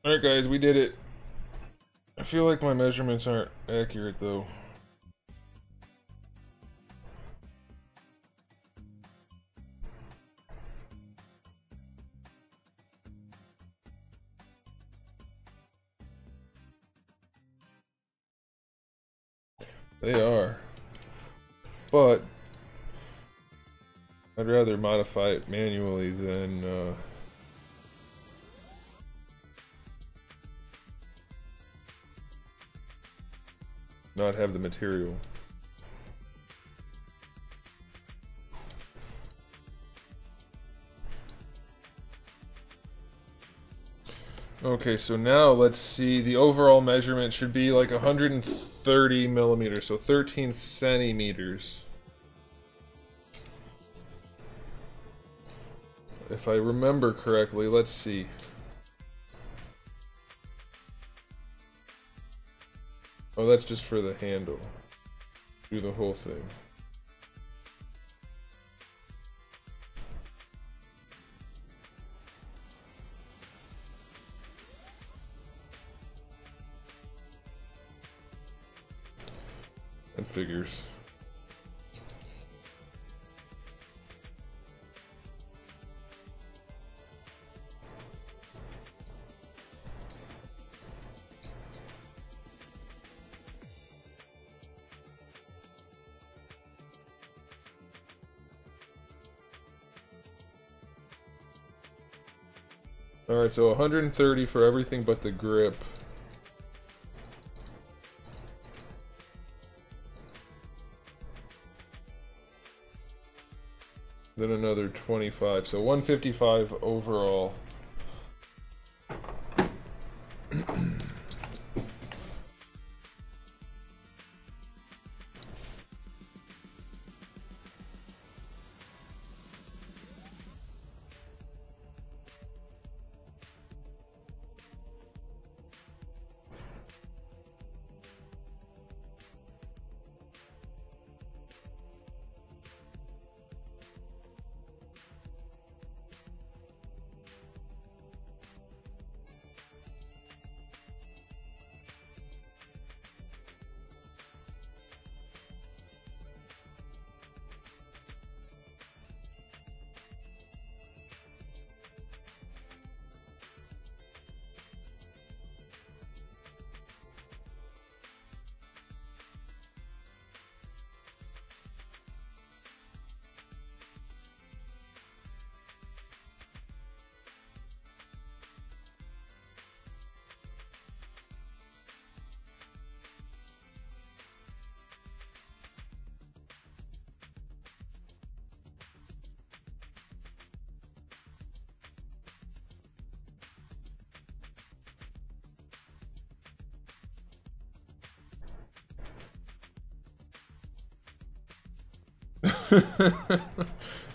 Alright guys, we did it. I feel like my measurements aren't accurate though. They are. But I'd rather modify it manually than not have the material. Okay, so now let's see, the overall measurement should be like 130 millimeters, so 13 centimeters. If I remember correctly, let's see. Oh, that's just for the handle. Do the whole thing. That figures. Alright, so 130 for everything but the grip. Then another 25, so 155 overall.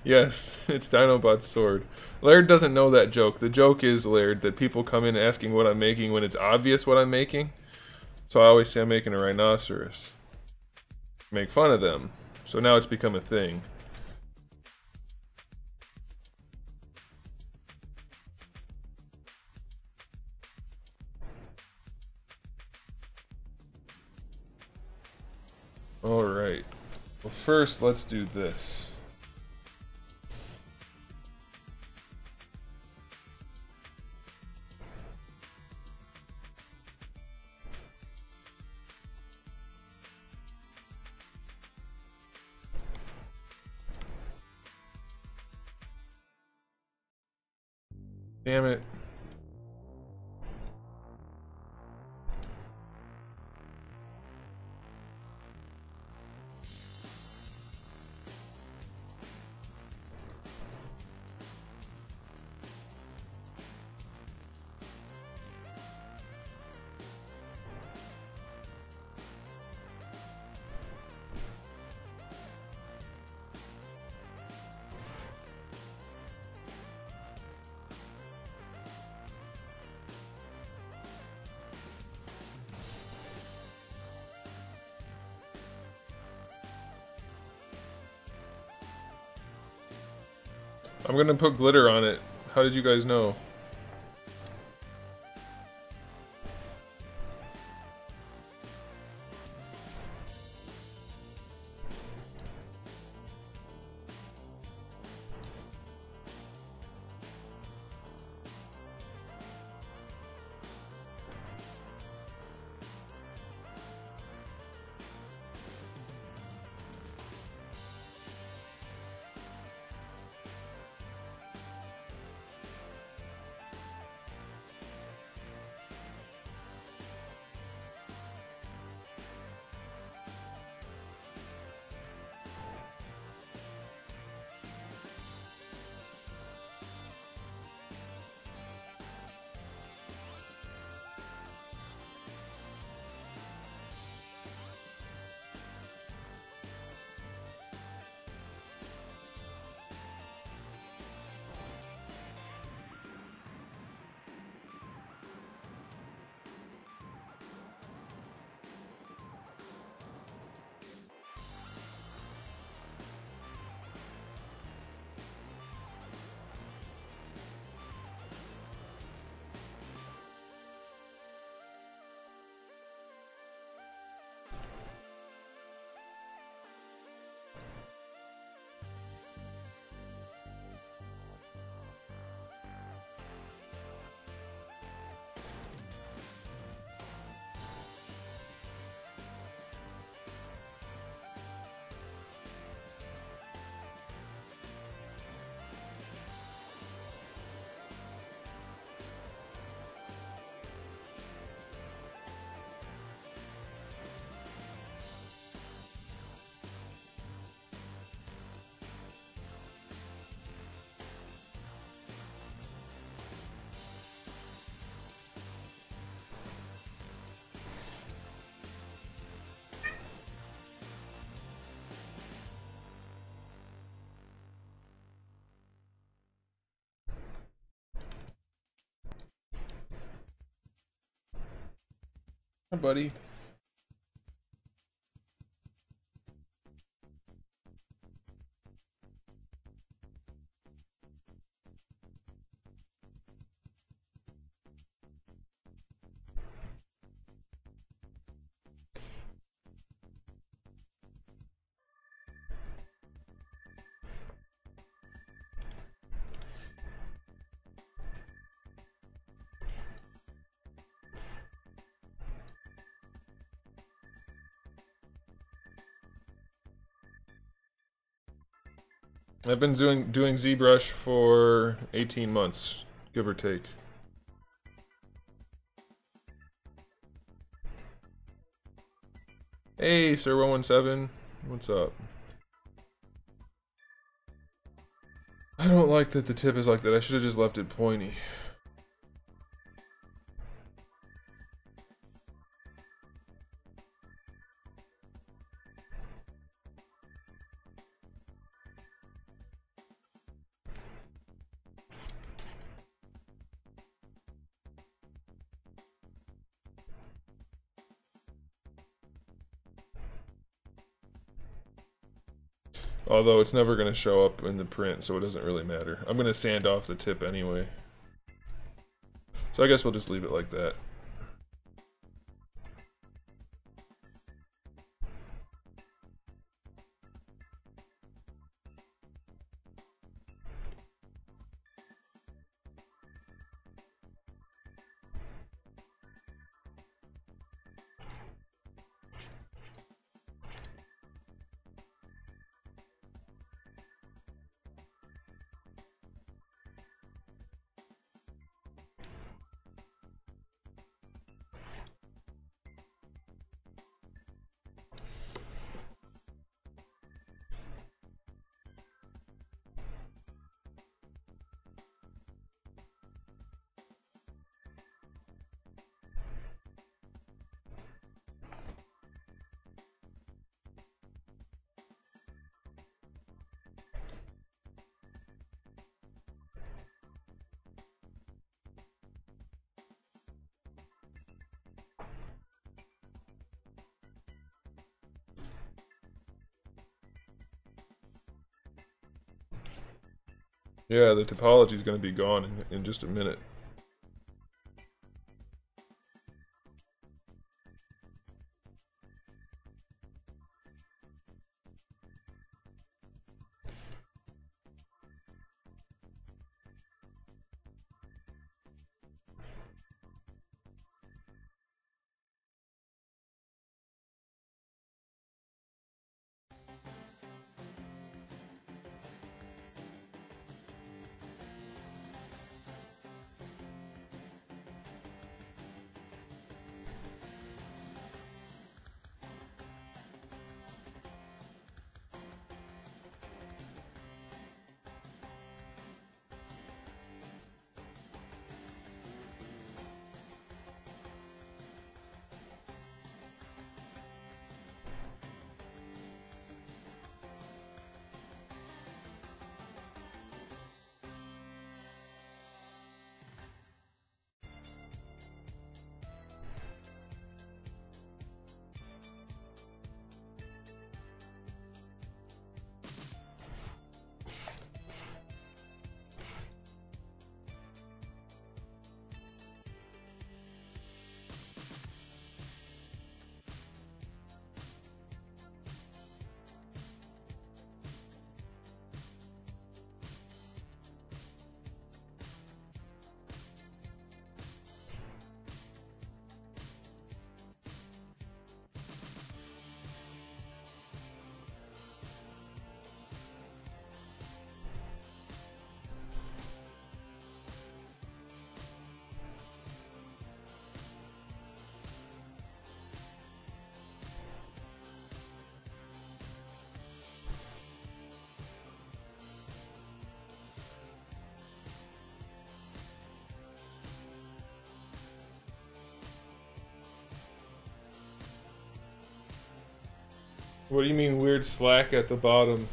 Yes, it's Dinobot's sword. Laird doesn't know that joke. The joke is, Laird, that people come in asking what I'm making when it's obvious what I'm making. So I always say I'm making a rhinoceros. Make fun of them. So now it's become a thing. Alright. Well, first, let's do this. Damn it. I'm gonna put glitter on it. How did you guys know? Hi, buddy. I've been doing ZBrush for 18 months, give or take. Hey, Sir 117, what's up? I don't like that the tip is like that. I should have just left it pointy. Although it's never going to show up in the print, so it doesn't really matter. I'm going to sand off the tip anyway. So I guess we'll just leave it like that. Yeah, the topology is going to be gone in just a minute. What do you mean weird slack at the bottom?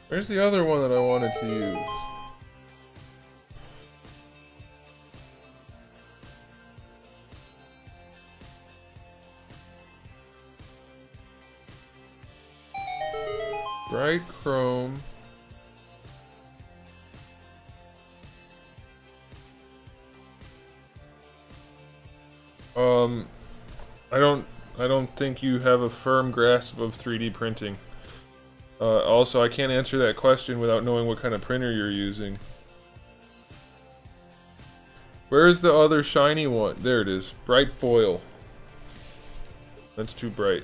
Where's the other one that I wanted to use? Bright chrome. I don't think you have a firm grasp of 3D printing. Also, I can't answer that question without knowing what kind of printer you're using. Where's the other shiny one? There it is. Bright foil. That's too bright.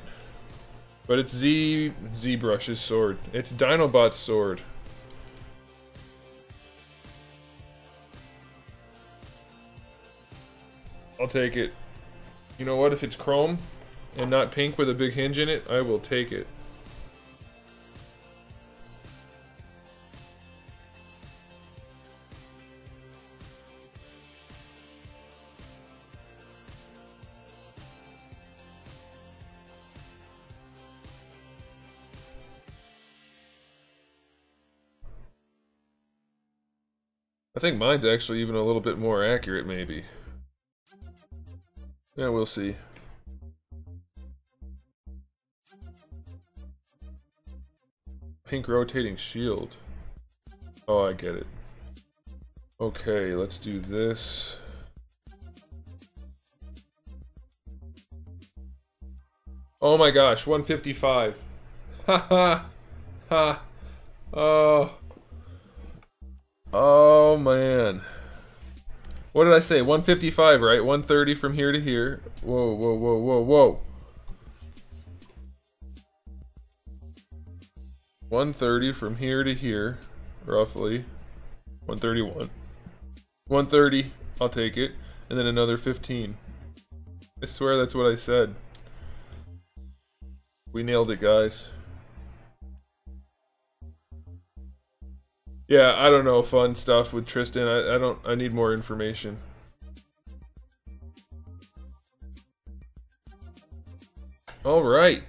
But it's ZBrush's sword. It's Dinobot's sword. I'll take it. You know what? If it's chrome and not pink with a big hinge in it, I will take it. I think mine's actually even a little bit more accurate, maybe. Yeah, we'll see. Pink rotating shield. Oh, I get it. Okay, let's do this. Oh my gosh, 155. Ha ha. Ha. Oh. Oh man. What did I say? 155, right? 130 from here to here. Whoa, whoa, whoa, whoa, whoa. 130 from here to here, roughly. 131. 130, I'll take it. and then another 15. I swear that's what I said. We nailed it, guys. Yeah, I don't know, fun stuff with Tristan. I need more information. Alright.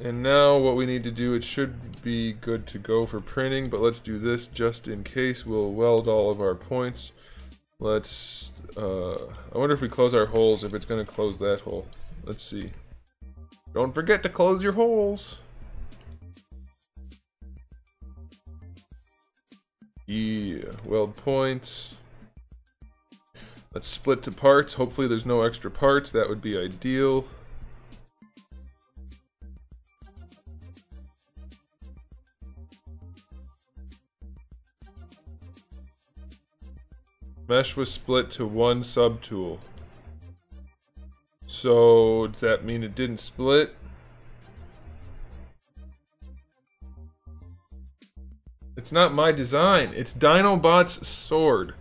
And now what we need to do, it should be good to go for printing, but let's do this just in case. We'll weld all of our points. Let's, I wonder if we close our holes, if it's going to close that hole. Let's see. Don't forget to close your holes. Yeah, weld points. Let's split to parts. Hopefully there's no extra parts. That would be ideal. Mesh was split to one subtool. So, does that mean it didn't split? It's not my design. It's Dinobot's sword.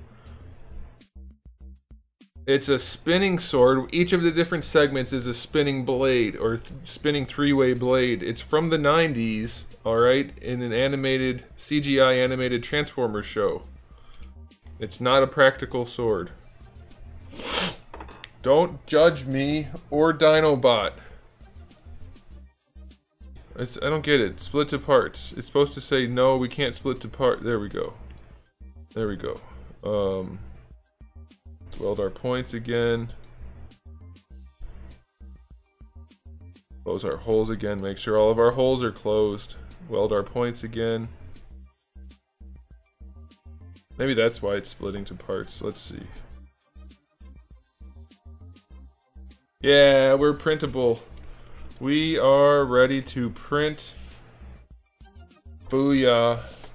It's a spinning sword. Each of the different segments is a spinning blade, or spinning three-way blade. It's from the 90s, alright, in an animated, CGI animated Transformers show. It's not a practical sword. Don't judge me or Dinobot. I don't get it. Split to parts. It's supposed to say no, we can't split to part. There we go. There we go. Weld our points again. Close our holes again. Make sure all of our holes are closed. Weld our points again. Maybe that's why it's splitting to parts. Let's see. Yeah, we're printable. We are ready to print. Booyah.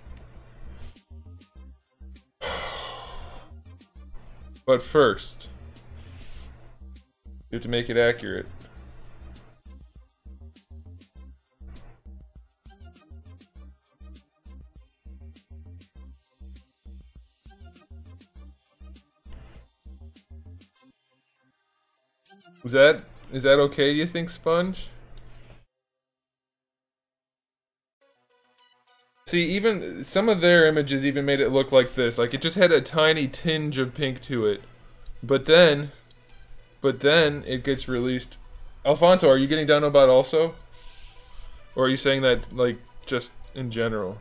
But first, you have to make it accurate. Is that okay, do you think, Sponge? See, even some of their images even made it look like this. Like, it just had a tiny tinge of pink to it. But then it gets released. Alfonso, are you getting Dinobot also? Or are you saying that, like, just in general?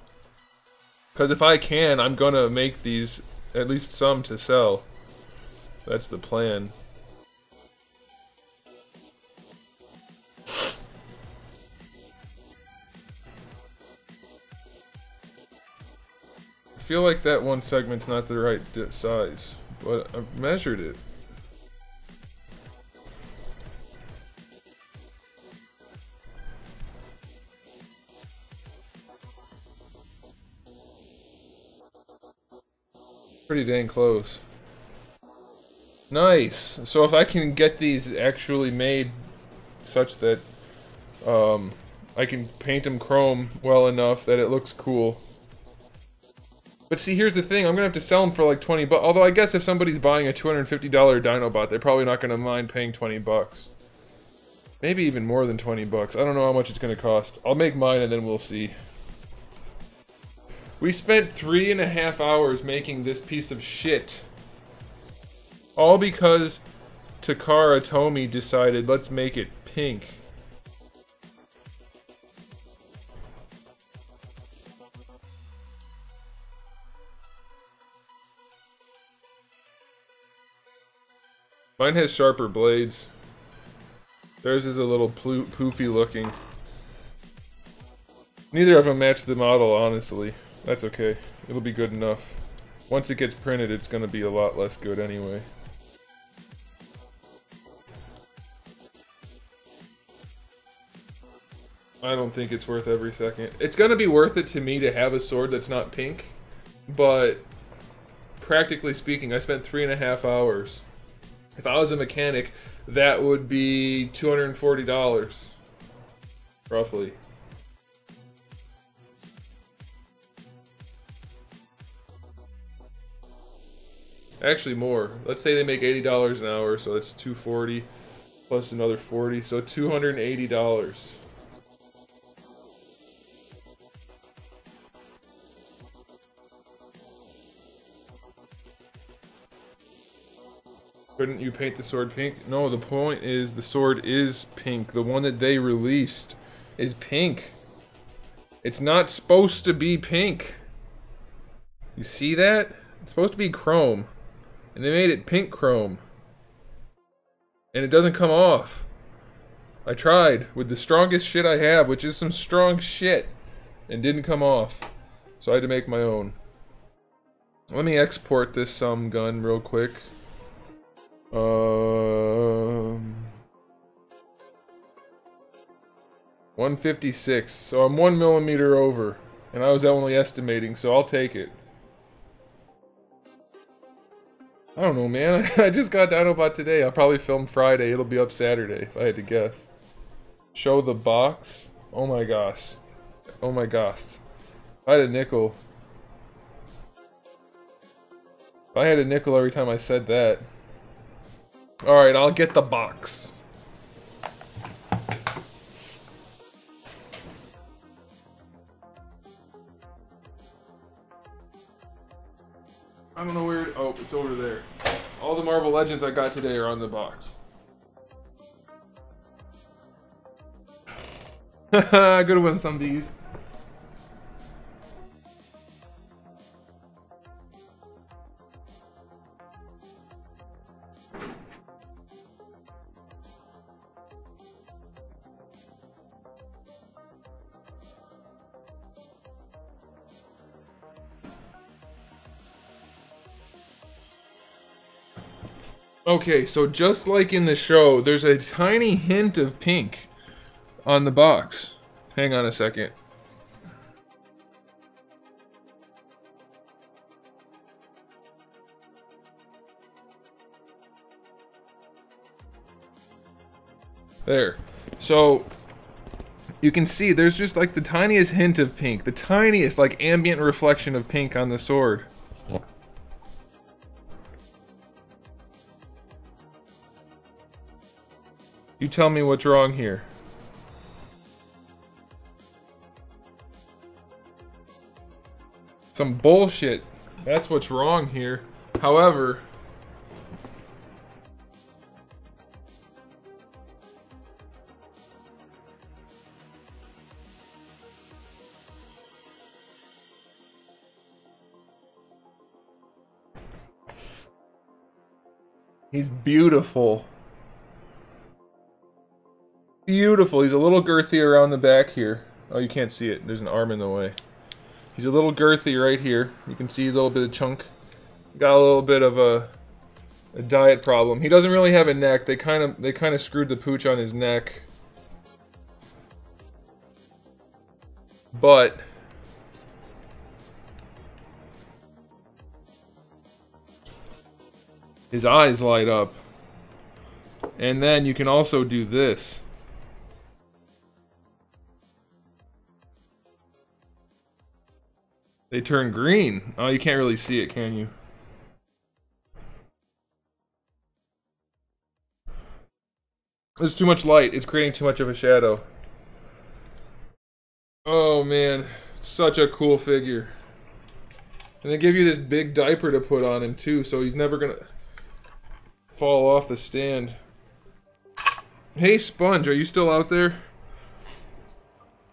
Because if I can, I'm gonna make these, at least some, to sell. That's the plan. I feel like that one segment's not the right size, but I've measured it. Pretty dang close. Nice! So if I can get these actually made such that I can paint them chrome well enough that it looks cool. But see, here's the thing, I'm gonna have to sell them for like 20 bucks. Although I guess if somebody's buying a $250 Dinobot, they're probably not gonna mind paying 20 bucks. Maybe even more than 20 bucks. I don't know how much it's gonna cost. I'll make mine and then we'll see. We spent 3.5 hours making this piece of shit. All because Takara Tomy decided, let's make it pink. Mine has sharper blades. Theirs is a little poofy looking. Neither of them match the model, honestly. That's okay. It'll be good enough. Once it gets printed, it's gonna be a lot less good anyway. I don't think it's worth every second. It's gonna be worth it to me to have a sword that's not pink, but practically speaking, I spent 3.5 hours. If I was a mechanic, that would be $240, roughly. Actually more. Let's say they make $80 an hour, so that's $240 plus another 40, so $280. Couldn't you paint the sword pink? No, the point is the sword is pink. The one that they released is pink. It's not supposed to be pink. You see that? It's supposed to be chrome. And they made it pink chrome. And it doesn't come off. I tried with the strongest shit I have, which is some strong shit, and didn't come off. So I had to make my own. Let me export this gun real quick. 156. So I'm 1 millimeter over, and I was only estimating, so I'll take it. I don't know, man. I just got Dinobot today. I'll probably film Friday. It'll be up Saturday, if I had to guess. Show the box. Oh my gosh. Oh my gosh. If I had a nickel. If I had a nickel every time I said that. Alright, I'll get the box. I don't know where it... Oh, it's over there. All the Marvel Legends I got today are on the box. Haha, good one, some bees. Okay, so just like in the show, there's a tiny hint of pink on the box. Hang on a second. There. So, you can see there's just like the tiniest hint of pink. The tiniest, like, ambient reflection of pink on the sword. You tell me what's wrong here. Some bullshit. That's what's wrong here. However, he's beautiful. Beautiful. He's a little girthy around the back here. Oh, you can't see it. There's an arm in the way. He's a little girthy right here. You can see he's a little bit of chunk. Got a little bit of a diet problem. He doesn't really have a neck. They kind of screwed the pooch on his neck. But his eyes light up. And then you can also do this. They turn green. Oh, you can't really see it, can you? There's too much light. It's creating too much of a shadow. Oh, man. Such a cool figure. And they give you this big diaper to put on him, too, so he's never gonna fall off the stand. Hey, Sponge, are you still out there?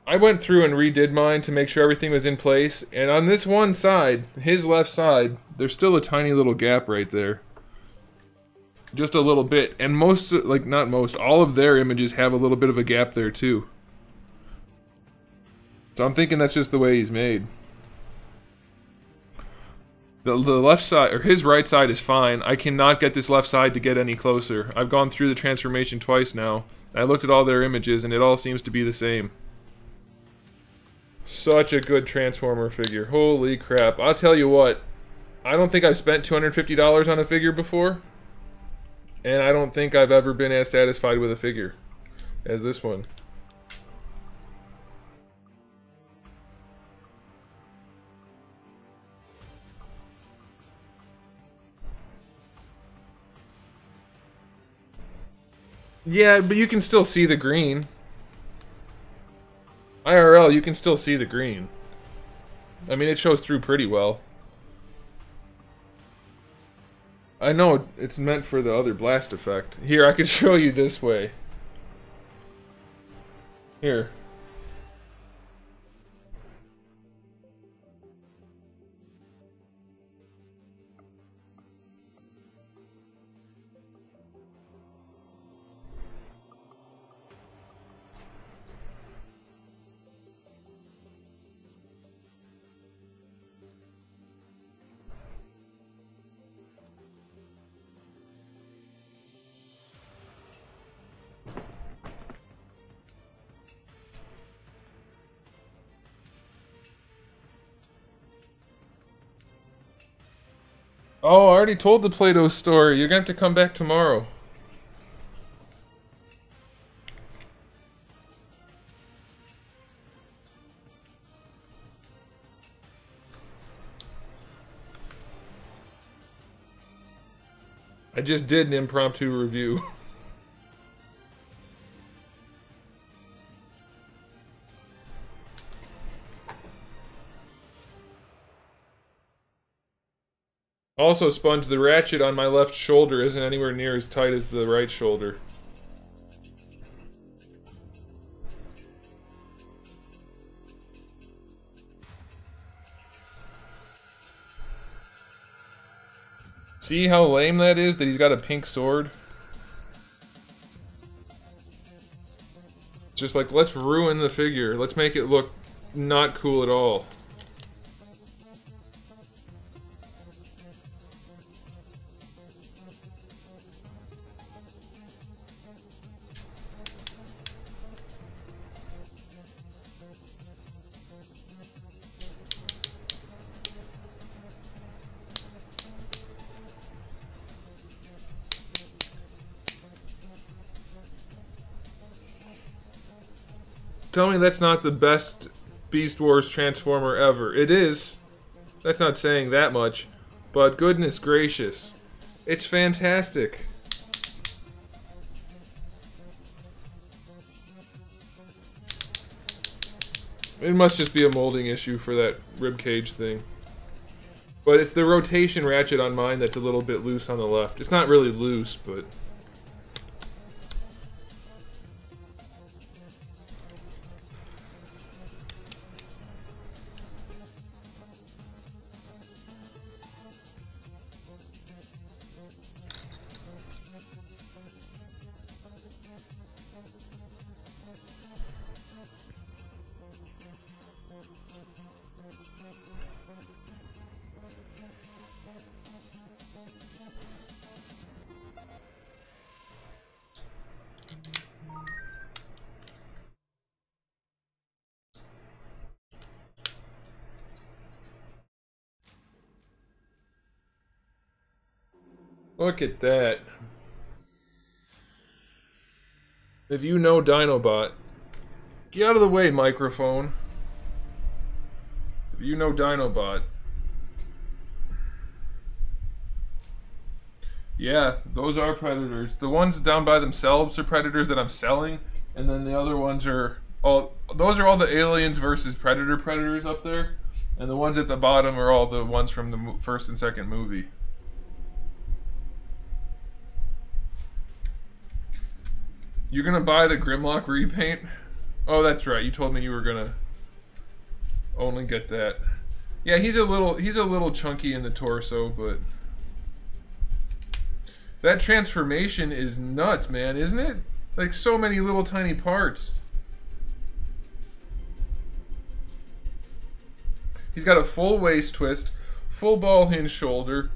I went through and redid mine to make sure everything was in place, and on this one side, his left side, there's still a tiny little gap right there. Just a little bit, and most, like, not most, all of their images have a little bit of a gap there too. So I'm thinking that's just the way he's made. The left side, or his right side is fine. I cannot get this left side to get any closer. I've gone through the transformation twice now. I looked at all their images and it all seems to be the same. Such a good Transformer figure. Holy crap. I'll tell you what. I don't think I've spent $250 on a figure before. And I don't think I've ever been as satisfied with a figure as this one. Yeah, but you can still see the green. IRL, you can still see the green. I mean, it shows through pretty well. I know it's meant for the other blast effect. Here, I could show you this way. Here. Oh, I already told the Play-Doh story. You're gonna have to come back tomorrow. I just did an impromptu review. Also, Sponge, the ratchet on my left shoulder isn't anywhere near as tight as the right shoulder. See how lame that is, that he's got a pink sword? Just like, let's ruin the figure. Let's make it look not cool at all. Tell me that's not the best Beast Wars Transformer ever. It is. That's not saying that much. But goodness gracious. It's fantastic. It must just be a molding issue for that ribcage thing. But it's the rotation ratchet on mine that's a little bit loose on the left. It's not really loose, but... Look at that. If you know Dinobot, get out of the way, microphone. If you know Dinobot. Yeah, those are predators. The ones down by themselves are predators that I'm selling, and then the other ones are all... Those are all the aliens versus predators up there, and the ones at the bottom are all the ones from the first and second movie. You're gonna buy the Grimlock repaint? Oh, that's right. You told me you were gonna only get that. Yeah, he's a little chunky in the torso, but that transformation is nuts, man, isn't it? Like so many little tiny parts. He's got a full waist twist, full ball hinge shoulder,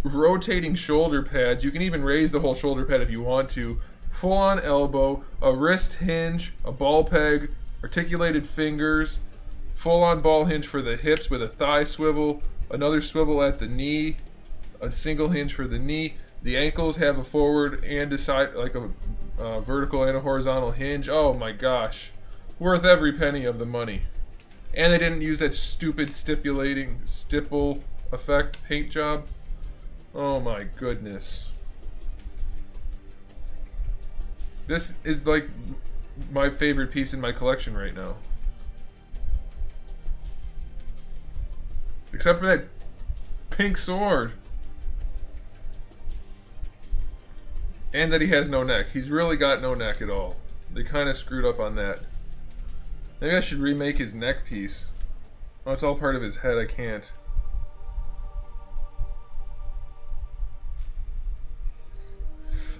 rotating shoulder pads. You can even raise the whole shoulder pad if you want to. Full-on elbow, a wrist hinge, a ball peg, articulated fingers, full-on ball hinge for the hips with a thigh swivel, another swivel at the knee, a single hinge for the knee. The ankles have a forward and a side, like a vertical and a horizontal hinge. Oh my gosh. Worth every penny of the money. And they didn't use that stupid stipple effect paint job. Oh my goodness. This is like my favorite piece in my collection right now. Except for that pink sword. And that he has no neck. He's really got no neck at all. They kind of screwed up on that. Maybe I should remake his neck piece. Oh, it's all part of his head. I can't.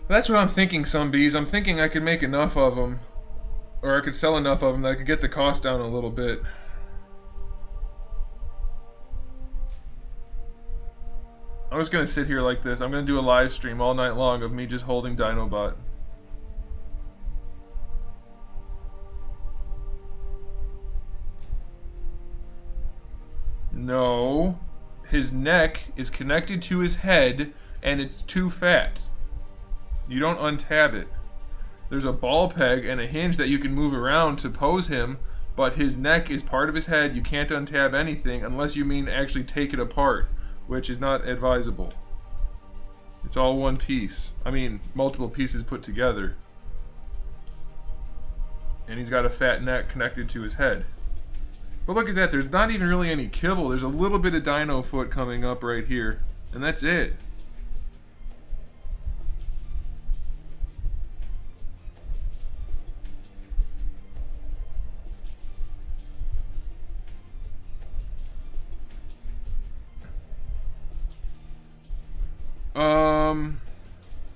That's what I'm thinking, some bees. I'm thinking I could make enough of them. Or I could sell enough of them that I could get the cost down a little bit. I'm just gonna sit here like this. I'm gonna do a live stream all night long of me just holding Dinobot. No. His neck is connected to his head and it's too fat. You don't untab it. There's a ball peg and a hinge that you can move around to pose him, but his neck is part of his head. You can't untab anything unless you mean actually take it apart, which is not advisable. It's all one piece. I mean, multiple pieces put together. And he's got a fat neck connected to his head. But look at that, there's not even really any kibble. There's a little bit of dino foot coming up right here. And that's it.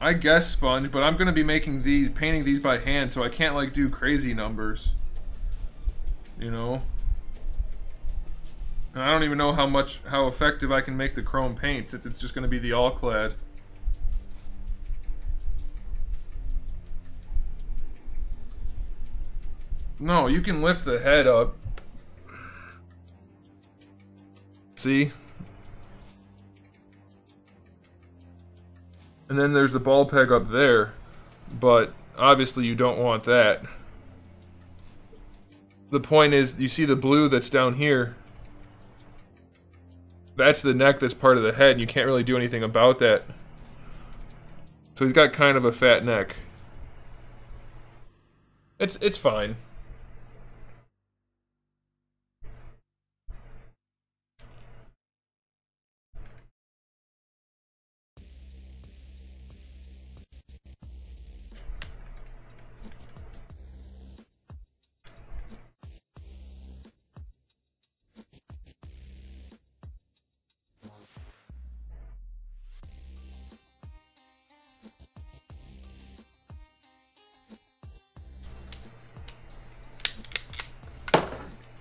I guess sponge, but I'm gonna be making these, painting these by hand, so I can't like do crazy numbers. You know? And I don't even know how effective I can make the chrome paint, since it's just gonna be the all-clad. No, you can lift the head up. See? And then there's the ball peg up there, but obviously you don't want that. The point is, you see the blue that's down here? That's the neck that's part of the head, and you can't really do anything about that. So he's got kind of a fat neck. It's fine.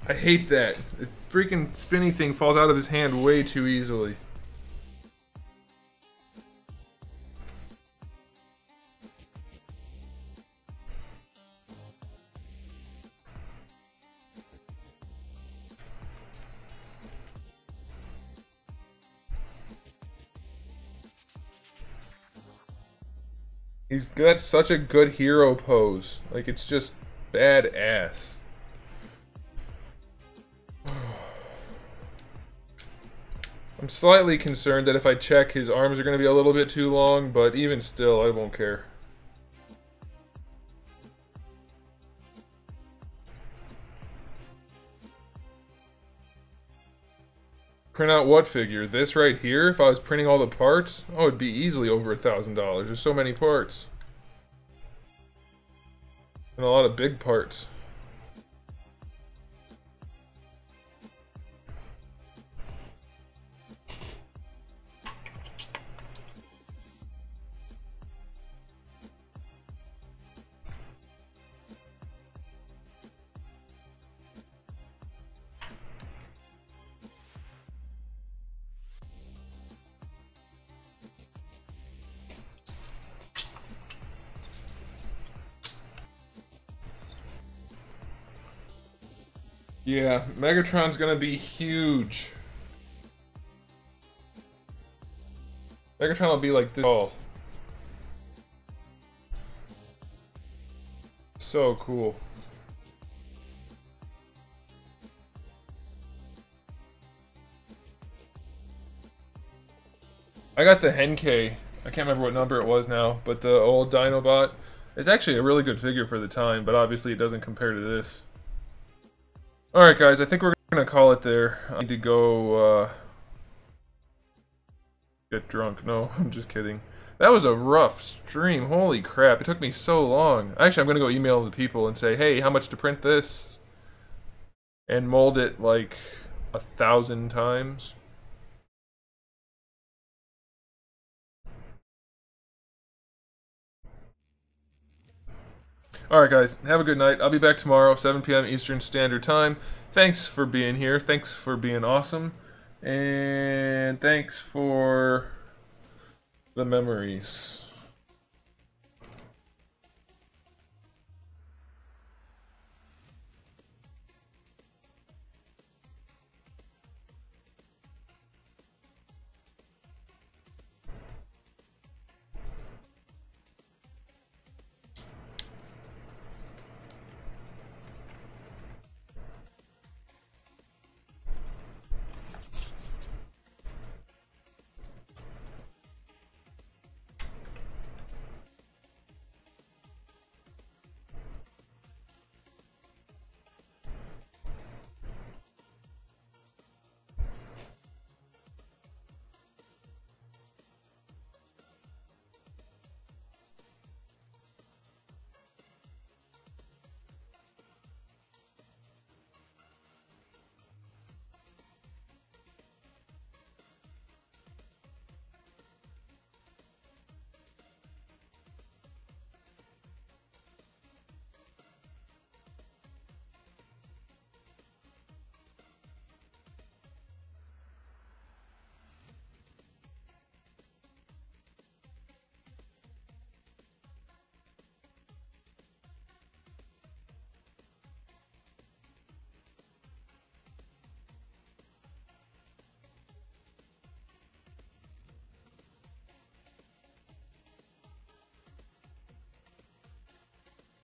I hate that. The freaking spinny thing falls out of his hand way too easily. He's got such a good hero pose. Like, it's just badass. I'm slightly concerned that if I check, his arms are going to be a little bit too long, but even still, I won't care. Print out what figure? This right here? If I was printing all the parts? Oh, it'd be easily over $1,000. There's so many parts. And a lot of big parts. Yeah, Megatron's gonna be huge. Megatron will be like this tall. So cool. I got the Henkei. I can't remember what number it was now, but the old Dinobot. It's actually a really good figure for the time, but obviously it doesn't compare to this. Alright guys, I think we're gonna call it there. I need to go, get drunk. No, I'm just kidding. That was a rough stream. Holy crap, it took me so long. Actually, I'm gonna go email the people and say, hey, how much to print this? And mold it like 1,000 times. Alright guys, have a good night. I'll be back tomorrow, 7 p.m. Eastern Standard Time. Thanks for being here. Thanks for being awesome. And thanks for the memories.